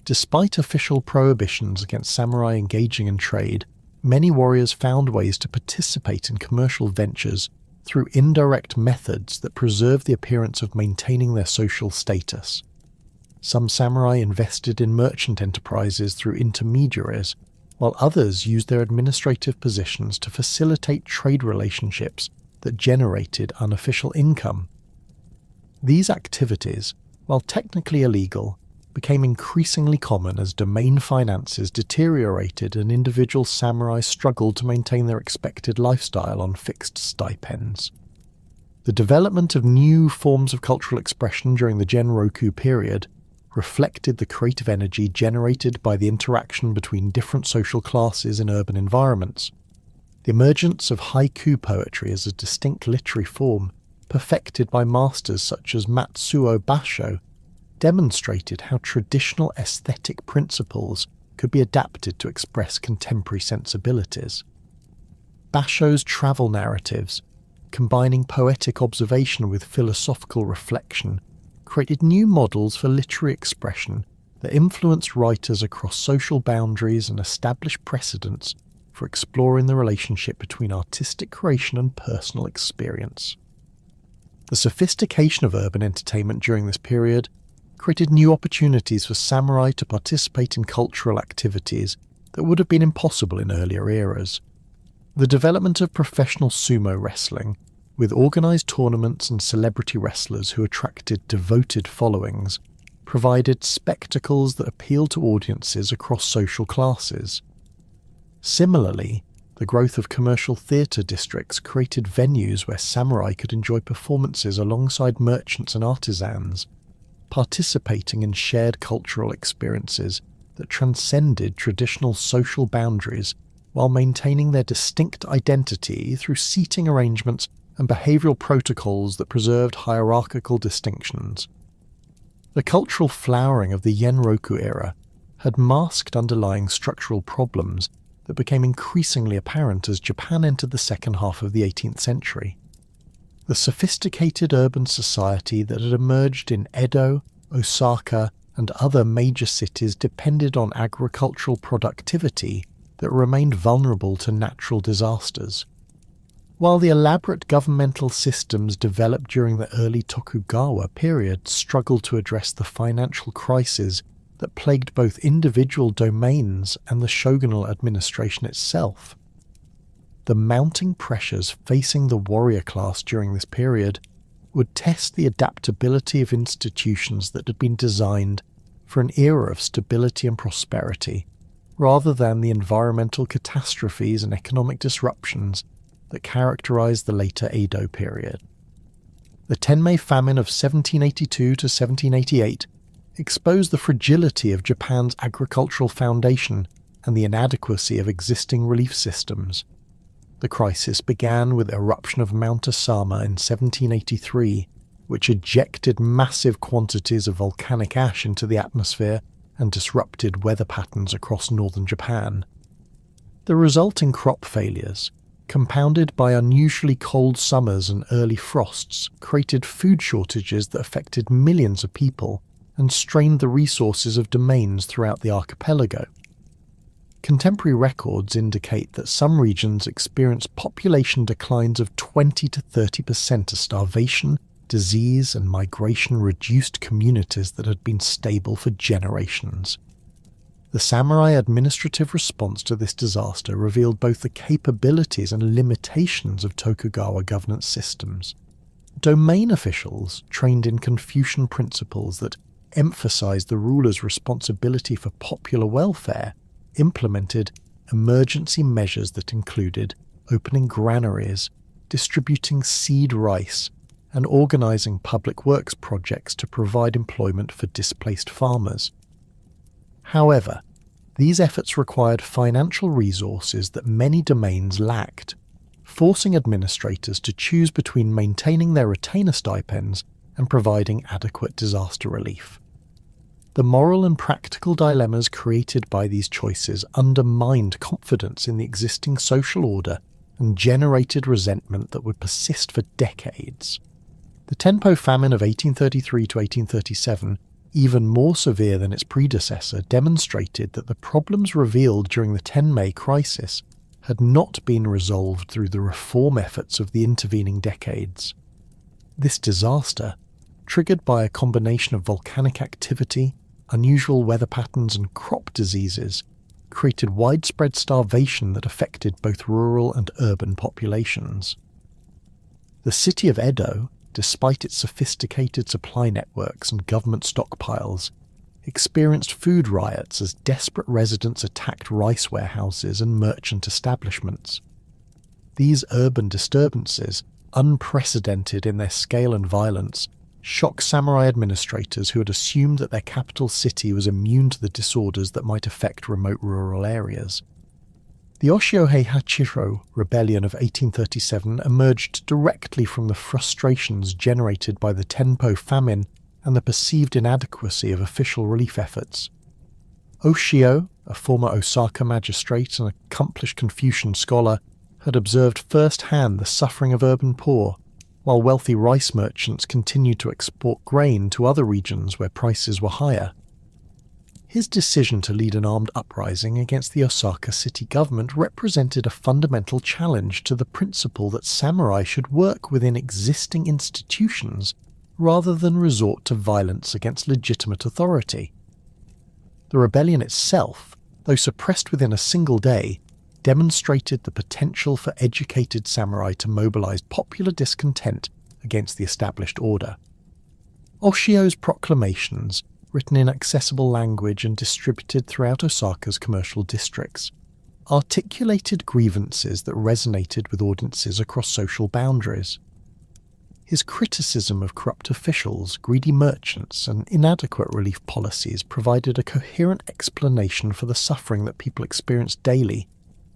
[SPEAKER 1] Despite official prohibitions against samurai engaging in trade, many warriors found ways to participate in commercial ventures through indirect methods that preserved the appearance of maintaining their social status. Some samurai invested in merchant enterprises through intermediaries, while others used their administrative positions to facilitate trade relationships that generated unofficial income. These activities, while technically illegal, became increasingly common as domain finances deteriorated and individual samurai struggled to maintain their expected lifestyle on fixed stipends. The development of new forms of cultural expression during the Genroku period reflected the creative energy generated by the interaction between different social classes in urban environments. The emergence of haiku poetry as a distinct literary form, perfected by masters such as Matsuo Basho, demonstrated how traditional aesthetic principles could be adapted to express contemporary sensibilities. Basho's travel narratives, combining poetic observation with philosophical reflection, created new models for literary expression that influenced writers across social boundaries and established precedents for exploring the relationship between artistic creation and personal experience. The sophistication of urban entertainment during this period created new opportunities for samurai to participate in cultural activities that would have been impossible in earlier eras. The development of professional sumo wrestling, with organised tournaments and celebrity wrestlers who attracted devoted followings, provided spectacles that appealed to audiences across social classes. Similarly, the growth of commercial theatre districts created venues where samurai could enjoy performances alongside merchants and artisans, participating in shared cultural experiences that transcended traditional social boundaries while maintaining their distinct identity through seating arrangements and behavioural protocols that preserved hierarchical distinctions. The cultural flowering of the Genroku era had masked underlying structural problems that became increasingly apparent as Japan entered the second half of the 18th century. The sophisticated urban society that had emerged in Edo, Osaka, and other major cities depended on agricultural productivity that remained vulnerable to natural disasters. While the elaborate governmental systems developed during the early Tokugawa period struggled to address the financial crises that plagued both individual domains and the shogunal administration itself, the mounting pressures facing the warrior class during this period would test the adaptability of institutions that had been designed for an era of stability and prosperity, rather than the environmental catastrophes and economic disruptions that characterized the later Edo period. The Tenmei famine of 1782 to 1788 exposed the fragility of Japan's agricultural foundation and the inadequacy of existing relief systems. The crisis began with the eruption of Mount Asama in 1783, which ejected massive quantities of volcanic ash into the atmosphere and disrupted weather patterns across northern Japan. The resulting crop failures, compounded by unusually cold summers and early frosts, created food shortages that affected millions of people and strained the resources of domains throughout the archipelago. Contemporary records indicate that some regions experienced population declines of 20 to 30% as starvation, disease, and migration reduced communities that had been stable for generations. The samurai administrative response to this disaster revealed both the capabilities and limitations of Tokugawa governance systems. Domain officials, trained in Confucian principles that emphasized the ruler's responsibility for popular welfare, implemented emergency measures that included opening granaries, distributing seed rice, and organizing public works projects to provide employment for displaced farmers. However, these efforts required financial resources that many domains lacked, forcing administrators to choose between maintaining their retainer stipends and providing adequate disaster relief. The moral and practical dilemmas created by these choices undermined confidence in the existing social order and generated resentment that would persist for decades. The Tenpo famine of 1833 to 1837, even more severe than its predecessor, demonstrated that the problems revealed during the Tenmei crisis had not been resolved through the reform efforts of the intervening decades. This disaster, triggered by a combination of volcanic activity, unusual weather patterns, and crop diseases, created widespread starvation that affected both rural and urban populations. The city of Edo, despite its sophisticated supply networks and government stockpiles, experienced food riots as desperate residents attacked rice warehouses and merchant establishments. These urban disturbances, unprecedented in their scale and violence, shocked samurai administrators who had assumed that their capital city was immune to the disorders that might affect remote rural areas. The Oshiohei Hachiro rebellion of 1837 emerged directly from the frustrations generated by the Tenpo famine and the perceived inadequacy of official relief efforts. Oshio, a former Osaka magistrate and accomplished Confucian scholar, had observed firsthand the suffering of urban poor, while wealthy rice merchants continued to export grain to other regions where prices were higher. His decision to lead an armed uprising against the Osaka city government represented a fundamental challenge to the principle that samurai should work within existing institutions rather than resort to violence against legitimate authority. The rebellion itself, though suppressed within a single day, demonstrated the potential for educated samurai to mobilize popular discontent against the established order. Oshio's proclamations, written in accessible language and distributed throughout Osaka's commercial districts, articulated grievances that resonated with audiences across social boundaries. His criticism of corrupt officials, greedy merchants, and inadequate relief policies provided a coherent explanation for the suffering that people experienced daily,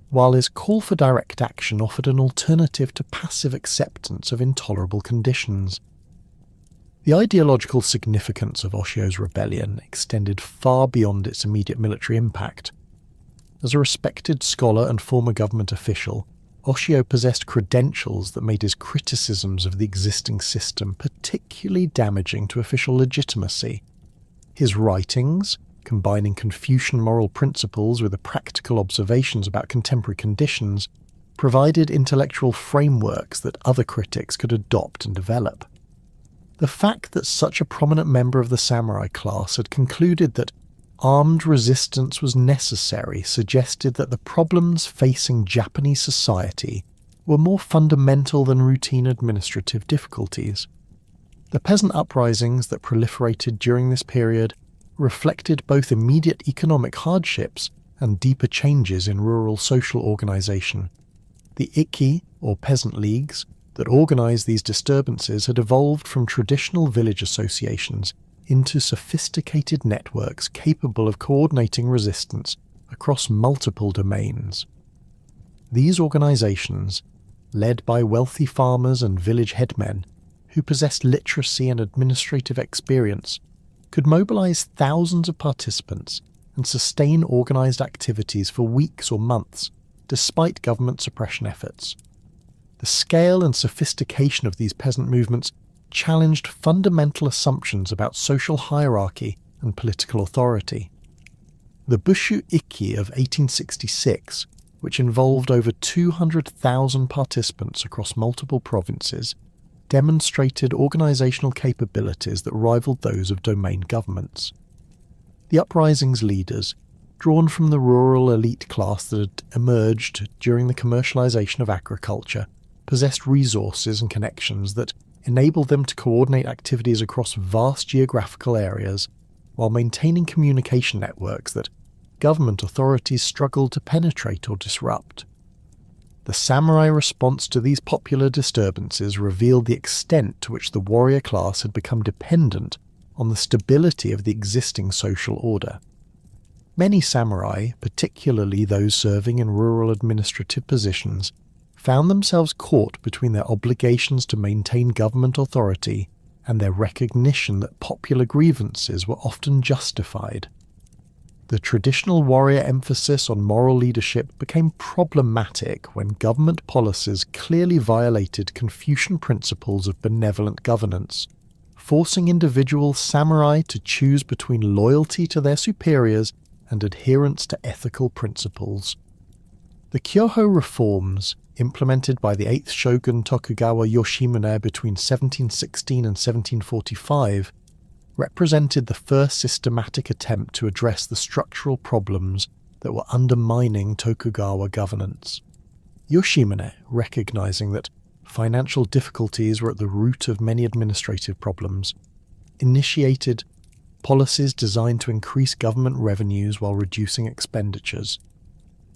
[SPEAKER 1] while his call for direct action offered an alternative to passive acceptance of intolerable conditions. The ideological significance of Oshio's rebellion extended far beyond its immediate military impact. As a respected scholar and former government official, Oshio possessed credentials that made his criticisms of the existing system particularly damaging to official legitimacy. His writings, combining Confucian moral principles with the practical observations about contemporary conditions, provided intellectual frameworks that other critics could adopt and develop. The fact that such a prominent member of the samurai class had concluded that armed resistance was necessary suggested that the problems facing Japanese society were more fundamental than routine administrative difficulties. The peasant uprisings that proliferated during this period reflected both immediate economic hardships and deeper changes in rural social organization. The ikki, or peasant leagues, that organized these disturbances had evolved from traditional village associations into sophisticated networks capable of coordinating resistance across multiple domains. These organizations, led by wealthy farmers and village headmen who possessed literacy and administrative experience, could mobilize thousands of participants and sustain organized activities for weeks or months, despite government suppression efforts. The scale and sophistication of these peasant movements challenged fundamental assumptions about social hierarchy and political authority. The Bushu Ikki of 1866, which involved over 200,000 participants across multiple provinces, demonstrated organizational capabilities that rivaled those of domain governments. The uprising's leaders, drawn from the rural elite class that had emerged during the commercialization of agriculture, possessed resources and connections that enabled them to coordinate activities across vast geographical areas while maintaining communication networks that government authorities struggled to penetrate or disrupt. The samurai response to these popular disturbances revealed the extent to which the warrior class had become dependent on the stability of the existing social order. Many samurai, particularly those serving in rural administrative positions, found themselves caught between their obligations to maintain government authority and their recognition that popular grievances were often justified. The traditional warrior emphasis on moral leadership became problematic when government policies clearly violated Confucian principles of benevolent governance, forcing individual samurai to choose between loyalty to their superiors and adherence to ethical principles. The Kyoho reforms, implemented by the 8th shogun Tokugawa Yoshimune between 1716 and 1745, represented the first systematic attempt to address the structural problems that were undermining Tokugawa governance. Yoshimune, recognizing that financial difficulties were at the root of many administrative problems, initiated policies designed to increase government revenues while reducing expenditures.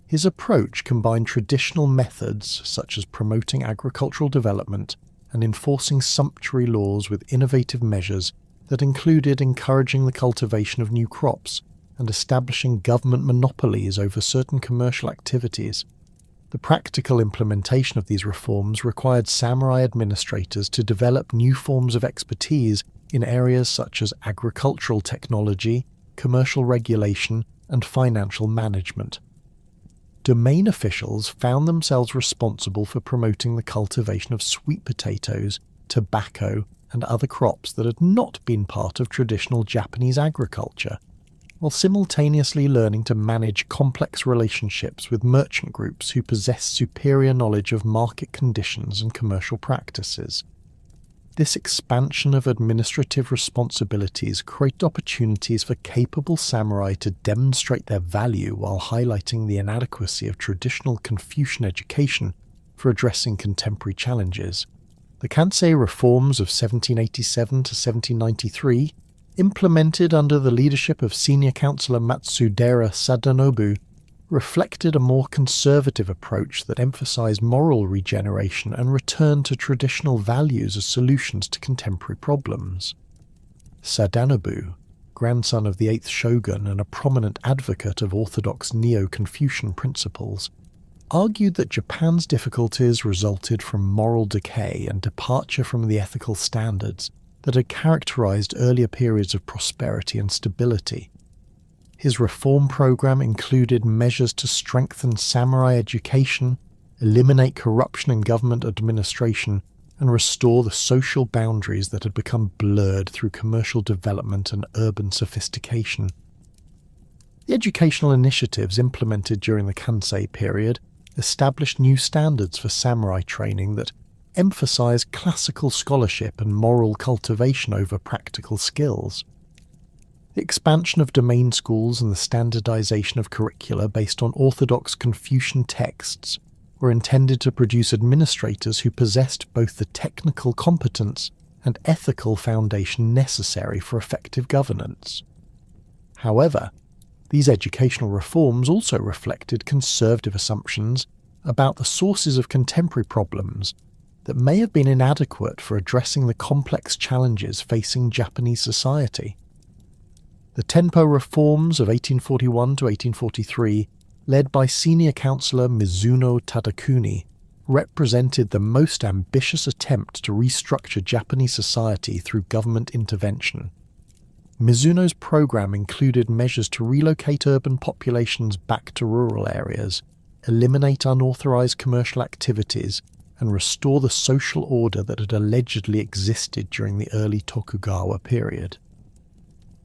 [SPEAKER 1] His approach combined traditional methods such as promoting agricultural development and enforcing sumptuary laws with innovative measures that included encouraging the cultivation of new crops and establishing government monopolies over certain commercial activities. The practical implementation of these reforms required samurai administrators to develop new forms of expertise in areas such as agricultural technology, commercial regulation, and financial management. Domain officials found themselves responsible for promoting the cultivation of sweet potatoes, tobacco, and other crops that had not been part of traditional Japanese agriculture, while simultaneously learning to manage complex relationships with merchant groups who possessed superior knowledge of market conditions and commercial practices. This expansion of administrative responsibilities created opportunities for capable samurai to demonstrate their value while highlighting the inadequacy of traditional Confucian education for addressing contemporary challenges. The Kansei reforms of 1787 to 1793, implemented under the leadership of senior councillor Matsudera Sadanobu, reflected a more conservative approach that emphasized moral regeneration and returned to traditional values as solutions to contemporary problems. Sadanobu, grandson of the 8th shogun and a prominent advocate of orthodox Neo-Confucian principles, argued that Japan's difficulties resulted from moral decay and departure from the ethical standards that had characterized earlier periods of prosperity and stability. His reform program included measures to strengthen samurai education, eliminate corruption in government administration, and restore the social boundaries that had become blurred through commercial development and urban sophistication. The educational initiatives implemented during the Kansei period established new standards for samurai training that emphasized classical scholarship and moral cultivation over practical skills. The expansion of domain schools and the standardization of curricula based on orthodox Confucian texts were intended to produce administrators who possessed both the technical competence and ethical foundation necessary for effective governance. However, these educational reforms also reflected conservative assumptions about the sources of contemporary problems that may have been inadequate for addressing the complex challenges facing Japanese society. The Tenpo reforms of 1841 to 1843, led by senior councillor Mizuno Tadakuni, represented the most ambitious attempt to restructure Japanese society through government intervention. Mizuno's program included measures to relocate urban populations back to rural areas, eliminate unauthorized commercial activities, and restore the social order that had allegedly existed during the early Tokugawa period.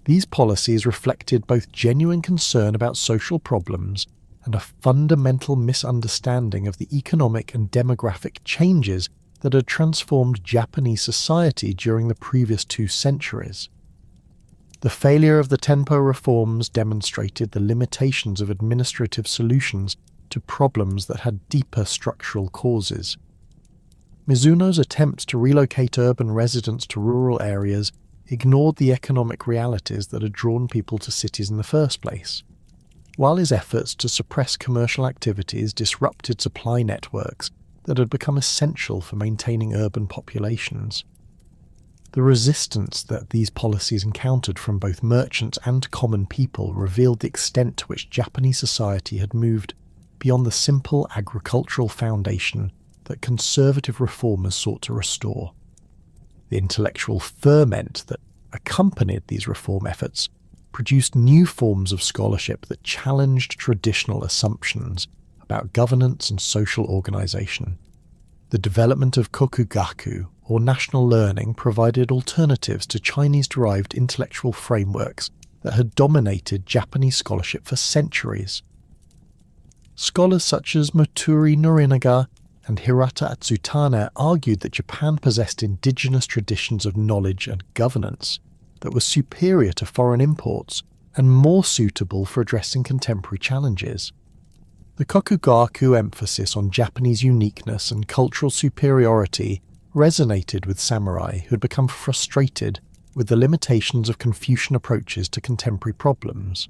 [SPEAKER 1] These policies reflected both genuine concern about social problems and a fundamental misunderstanding of the economic and demographic changes that had transformed Japanese society during the previous 2 centuries. The failure of the Tenpo reforms demonstrated the limitations of administrative solutions to problems that had deeper structural causes. Mizuno's attempts to relocate urban residents to rural areas ignored the economic realities that had drawn people to cities in the first place, while his efforts to suppress commercial activities disrupted supply networks that had become essential for maintaining urban populations. The resistance that these policies encountered from both merchants and common people revealed the extent to which Japanese society had moved beyond the simple agricultural foundation that conservative reformers sought to restore. The intellectual ferment that accompanied these reform efforts produced new forms of scholarship that challenged traditional assumptions about governance and social organization. The development of kokugaku, or national learning, provided alternatives to Chinese-derived intellectual frameworks that had dominated Japanese scholarship for centuries. Scholars such as Moturi Norinaga and Hirata Atsutane argued that Japan possessed indigenous traditions of knowledge and governance that were superior to foreign imports and more suitable for addressing contemporary challenges. The Kokugaku emphasis on Japanese uniqueness and cultural superiority resonated with samurai who had become frustrated with the limitations of Confucian approaches to contemporary problems.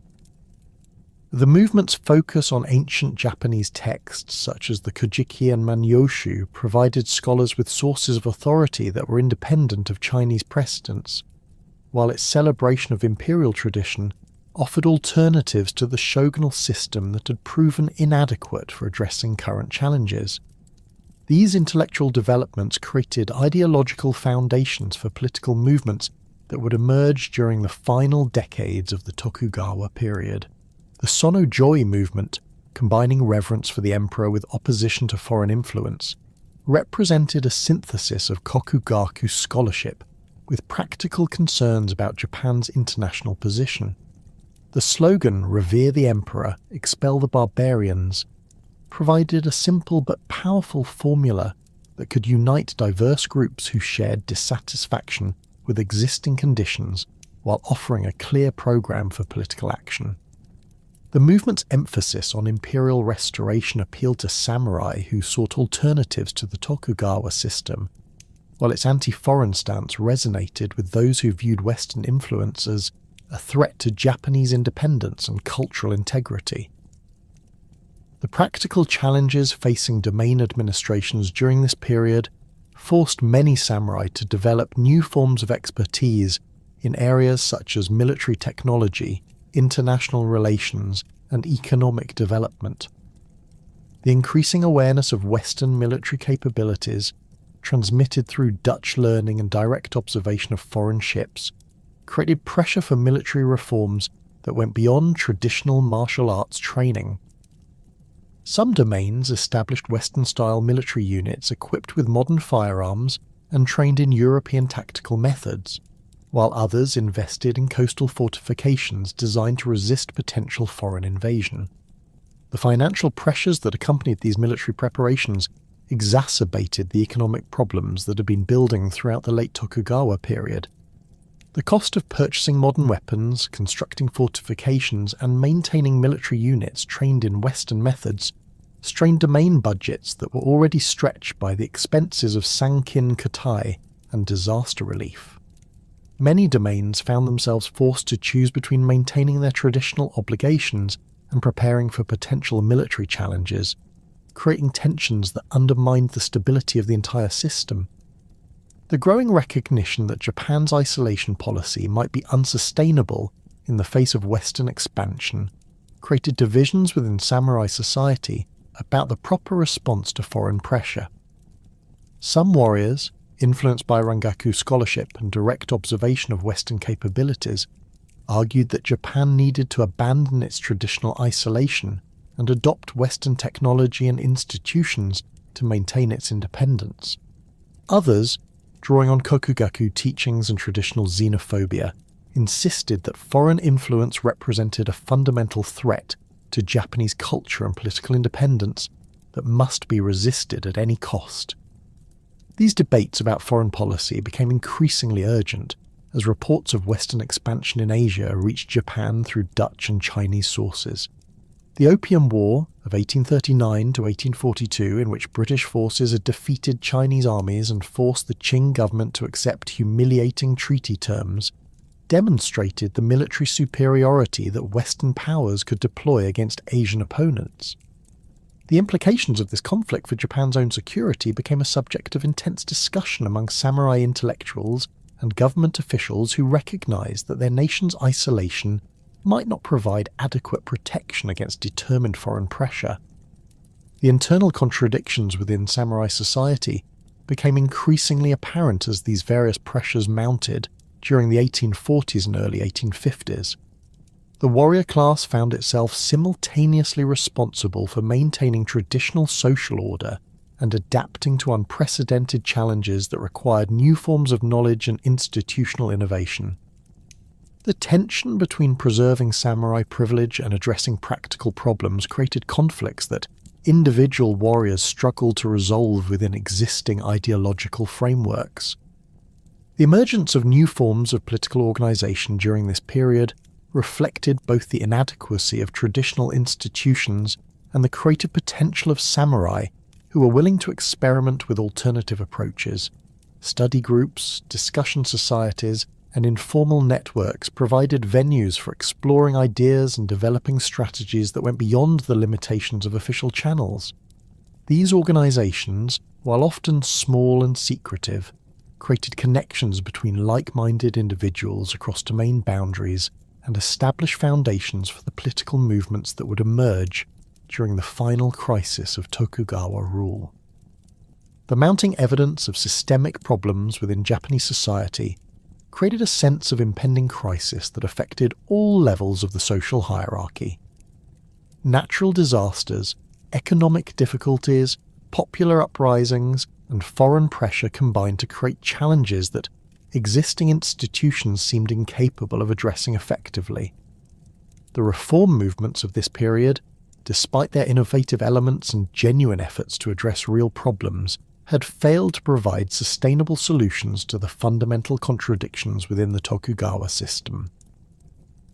[SPEAKER 1] The movement's focus on ancient Japanese texts such as the Kojiki and Manyoshu provided scholars with sources of authority that were independent of Chinese precedents, while its celebration of imperial tradition offered alternatives to the shogunal system that had proven inadequate for addressing current challenges. These intellectual developments created ideological foundations for political movements that would emerge during the final decades of the Tokugawa period. The Sono-Joi movement, combining reverence for the emperor with opposition to foreign influence, represented a synthesis of Kokugaku scholarship with practical concerns about Japan's international position. The slogan, "Revere the Emperor, expel the barbarians," provided a simple but powerful formula that could unite diverse groups who shared dissatisfaction with existing conditions while offering a clear program for political action. The movement's emphasis on imperial restoration appealed to samurai who sought alternatives to the Tokugawa system, while its anti-foreign stance resonated with those who viewed Western influence as a threat to Japanese independence and cultural integrity. The practical challenges facing domain administrations during this period forced many samurai to develop new forms of expertise in areas such as military technology, international relations, and economic development. The increasing awareness of Western military capabilities, transmitted through Dutch learning and direct observation of foreign ships, created pressure for military reforms that went beyond traditional martial arts training. Some domains established Western-style military units equipped with modern firearms and trained in European tactical methods, while others invested in coastal fortifications designed to resist potential foreign invasion. The financial pressures that accompanied these military preparations exacerbated the economic problems that had been building throughout the late Tokugawa period. The cost of purchasing modern weapons, constructing fortifications, and maintaining military units trained in Western methods strained domain budgets that were already stretched by the expenses of Sankin Katai and disaster relief. Many domains found themselves forced to choose between maintaining their traditional obligations and preparing for potential military challenges, creating tensions that undermined the stability of the entire system. The growing recognition that Japan's isolation policy might be unsustainable in the face of Western expansion created divisions within samurai society about the proper response to foreign pressure. Some warriors, influenced by Rangaku scholarship and direct observation of Western capabilities, argued that Japan needed to abandon its traditional isolation and adopt Western technology and institutions to maintain its independence. Others, drawing on Kokugaku teachings and traditional xenophobia, insisted that foreign influence represented a fundamental threat to Japanese culture and political independence that must be resisted at any cost. These debates about foreign policy became increasingly urgent as reports of Western expansion in Asia reached Japan through Dutch and Chinese sources. The Opium War of 1839 to 1842, in which British forces had defeated Chinese armies and forced the Qing government to accept humiliating treaty terms, demonstrated the military superiority that Western powers could deploy against Asian opponents. The implications of this conflict for Japan's own security became a subject of intense discussion among samurai intellectuals and government officials who recognized that their nation's isolation might not provide adequate protection against determined foreign pressure. The internal contradictions within samurai society became increasingly apparent as these various pressures mounted during the 1840s and early 1850s. The warrior class found itself simultaneously responsible for maintaining traditional social order and adapting to unprecedented challenges that required new forms of knowledge and institutional innovation. The tension between preserving samurai privilege and addressing practical problems created conflicts that individual warriors struggled to resolve within existing ideological frameworks. The emergence of new forms of political organization during this period reflected both the inadequacy of traditional institutions and the creative potential of samurai who were willing to experiment with alternative approaches. Study groups, discussion societies, and informal networks provided venues for exploring ideas and developing strategies that went beyond the limitations of official channels. These organizations, while often small and secretive, created connections between like-minded individuals across domain boundaries and established foundations for the political movements that would emerge during the final crisis of Tokugawa rule. The mounting evidence of systemic problems within Japanese society created a sense of impending crisis that affected all levels of the social hierarchy. Natural disasters, economic difficulties, popular uprisings, and foreign pressure combined to create challenges that existing institutions seemed incapable of addressing effectively. The reform movements of this period, despite their innovative elements and genuine efforts to address real problems, had failed to provide sustainable solutions to the fundamental contradictions within the Tokugawa system.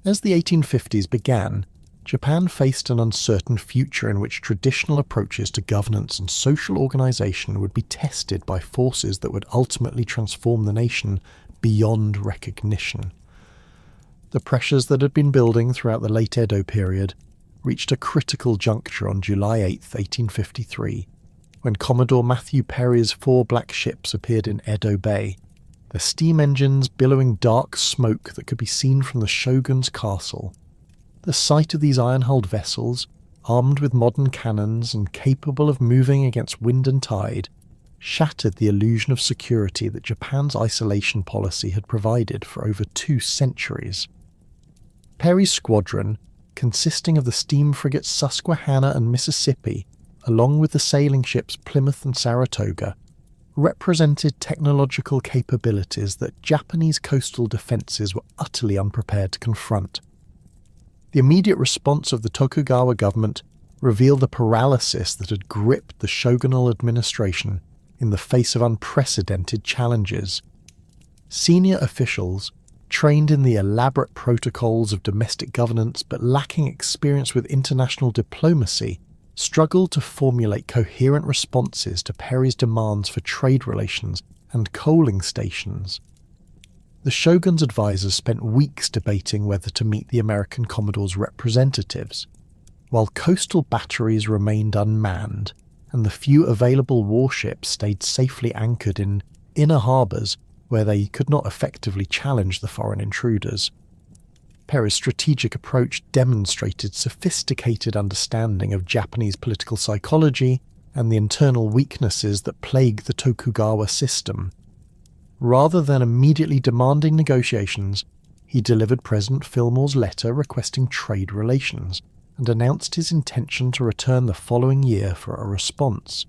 [SPEAKER 1] As the 1850s began, Japan faced an uncertain future in which traditional approaches to governance and social organization would be tested by forces that would ultimately transform the nation beyond recognition. The pressures that had been building throughout the late Edo period reached a critical juncture on July 8, 1853, when Commodore Matthew Perry's 4 black ships appeared in Edo Bay, their steam engines billowing dark smoke that could be seen from the shogun's castle. The sight of these iron-hulled vessels, armed with modern cannons and capable of moving against wind and tide, shattered the illusion of security that Japan's isolation policy had provided for over 2 centuries. Perry's squadron, consisting of the steam frigates Susquehanna and Mississippi, along with the sailing ships Plymouth and Saratoga, represented technological capabilities that Japanese coastal defences were utterly unprepared to confront. The immediate response of the Tokugawa government revealed the paralysis that had gripped the shogunal administration in the face of unprecedented challenges. Senior officials, trained in the elaborate protocols of domestic governance but lacking experience with international diplomacy, struggled to formulate coherent responses to Perry's demands for trade relations and coaling stations. The shogun's advisors spent weeks debating whether to meet the American Commodore's representatives, while coastal batteries remained unmanned and the few available warships stayed safely anchored in inner harbours where they could not effectively challenge the foreign intruders. Perry's strategic approach demonstrated sophisticated understanding of Japanese political psychology and the internal weaknesses that plague the Tokugawa system. Rather than immediately demanding negotiations, he delivered President Fillmore's letter requesting trade relations and announced his intention to return the following year for a response,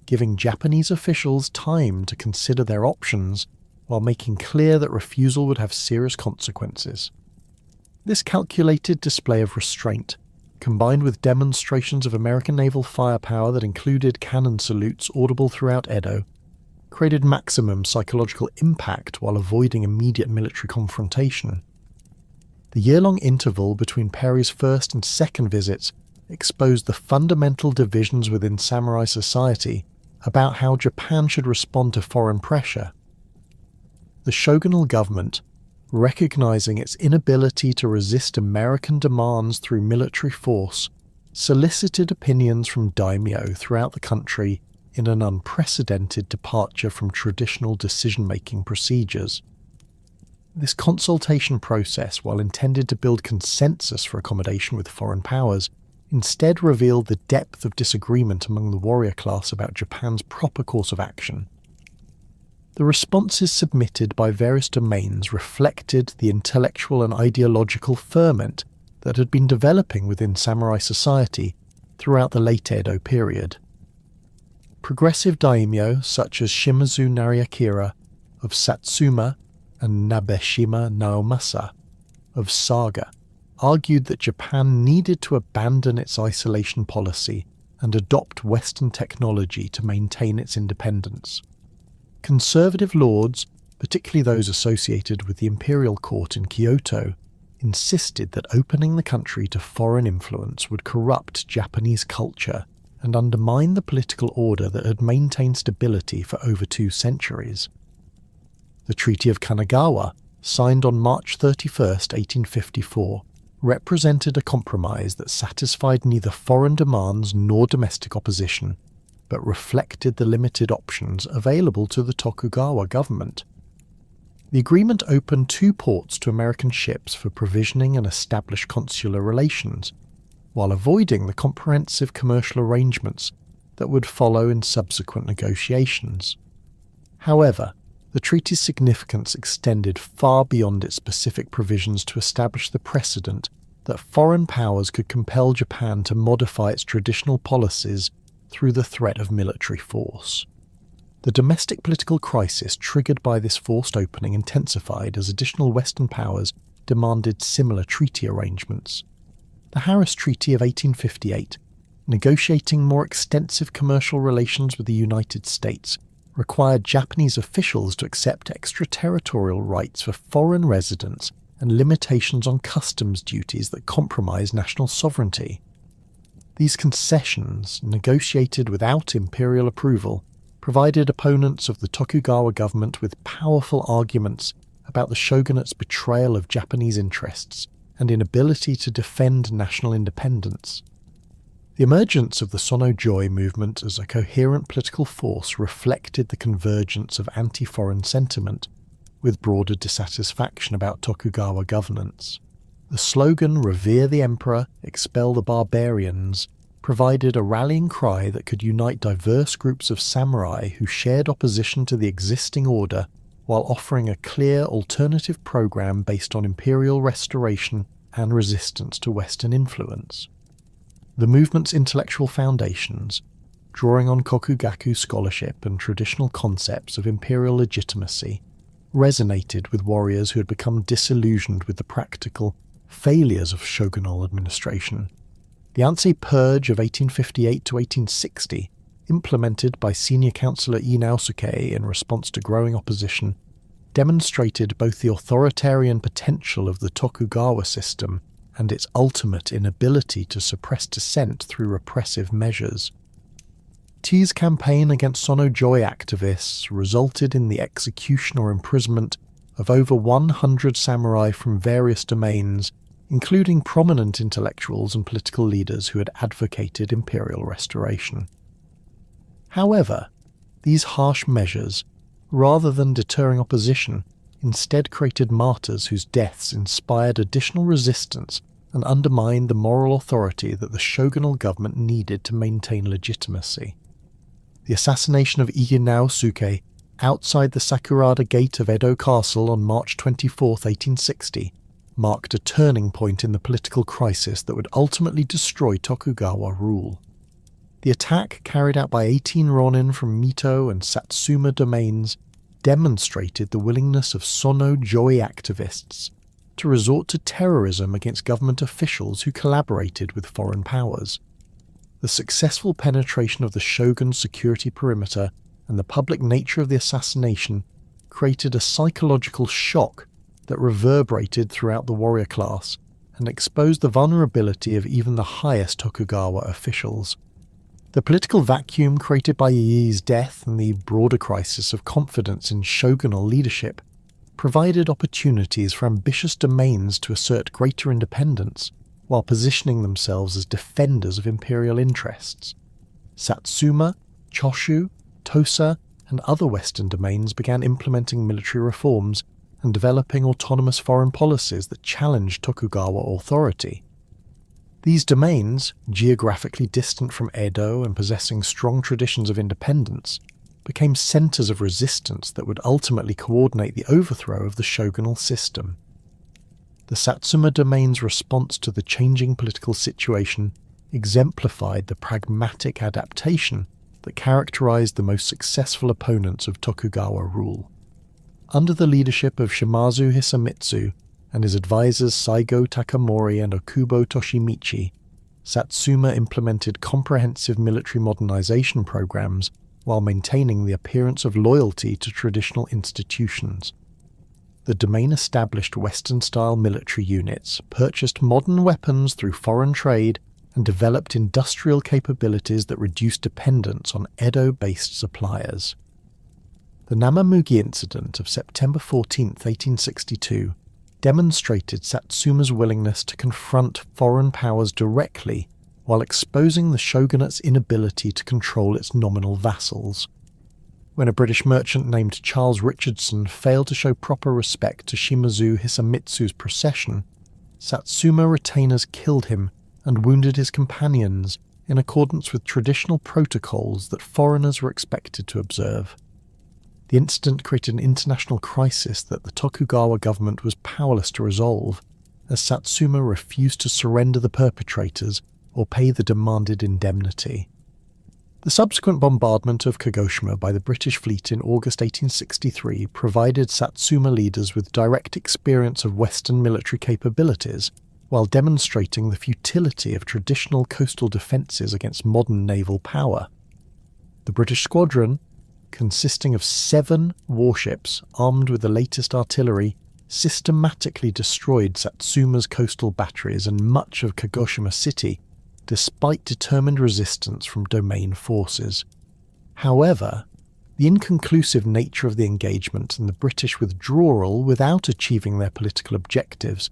[SPEAKER 1] giving Japanese officials time to consider their options while making clear that refusal would have serious consequences. This calculated display of restraint, combined with demonstrations of American naval firepower that included cannon salutes audible throughout Edo, created maximum psychological impact while avoiding immediate military confrontation. The year-long interval between Perry's first and second visits exposed the fundamental divisions within samurai society about how Japan should respond to foreign pressure. The shogunal government, recognizing its inability to resist American demands through military force, solicited opinions from daimyo throughout the country in an unprecedented departure from traditional decision-making procedures. This consultation process, while intended to build consensus for accommodation with foreign powers, instead revealed the depth of disagreement among the warrior class about Japan's proper course of action. The responses submitted by various domains reflected the intellectual and ideological ferment that had been developing within samurai society throughout the late Edo period. Progressive daimyo such as Shimazu Nariakira of Satsuma and Nabeshima Naomasa of Saga argued that Japan needed to abandon its isolation policy and adopt Western technology to maintain its independence. Conservative lords, particularly those associated with the imperial court in Kyoto, insisted that opening the country to foreign influence would corrupt Japanese culture and undermine the political order that had maintained stability for over 2 centuries. The Treaty of Kanagawa, signed on March 31, 1854, represented a compromise that satisfied neither foreign demands nor domestic opposition, but reflected the limited options available to the Tokugawa government. The agreement opened 2 ports to American ships for provisioning and established consular relations, while avoiding the comprehensive commercial arrangements that would follow in subsequent negotiations. However, the treaty's significance extended far beyond its specific provisions to establish the precedent that foreign powers could compel Japan to modify its traditional policies through the threat of military force. The domestic political crisis triggered by this forced opening intensified as additional Western powers demanded similar treaty arrangements. The Harris Treaty of 1858, negotiating more extensive commercial relations with the United States, required Japanese officials to accept extraterritorial rights for foreign residents and limitations on customs duties that compromised national sovereignty. These concessions, negotiated without imperial approval, provided opponents of the Tokugawa government with powerful arguments about the shogunate's betrayal of Japanese interests and inability to defend national independence. The emergence of the Sono-Joi movement as a coherent political force reflected the convergence of anti-foreign sentiment with broader dissatisfaction about Tokugawa governance. The slogan "Revere the Emperor, expel the barbarians" provided a rallying cry that could unite diverse groups of samurai who shared opposition to the existing order while offering a clear alternative program based on imperial restoration and resistance to Western influence. The movement's intellectual foundations, drawing on Kokugaku scholarship and traditional concepts of imperial legitimacy, resonated with warriors who had become disillusioned with the practical failures of shogunal administration. The Ansei Purge of 1858 to 1860, implemented by senior councillor Ii Naosuke in response to growing opposition, demonstrated both the authoritarian potential of the Tokugawa system and its ultimate inability to suppress dissent through repressive measures. T's campaign against Sono-Joi activists resulted in the execution or imprisonment of over 100 samurai from various domains, including prominent intellectuals and political leaders who had advocated imperial restoration. However, these harsh measures, rather than deterring opposition, instead created martyrs whose deaths inspired additional resistance and undermined the moral authority that the shogunal government needed to maintain legitimacy. The assassination of Ii Naosuke outside the Sakurada Gate of Edo Castle on March 24, 1860, marked a turning point in the political crisis that would ultimately destroy Tokugawa rule. The attack, carried out by 18 ronin from Mito and Satsuma domains, demonstrated the willingness of Sono-Joi activists to resort to terrorism against government officials who collaborated with foreign powers. The successful penetration of the shogun's security perimeter and the public nature of the assassination created a psychological shock that reverberated throughout the warrior class and exposed the vulnerability of even the highest Tokugawa officials. The political vacuum created by Ii's death and the broader crisis of confidence in shogunal leadership provided opportunities for ambitious domains to assert greater independence while positioning themselves as defenders of imperial interests. Satsuma, Choshu, Tosa, and other Western domains began implementing military reforms and developing autonomous foreign policies that challenged Tokugawa authority. These domains, geographically distant from Edo and possessing strong traditions of independence, became centres of resistance that would ultimately coordinate the overthrow of the shogunal system. The Satsuma domain's response to the changing political situation exemplified the pragmatic adaptation that characterized the most successful opponents of Tokugawa rule. Under the leadership of Shimazu Hisamitsu and his advisors Saigo Takamori and Okubo Toshimichi, Satsuma implemented comprehensive military modernization programs while maintaining the appearance of loyalty to traditional institutions. The domain established Western-style military units, purchased modern weapons through foreign trade, and developed industrial capabilities that reduced dependence on Edo-based suppliers. The Namamugi incident of September 14, 1862, demonstrated Satsuma's willingness to confront foreign powers directly while exposing the shogunate's inability to control its nominal vassals. When a British merchant named Charles Richardson failed to show proper respect to Shimazu Hisamitsu's procession, Satsuma retainers killed him and wounded his companions in accordance with traditional protocols that foreigners were expected to observe. The incident created an international crisis that the Tokugawa government was powerless to resolve, as Satsuma refused to surrender the perpetrators or pay the demanded indemnity. The subsequent bombardment of Kagoshima by the British fleet in August 1863 provided Satsuma leaders with direct experience of Western military capabilities, while demonstrating the futility of traditional coastal defences against modern naval power. The British squadron, consisting of 7 warships armed with the latest artillery, systematically destroyed Satsuma's coastal batteries and much of Kagoshima city, despite determined resistance from domain forces. However, the inconclusive nature of the engagement and the British withdrawal without achieving their political objectives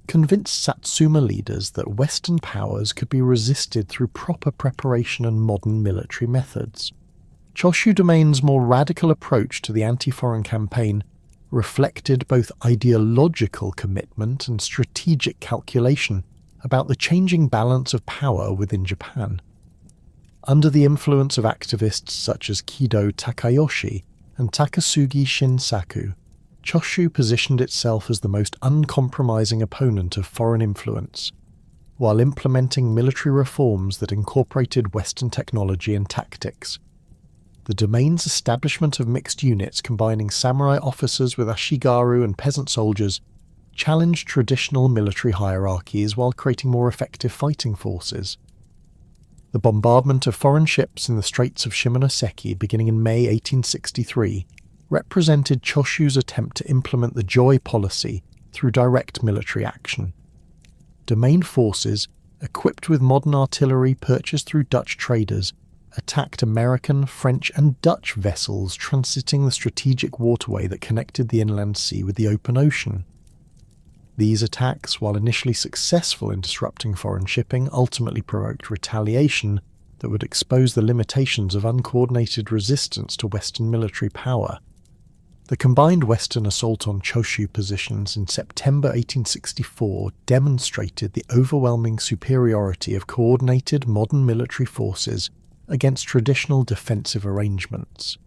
[SPEAKER 1] convinced Satsuma leaders that Western powers could be resisted through proper preparation and modern military methods. Choshu Domain's more radical approach to the anti-foreign campaign reflected both ideological commitment and strategic calculation about the changing balance of power within Japan. Under the influence of activists such as Kido Takayoshi and Takasugi Shinsaku, Choshu positioned itself as the most uncompromising opponent of foreign influence, while implementing military reforms that incorporated Western technology and tactics. The domain's establishment of mixed units combining samurai officers with ashigaru and peasant soldiers challenged traditional military hierarchies while creating more effective fighting forces. The bombardment of foreign ships in the Straits of Shimonoseki beginning in May 1863 represented Choshu's attempt to implement the Joi policy through direct military action. Domain forces, equipped with modern artillery purchased through Dutch traders, attacked American, French and Dutch vessels transiting the strategic waterway that connected the inland sea with the open ocean. These attacks, while initially successful in disrupting foreign shipping, ultimately provoked retaliation that would expose the limitations of uncoordinated resistance to Western military power. The combined Western assault on Choshu positions in September 1864 demonstrated the overwhelming superiority of coordinated modern military forces against traditional defensive arrangements.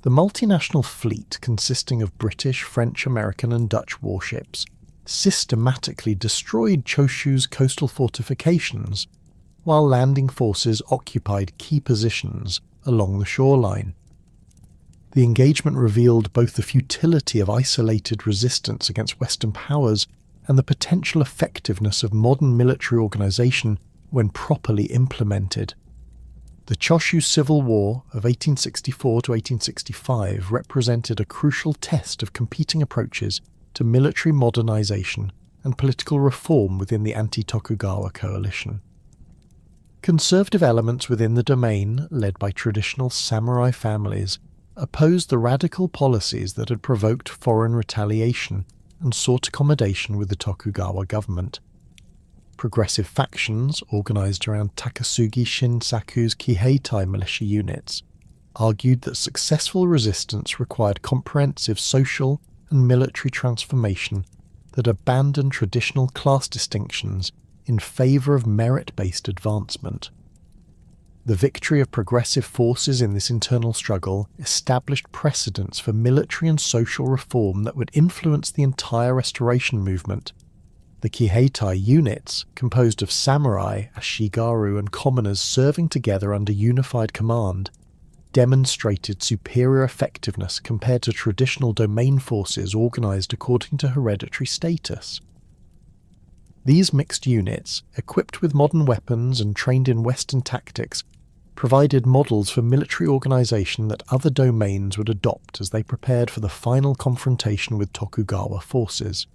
[SPEAKER 1] The multinational fleet, consisting of British, French, American and Dutch warships, systematically destroyed Choshu's coastal fortifications, while landing forces occupied key positions along the shoreline. The engagement revealed both the futility of isolated resistance against Western powers and the potential effectiveness of modern military organisation when properly implemented. The Choshu Civil War of 1864 to 1865 represented a crucial test of competing approaches to military modernization and political reform within the anti-Tokugawa coalition. Conservative elements within the domain, led by traditional samurai families, opposed the radical policies that had provoked foreign retaliation and sought accommodation with the Tokugawa government. Progressive factions, organised around Takasugi Shinsaku's Kiheitai militia units, argued that successful resistance required comprehensive social and military transformation that abandoned traditional class distinctions in favour of merit-based advancement. The victory of progressive forces in this internal struggle established precedents for military and social reform that would influence the entire restoration movement. The Kiheitai units, composed of samurai, ashigaru and commoners serving together under unified command, demonstrated superior effectiveness compared to traditional domain forces organised according to hereditary status. These mixed units, equipped with modern weapons and trained in Western tactics, provided models for military organisation that other domains would adopt as they prepared for the final confrontation with Tokugawa forces.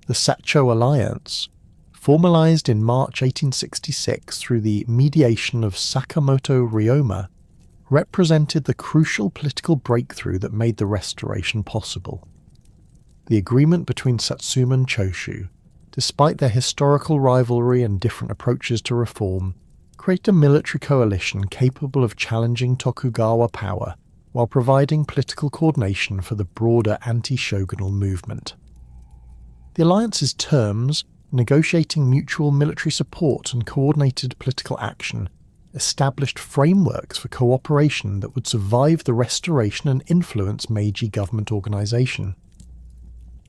[SPEAKER 1] The Sacho Alliance, formalised in March 1866 through the mediation of Sakamoto Ryoma, represented the crucial political breakthrough that made the restoration possible. The agreement between Satsuma and Choshu, despite their historical rivalry and different approaches to reform, created a military coalition capable of challenging Tokugawa power while providing political coordination for the broader anti-shogunal movement. The alliance's terms, negotiating mutual military support and coordinated political action, established frameworks for cooperation that would survive the restoration and influence Meiji government organisation.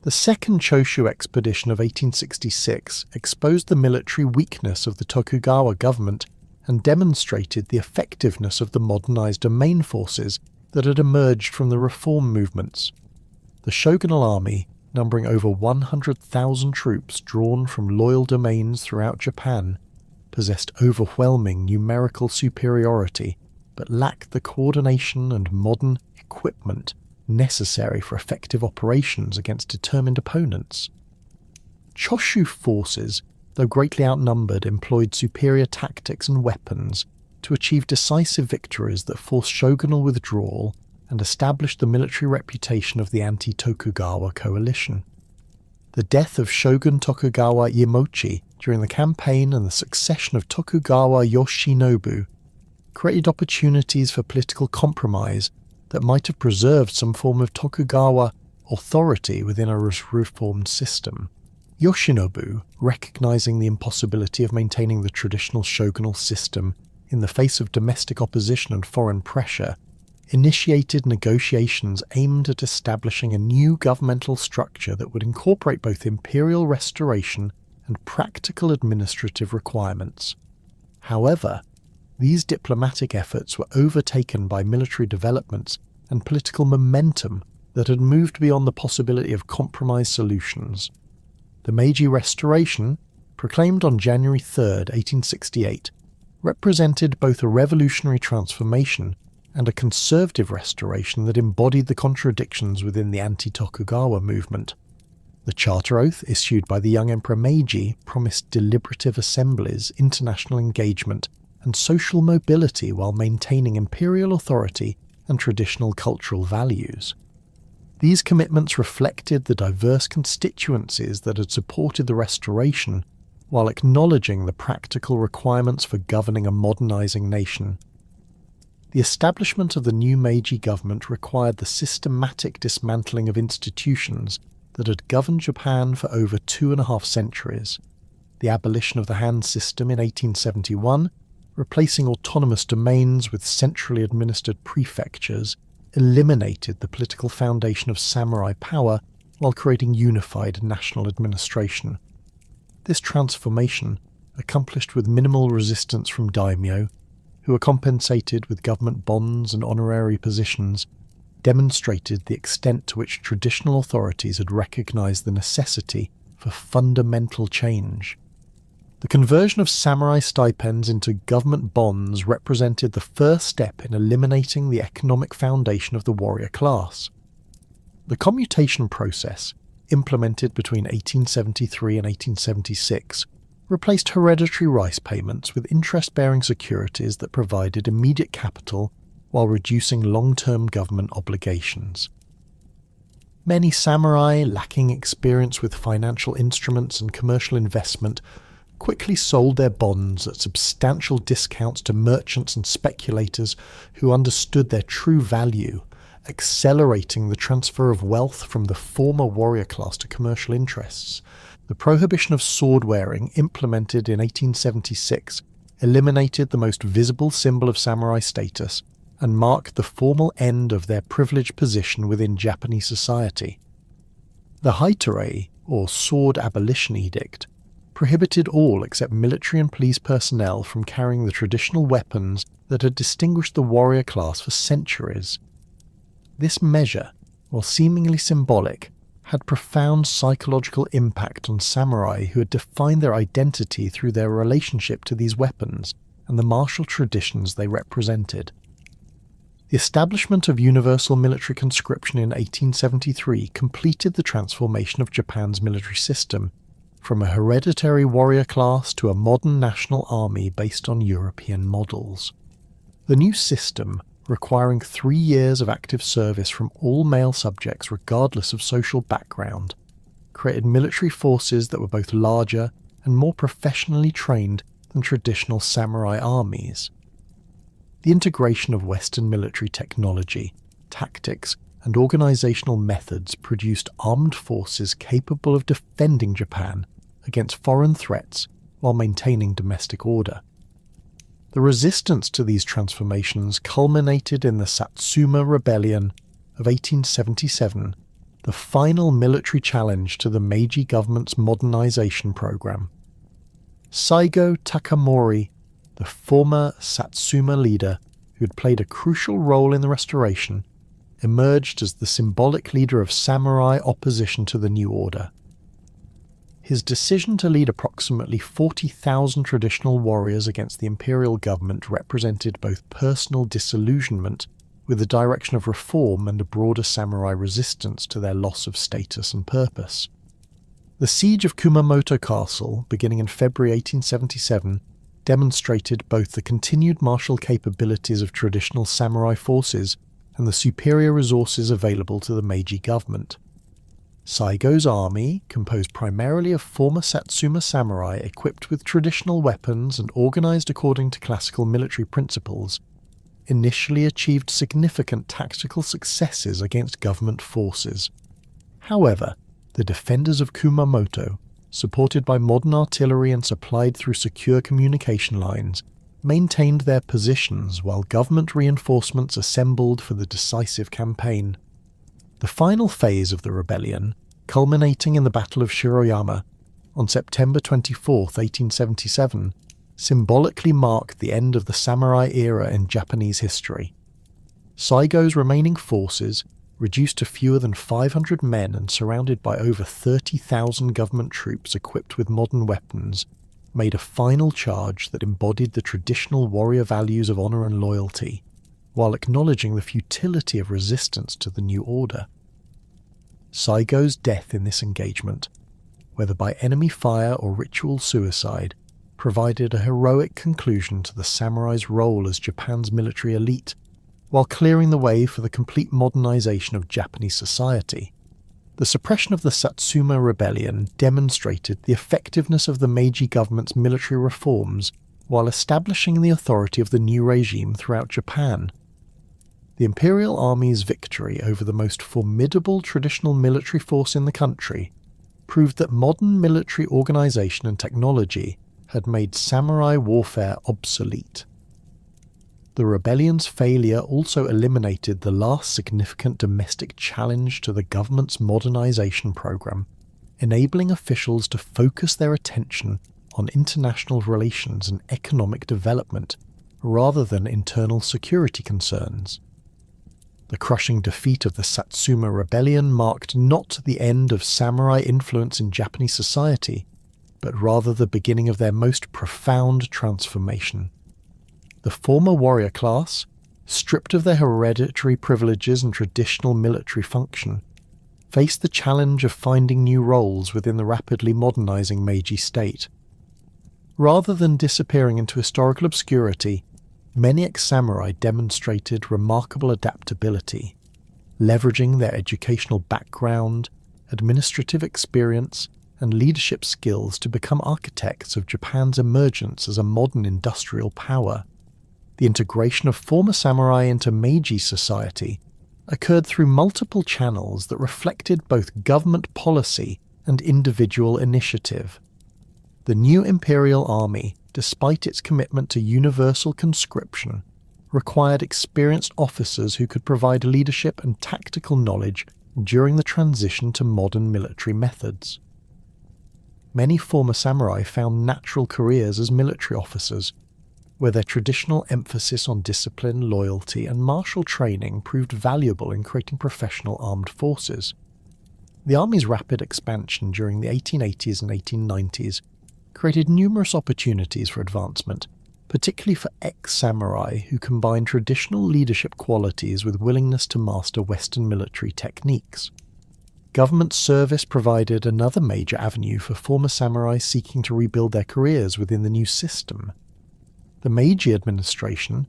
[SPEAKER 1] The second Choshu expedition of 1866 exposed the military weakness of the Tokugawa government and demonstrated the effectiveness of the modernised domain forces that had emerged from the reform movements. The shogunal army, numbering over 100,000 troops drawn from loyal domains throughout Japan, possessed overwhelming numerical superiority but lacked the coordination and modern equipment necessary for effective operations against determined opponents. Choshu forces, though greatly outnumbered, employed superior tactics and weapons to achieve decisive victories that forced shogunal withdrawal and established the military reputation of the anti-Tokugawa coalition. The death of Shogun Tokugawa Iemochi during the campaign and the succession of Tokugawa Yoshinobu created opportunities for political compromise that might have preserved some form of Tokugawa authority within a reformed system. Yoshinobu, recognizing the impossibility of maintaining the traditional shogunal system in the face of domestic opposition and foreign pressure, initiated negotiations aimed at establishing a new governmental structure that would incorporate both imperial restoration and practical administrative requirements. However, these diplomatic efforts were overtaken by military developments and political momentum that had moved beyond the possibility of compromise solutions. The Meiji Restoration, proclaimed on January 3, 1868, represented both a revolutionary transformation and a conservative restoration that embodied the contradictions within the anti-Tokugawa movement. The Charter Oath issued by the young Emperor Meiji promised deliberative assemblies, international engagement, and social mobility while maintaining imperial authority and traditional cultural values. These commitments reflected the diverse constituencies that had supported the restoration, while acknowledging the practical requirements for governing a modernizing nation. The establishment of the new Meiji government required the systematic dismantling of institutions that had governed Japan for over 2.5 centuries, the abolition of the Han system in 1871, replacing autonomous domains with centrally administered prefectures, eliminated the political foundation of samurai power while creating unified national administration. This transformation, accomplished with minimal resistance from daimyo, who were compensated with government bonds and honorary positions, demonstrated the extent to which traditional authorities had recognized the necessity for fundamental change. The conversion of samurai stipends into government bonds represented the first step in eliminating the economic foundation of the warrior class. The commutation process, implemented between 1873 and 1876, replaced hereditary rice payments with interest-bearing securities that provided immediate capital while reducing long-term government obligations. Many samurai, lacking experience with financial instruments and commercial investment, quickly sold their bonds at substantial discounts to merchants and speculators who understood their true value, accelerating the transfer of wealth from the former warrior class to commercial interests. The prohibition of sword-wearing, implemented in 1876, eliminated the most visible symbol of samurai status and marked the formal end of their privileged position within Japanese society. The Haitorei, or Sword Abolition Edict, prohibited all except military and police personnel from carrying the traditional weapons that had distinguished the warrior class for centuries. This measure, while seemingly symbolic, had profound psychological impact on samurai who had defined their identity through their relationship to these weapons and the martial traditions they represented. The establishment of universal military conscription in 1873 completed the transformation of Japan's military system, from a hereditary warrior class to a modern national army based on European models. The new system, requiring 3 years of active service from all male subjects regardless of social background, created military forces that were both larger and more professionally trained than traditional samurai armies. The integration of Western military technology, tactics, and organizational methods produced armed forces capable of defending Japan against foreign threats while maintaining domestic order. The resistance to these transformations culminated in the Satsuma Rebellion of 1877, the final military challenge to the Meiji government's modernization program. Saigo Takamori, the former Satsuma leader who had played a crucial role in the restoration, emerged as the symbolic leader of samurai opposition to the new order. His decision to lead approximately 40,000 traditional warriors against the imperial government represented both personal disillusionment with the direction of reform and a broader samurai resistance to their loss of status and purpose. The siege of Kumamoto Castle, beginning in February 1877, demonstrated both the continued martial capabilities of traditional samurai forces and the superior resources available to the Meiji government. Saigo's army, composed primarily of former Satsuma samurai equipped with traditional weapons and organized according to classical military principles, initially achieved significant tactical successes against government forces. However, the defenders of Kumamoto, supported by modern artillery and supplied through secure communication lines, maintained their positions while government reinforcements assembled for the decisive campaign. The final phase of the rebellion, culminating in the Battle of Shiroyama on September 24, 1877, symbolically marked the end of the samurai era in Japanese history. Saigo's remaining forces, reduced to fewer than 500 men and surrounded by over 30,000 government troops equipped with modern weapons, made a final charge that embodied the traditional warrior values of honor and loyalty, while acknowledging the futility of resistance to the new order. Saigo's death in this engagement, whether by enemy fire or ritual suicide, provided a heroic conclusion to the samurai's role as Japan's military elite, while clearing the way for the complete modernization of Japanese society. The suppression of the Satsuma Rebellion demonstrated the effectiveness of the Meiji government's military reforms while establishing the authority of the new regime throughout Japan. The Imperial Army's victory over the most formidable traditional military force in the country proved that modern military organization and technology had made samurai warfare obsolete. The rebellion's failure also eliminated the last significant domestic challenge to the government's modernization program, enabling officials to focus their attention on international relations and economic development rather than internal security concerns. The crushing defeat of the Satsuma Rebellion marked not the end of samurai influence in Japanese society, but rather the beginning of their most profound transformation. The former warrior class, stripped of their hereditary privileges and traditional military function, faced the challenge of finding new roles within the rapidly modernizing Meiji state. Rather than disappearing into historical obscurity, many ex-samurai demonstrated remarkable adaptability, leveraging their educational background, administrative experience, and leadership skills to become architects of Japan's emergence as a modern industrial power. The integration of former samurai into Meiji society occurred through multiple channels that reflected both government policy and individual initiative. The new imperial army, despite its commitment to universal conscription, required experienced officers who could provide leadership and tactical knowledge during the transition to modern military methods. Many former samurai found natural careers as military officers, where their traditional emphasis on discipline, loyalty, and martial training proved valuable in creating professional armed forces. The army's rapid expansion during the 1880s and 1890s created numerous opportunities for advancement, particularly for ex-samurai who combined traditional leadership qualities with willingness to master Western military techniques. Government service provided another major avenue for former samurai seeking to rebuild their careers within the new system. The Meiji administration,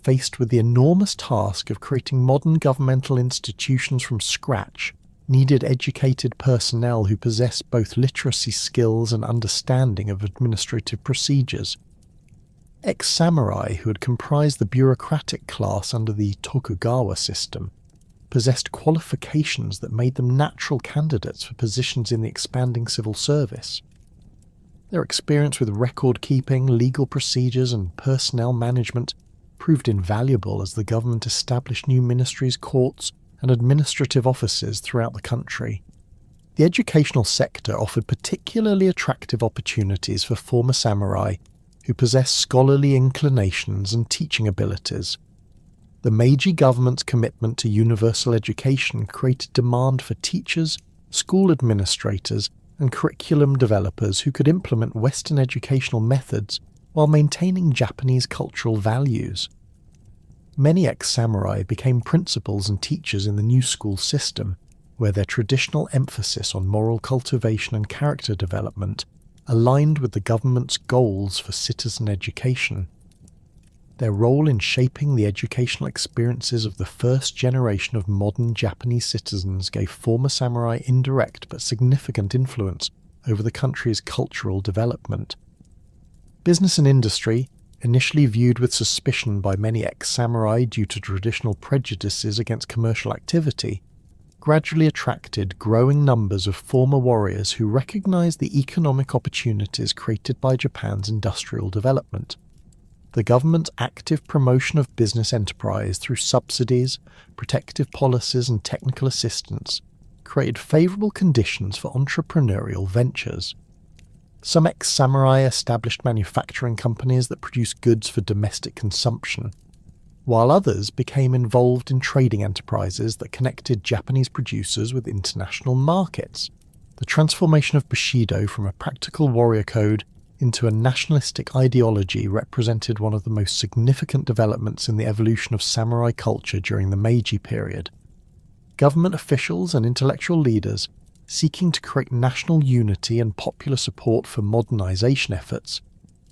[SPEAKER 1] faced with the enormous task of creating modern governmental institutions from scratch, needed educated personnel who possessed both literacy skills and understanding of administrative procedures. Ex-samurai who had comprised the bureaucratic class under the Tokugawa system possessed qualifications that made them natural candidates for positions in the expanding civil service. Their experience with record-keeping, legal procedures and personnel management proved invaluable as the government established new ministries, courts and administrative offices throughout the country. The educational sector offered particularly attractive opportunities for former samurai who possessed scholarly inclinations and teaching abilities. The Meiji government's commitment to universal education created demand for teachers, school administrators, and curriculum developers who could implement Western educational methods while maintaining Japanese cultural values. Many ex-samurai became principals and teachers in the new school system, where their traditional emphasis on moral cultivation and character development aligned with the government's goals for citizen education. Their role in shaping the educational experiences of the first generation of modern Japanese citizens gave former samurai indirect but significant influence over the country's cultural development. Business and industry, initially viewed with suspicion by many ex-samurai due to traditional prejudices against commercial activity, gradually attracted growing numbers of former warriors who recognized the economic opportunities created by Japan's industrial development. The government's active promotion of business enterprise through subsidies, protective policies and technical assistance created favourable conditions for entrepreneurial ventures. Some ex-samurai established manufacturing companies that produced goods for domestic consumption, while others became involved in trading enterprises that connected Japanese producers with international markets. The transformation of Bushido from a practical warrior code into a nationalistic ideology represented one of the most significant developments in the evolution of samurai culture during the Meiji period. Government officials and intellectual leaders, seeking to create national unity and popular support for modernization efforts,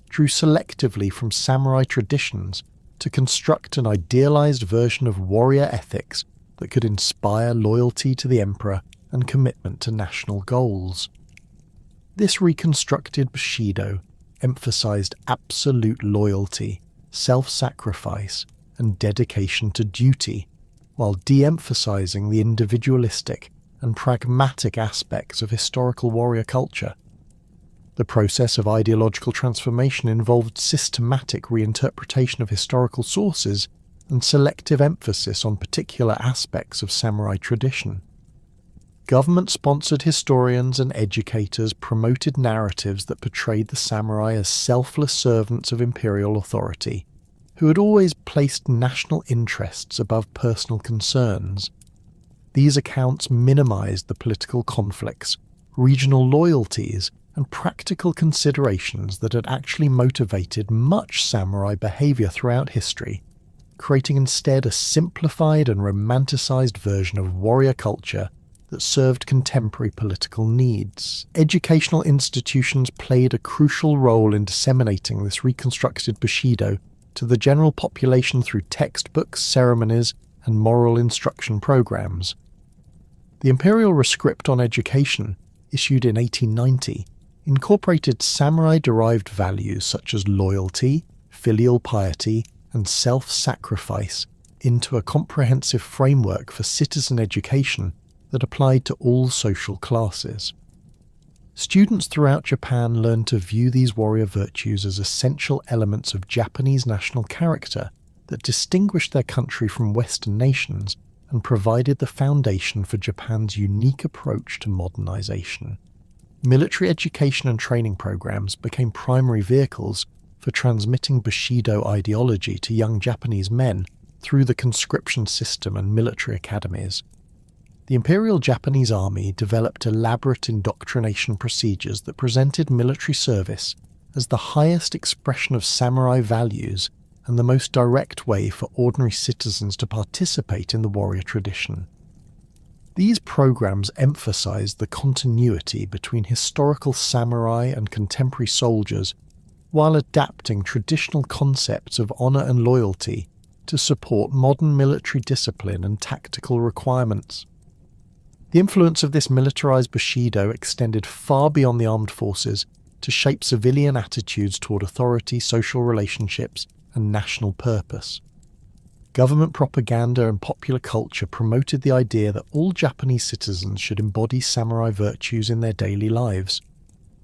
[SPEAKER 1] drew selectively from samurai traditions to construct an idealized version of warrior ethics that could inspire loyalty to the emperor and commitment to national goals. This reconstructed Bushido emphasized absolute loyalty, self-sacrifice, and dedication to duty, while de-emphasizing the individualistic and pragmatic aspects of historical warrior culture. The process of ideological transformation involved systematic reinterpretation of historical sources and selective emphasis on particular aspects of samurai tradition. Government-sponsored historians and educators promoted narratives that portrayed the samurai as selfless servants of imperial authority, who had always placed national interests above personal concerns. These accounts minimized the political conflicts, regional loyalties, and practical considerations that had actually motivated much samurai behavior throughout history, creating instead a simplified and romanticized version of warrior culture that served contemporary political needs. Educational institutions played a crucial role in disseminating this reconstructed Bushido to the general population through textbooks, ceremonies, and moral instruction programs. The Imperial Rescript on Education, issued in 1890, incorporated samurai-derived values such as loyalty, filial piety, and self-sacrifice into a comprehensive framework for citizen education that applied to all social classes. Students throughout Japan learned to view these warrior virtues as essential elements of Japanese national character that distinguished their country from Western nations and provided the foundation for Japan's unique approach to modernization. Military education and training programs became primary vehicles for transmitting Bushido ideology to young Japanese men through the conscription system and military academies. The Imperial Japanese Army developed elaborate indoctrination procedures that presented military service as the highest expression of samurai values and the most direct way for ordinary citizens to participate in the warrior tradition. These programs emphasized the continuity between historical samurai and contemporary soldiers while adapting traditional concepts of honor and loyalty to support modern military discipline and tactical requirements. The influence of this militarized Bushido extended far beyond the armed forces to shape civilian attitudes toward authority, social relationships, and national purpose. Government propaganda and popular culture promoted the idea that all Japanese citizens should embody samurai virtues in their daily lives,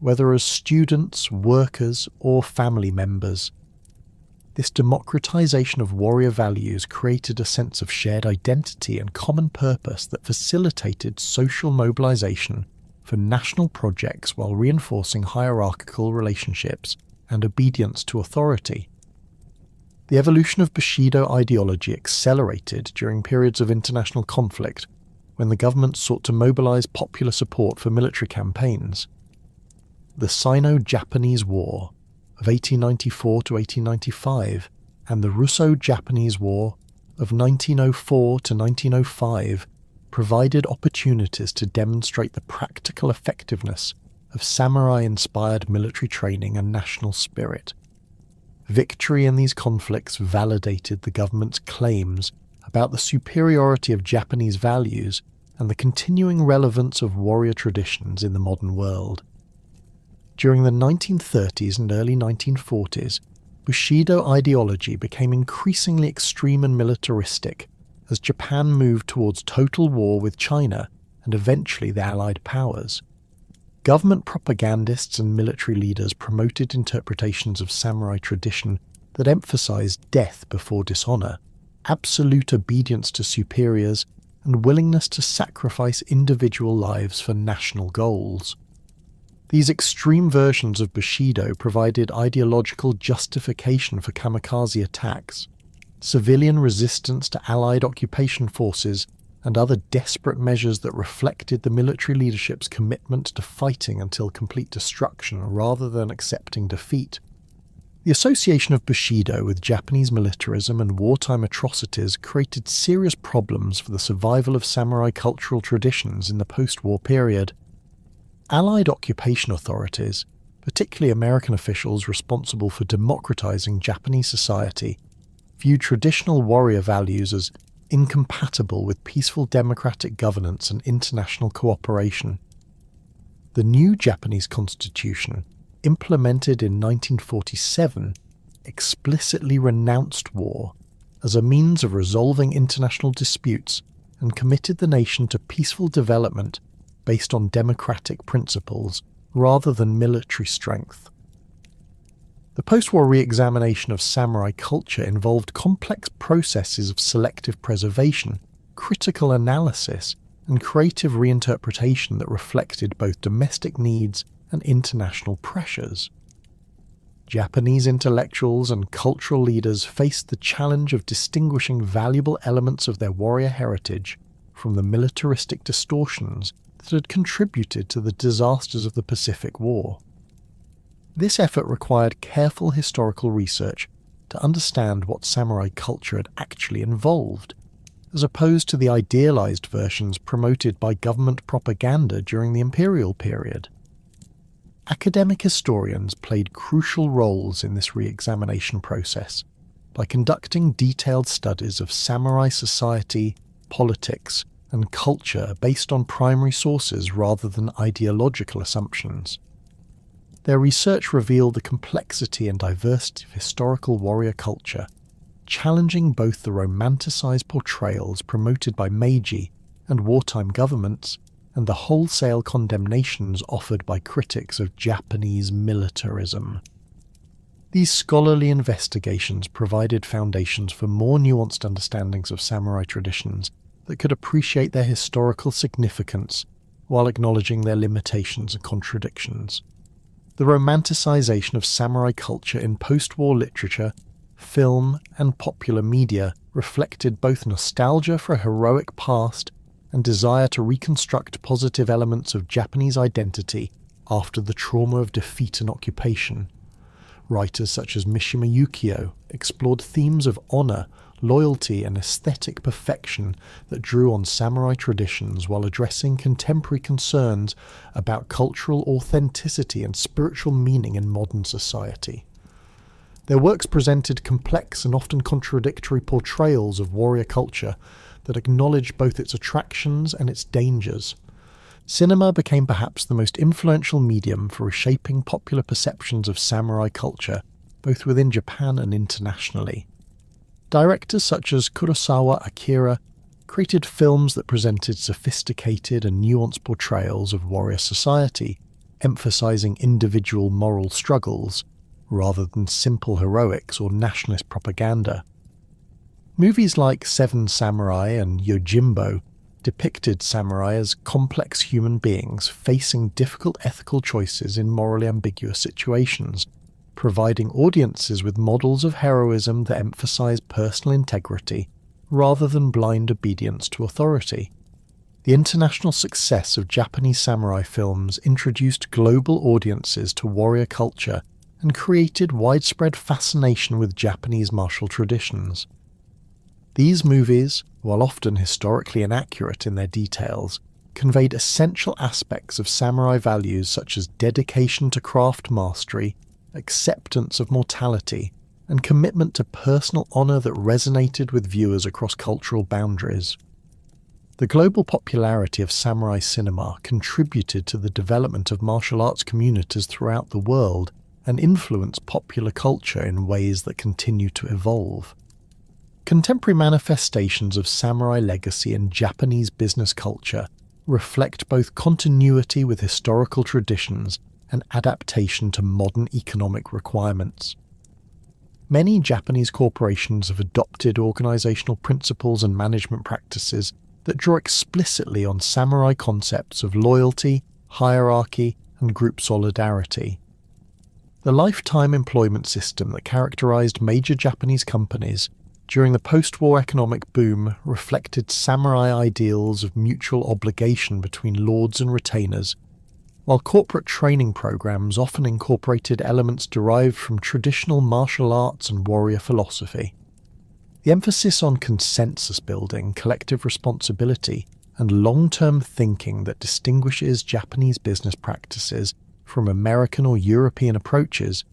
[SPEAKER 1] whether as students, workers, or family members. This democratization of warrior values created a sense of shared identity and common purpose that facilitated social mobilization for national projects while reinforcing hierarchical relationships and obedience to authority. The evolution of Bushido ideology accelerated during periods of international conflict when the government sought to mobilize popular support for military campaigns. The Sino-Japanese War of 1894 to 1895 and the Russo-Japanese War of 1904 to 1905 provided opportunities to demonstrate the practical effectiveness of samurai-inspired military training and national spirit. Victory in these conflicts validated the government's claims about the superiority of Japanese values and the continuing relevance of warrior traditions in the modern world. During the 1930s and early 1940s, Bushido ideology became increasingly extreme and militaristic as Japan moved towards total war with China and eventually the Allied powers. Government propagandists and military leaders promoted interpretations of samurai tradition that emphasized death before dishonor, absolute obedience to superiors, and willingness to sacrifice individual lives for national goals. These extreme versions of Bushido provided ideological justification for kamikaze attacks, civilian resistance to Allied occupation forces, and other desperate measures that reflected the military leadership's commitment to fighting until complete destruction rather than accepting defeat. The association of Bushido with Japanese militarism and wartime atrocities created serious problems for the survival of samurai cultural traditions in the post-war period. Allied occupation authorities, particularly American officials responsible for democratizing Japanese society, viewed traditional warrior values as incompatible with peaceful democratic governance and international cooperation. The new Japanese constitution, implemented in 1947, explicitly renounced war as a means of resolving international disputes and committed the nation to peaceful development based on democratic principles rather than military strength. The post-war re-examination of samurai culture involved complex processes of selective preservation, critical analysis, and creative reinterpretation that reflected both domestic needs and international pressures. Japanese intellectuals and cultural leaders faced the challenge of distinguishing valuable elements of their warrior heritage from the militaristic distortions that had contributed to the disasters of the Pacific War. This effort required careful historical research to understand what samurai culture had actually involved, as opposed to the idealized versions promoted by government propaganda during the imperial period. Academic historians played crucial roles in this re-examination process by conducting detailed studies of samurai society, politics, and culture based on primary sources rather than ideological assumptions. Their research revealed the complexity and diversity of historical warrior culture, challenging both the romanticized portrayals promoted by Meiji and wartime governments and the wholesale condemnations offered by critics of Japanese militarism. These scholarly investigations provided foundations for more nuanced understandings of samurai traditions that could appreciate their historical significance while acknowledging their limitations and contradictions. The romanticization of samurai culture in post-war literature, film, and popular media reflected both nostalgia for a heroic past and desire to reconstruct positive elements of Japanese identity after the trauma of defeat and occupation. Writers such as Mishima Yukio explored themes of honor, loyalty, and aesthetic perfection that drew on samurai traditions while addressing contemporary concerns about cultural authenticity and spiritual meaning in modern society. Their works presented complex and often contradictory portrayals of warrior culture that acknowledged both its attractions and its dangers. Cinema became perhaps the most influential medium for reshaping popular perceptions of samurai culture, both within Japan and internationally. Directors such as Kurosawa Akira created films that presented sophisticated and nuanced portrayals of warrior society, emphasizing individual moral struggles, rather than simple heroics or nationalist propaganda. Movies like Seven Samurai and Yojimbo depicted samurai as complex human beings facing difficult ethical choices in morally ambiguous situations, providing audiences with models of heroism that emphasize personal integrity rather than blind obedience to authority. The international success of Japanese samurai films introduced global audiences to warrior culture and created widespread fascination with Japanese martial traditions. These movies, while often historically inaccurate in their details, conveyed essential aspects of samurai values such as dedication to craft mastery, acceptance of mortality, and commitment to personal honor that resonated with viewers across cultural boundaries. The global popularity of samurai cinema contributed to the development of martial arts communities throughout the world and influenced popular culture in ways that continue to evolve. Contemporary manifestations of samurai legacy in Japanese business culture reflect both continuity with historical traditions and adaptation to modern economic requirements. Many Japanese corporations have adopted organizational principles and management practices that draw explicitly on samurai concepts of loyalty, hierarchy, and group solidarity. The lifetime employment system that characterized major Japanese companies during the post-war economic boom reflected samurai ideals of mutual obligation between lords and retainers, while corporate training programs often incorporated elements derived from traditional martial arts and warrior philosophy. The emphasis on consensus building, collective responsibility, and long-term thinking that distinguishes Japanese business practices from American or European approaches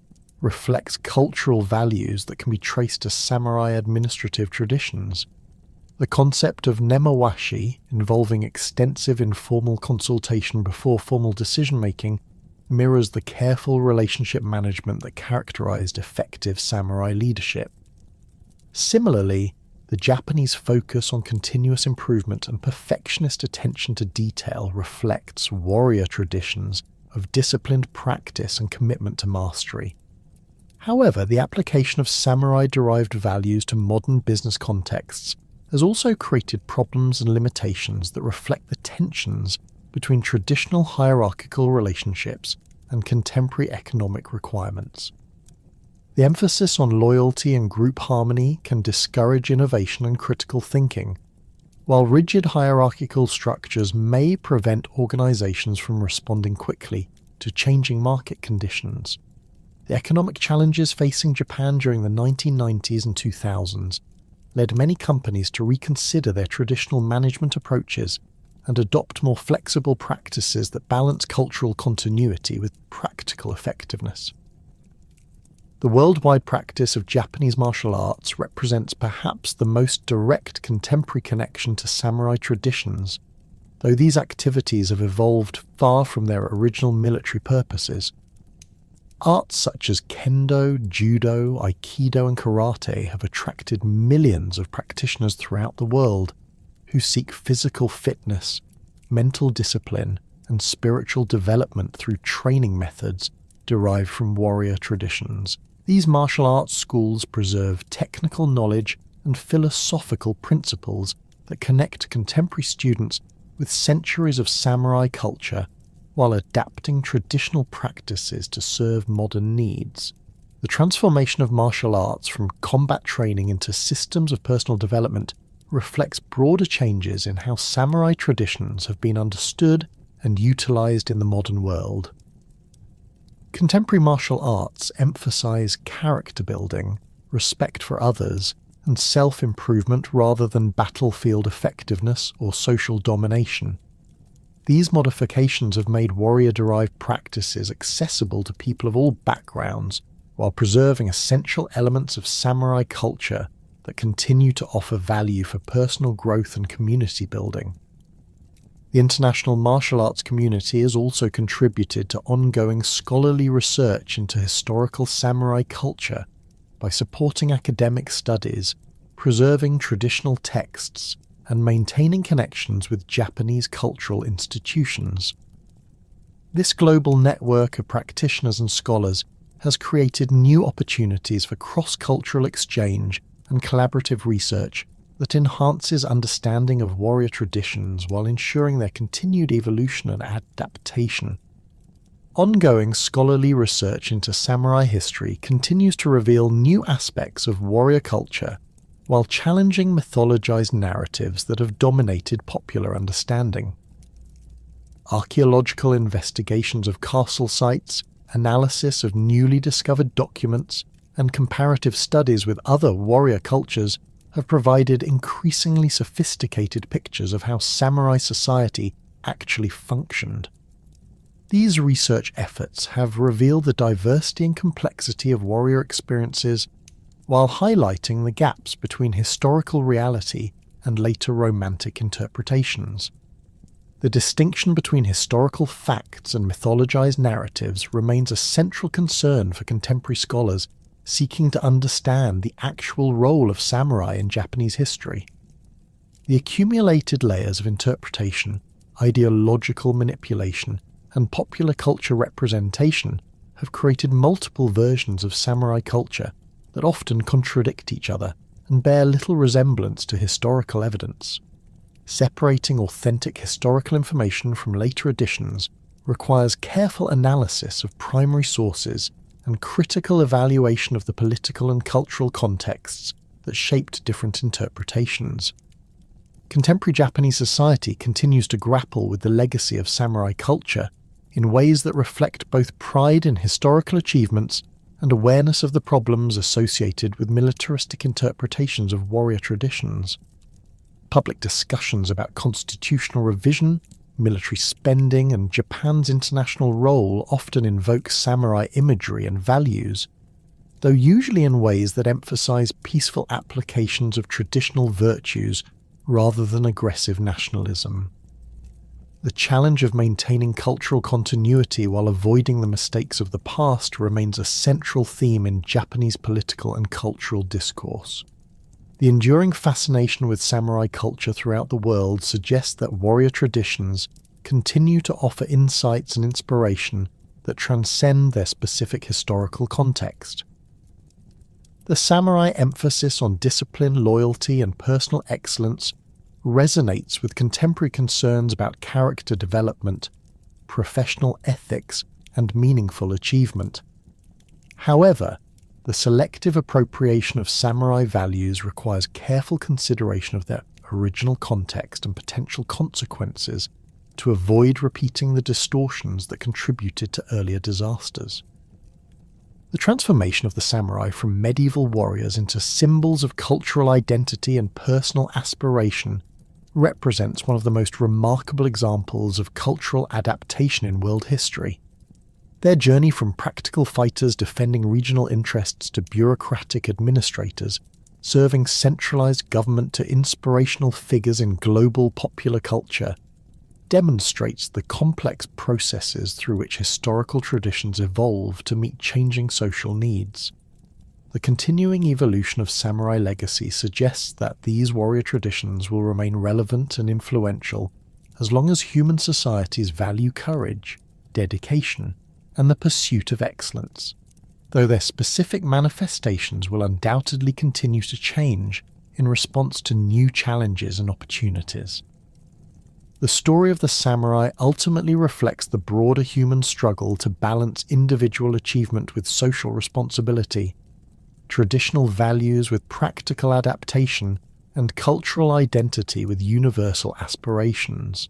[SPEAKER 1] reflects cultural values that can be traced to samurai administrative traditions. The concept of nemawashi, involving extensive informal consultation before formal decision-making, mirrors the careful relationship management that characterized effective samurai leadership. Similarly, the Japanese focus on continuous improvement and perfectionist attention to detail reflects warrior traditions of disciplined practice and commitment to mastery. However, the application of samurai-derived values to modern business contexts has also created problems and limitations that reflect the tensions between traditional hierarchical relationships and contemporary economic requirements. The emphasis on loyalty and group harmony can discourage innovation and critical thinking, while rigid hierarchical structures may prevent organizations from responding quickly to changing market conditions. The economic challenges facing Japan during the 1990s and 2000s led many companies to reconsider their traditional management approaches and adopt more flexible practices that balance cultural continuity with practical effectiveness. The worldwide practice of Japanese martial arts represents perhaps the most direct contemporary connection to samurai traditions, though these activities have evolved far from their original military purposes. Arts such as kendo, judo, aikido and karate have attracted millions of practitioners throughout the world who seek physical fitness, mental discipline and spiritual development through training methods derived from warrior traditions. These martial arts schools preserve technical knowledge and philosophical principles that connect contemporary students with centuries of samurai culture while adapting traditional practices to serve modern needs. The transformation of martial arts from combat training into systems of personal development reflects broader changes in how samurai traditions have been understood and utilized in the modern world. Contemporary martial arts emphasize character building, respect for others, and self-improvement rather than battlefield effectiveness or social domination. These modifications have made warrior-derived practices accessible to people of all backgrounds, while preserving essential elements of samurai culture that continue to offer value for personal growth and community building. The international martial arts community has also contributed to ongoing scholarly research into historical samurai culture by supporting academic studies, preserving traditional texts, and maintaining connections with Japanese cultural institutions. This global network of practitioners and scholars has created new opportunities for cross-cultural exchange and collaborative research that enhances understanding of warrior traditions while ensuring their continued evolution and adaptation. Ongoing scholarly research into samurai history continues to reveal new aspects of warrior culture while challenging mythologized narratives that have dominated popular understanding. Archaeological investigations of castle sites, analysis of newly discovered documents, and comparative studies with other warrior cultures have provided increasingly sophisticated pictures of how samurai society actually functioned. These research efforts have revealed the diversity and complexity of warrior experiences while highlighting the gaps between historical reality and later romantic interpretations. The distinction between historical facts and mythologized narratives remains a central concern for contemporary scholars seeking to understand the actual role of samurai in Japanese history. The accumulated layers of interpretation, ideological manipulation, and popular culture representation have created multiple versions of samurai culture that often contradict each other and bear little resemblance to historical evidence. Separating authentic historical information from later additions requires careful analysis of primary sources and critical evaluation of the political and cultural contexts that shaped different interpretations. Contemporary Japanese society continues to grapple with the legacy of samurai culture in ways that reflect both pride in historical achievements and awareness of the problems associated with militaristic interpretations of warrior traditions. Public discussions about constitutional revision, military spending, and Japan's international role often invoke samurai imagery and values, though usually in ways that emphasize peaceful applications of traditional virtues rather than aggressive nationalism. The challenge of maintaining cultural continuity while avoiding the mistakes of the past remains a central theme in Japanese political and cultural discourse. The enduring fascination with samurai culture throughout the world suggests that warrior traditions continue to offer insights and inspiration that transcend their specific historical context. The samurai emphasis on discipline, loyalty, and personal excellence resonates with contemporary concerns about character development, professional ethics, and meaningful achievement. However, the selective appropriation of samurai values requires careful consideration of their original context and potential consequences to avoid repeating the distortions that contributed to earlier disasters. The transformation of the samurai from medieval warriors into symbols of cultural identity and personal aspiration represents one of the most remarkable examples of cultural adaptation in world history. Their journey from practical fighters defending regional interests to bureaucratic administrators, serving centralized government to inspirational figures in global popular culture, demonstrates the complex processes through which historical traditions evolve to meet changing social needs. The continuing evolution of samurai legacy suggests that these warrior traditions will remain relevant and influential as long as human societies value courage, dedication, and the pursuit of excellence, though their specific manifestations will undoubtedly continue to change in response to new challenges and opportunities. The story of the samurai ultimately reflects the broader human struggle to balance individual achievement with social responsibility, traditional values with practical adaptation, and cultural identity with universal aspirations.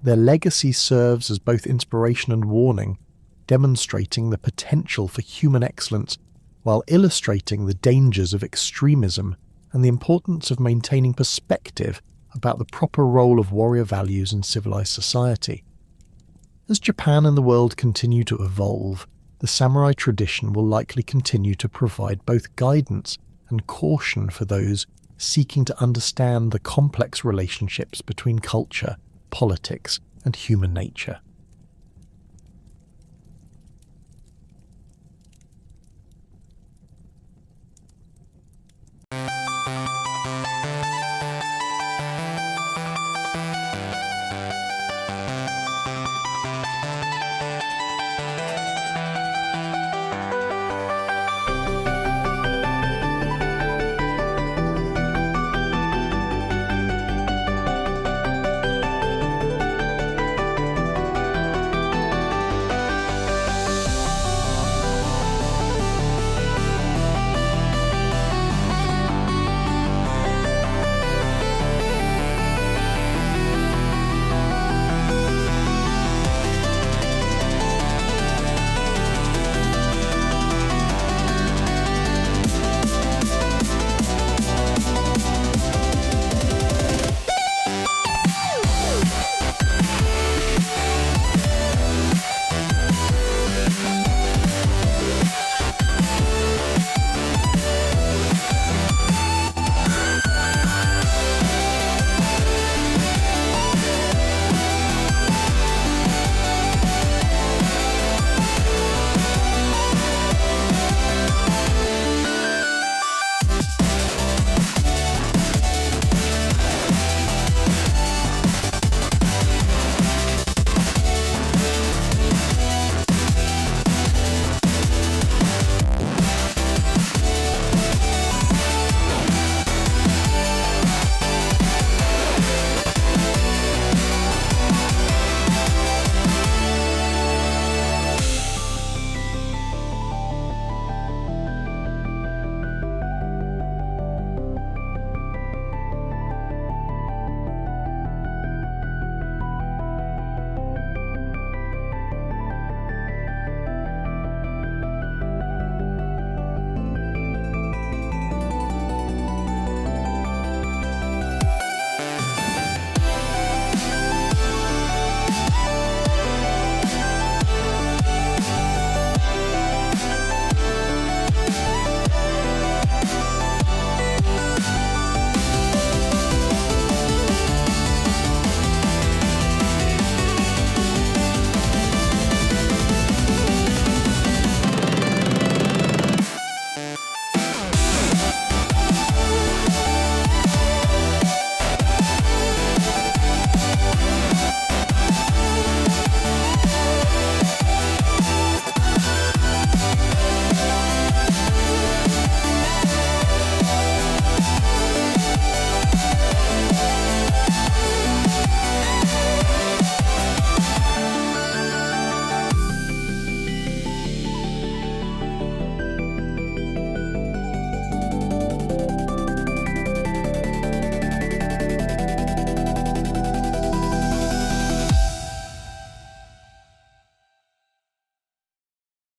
[SPEAKER 1] Their legacy serves as both inspiration and warning, demonstrating the potential for human excellence while illustrating the dangers of extremism and the importance of maintaining perspective about the proper role of warrior values in civilized society. As Japan and the world continue to evolve, the samurai tradition will likely continue to provide both guidance and caution for those seeking to understand the complex relationships between culture, politics, and human nature.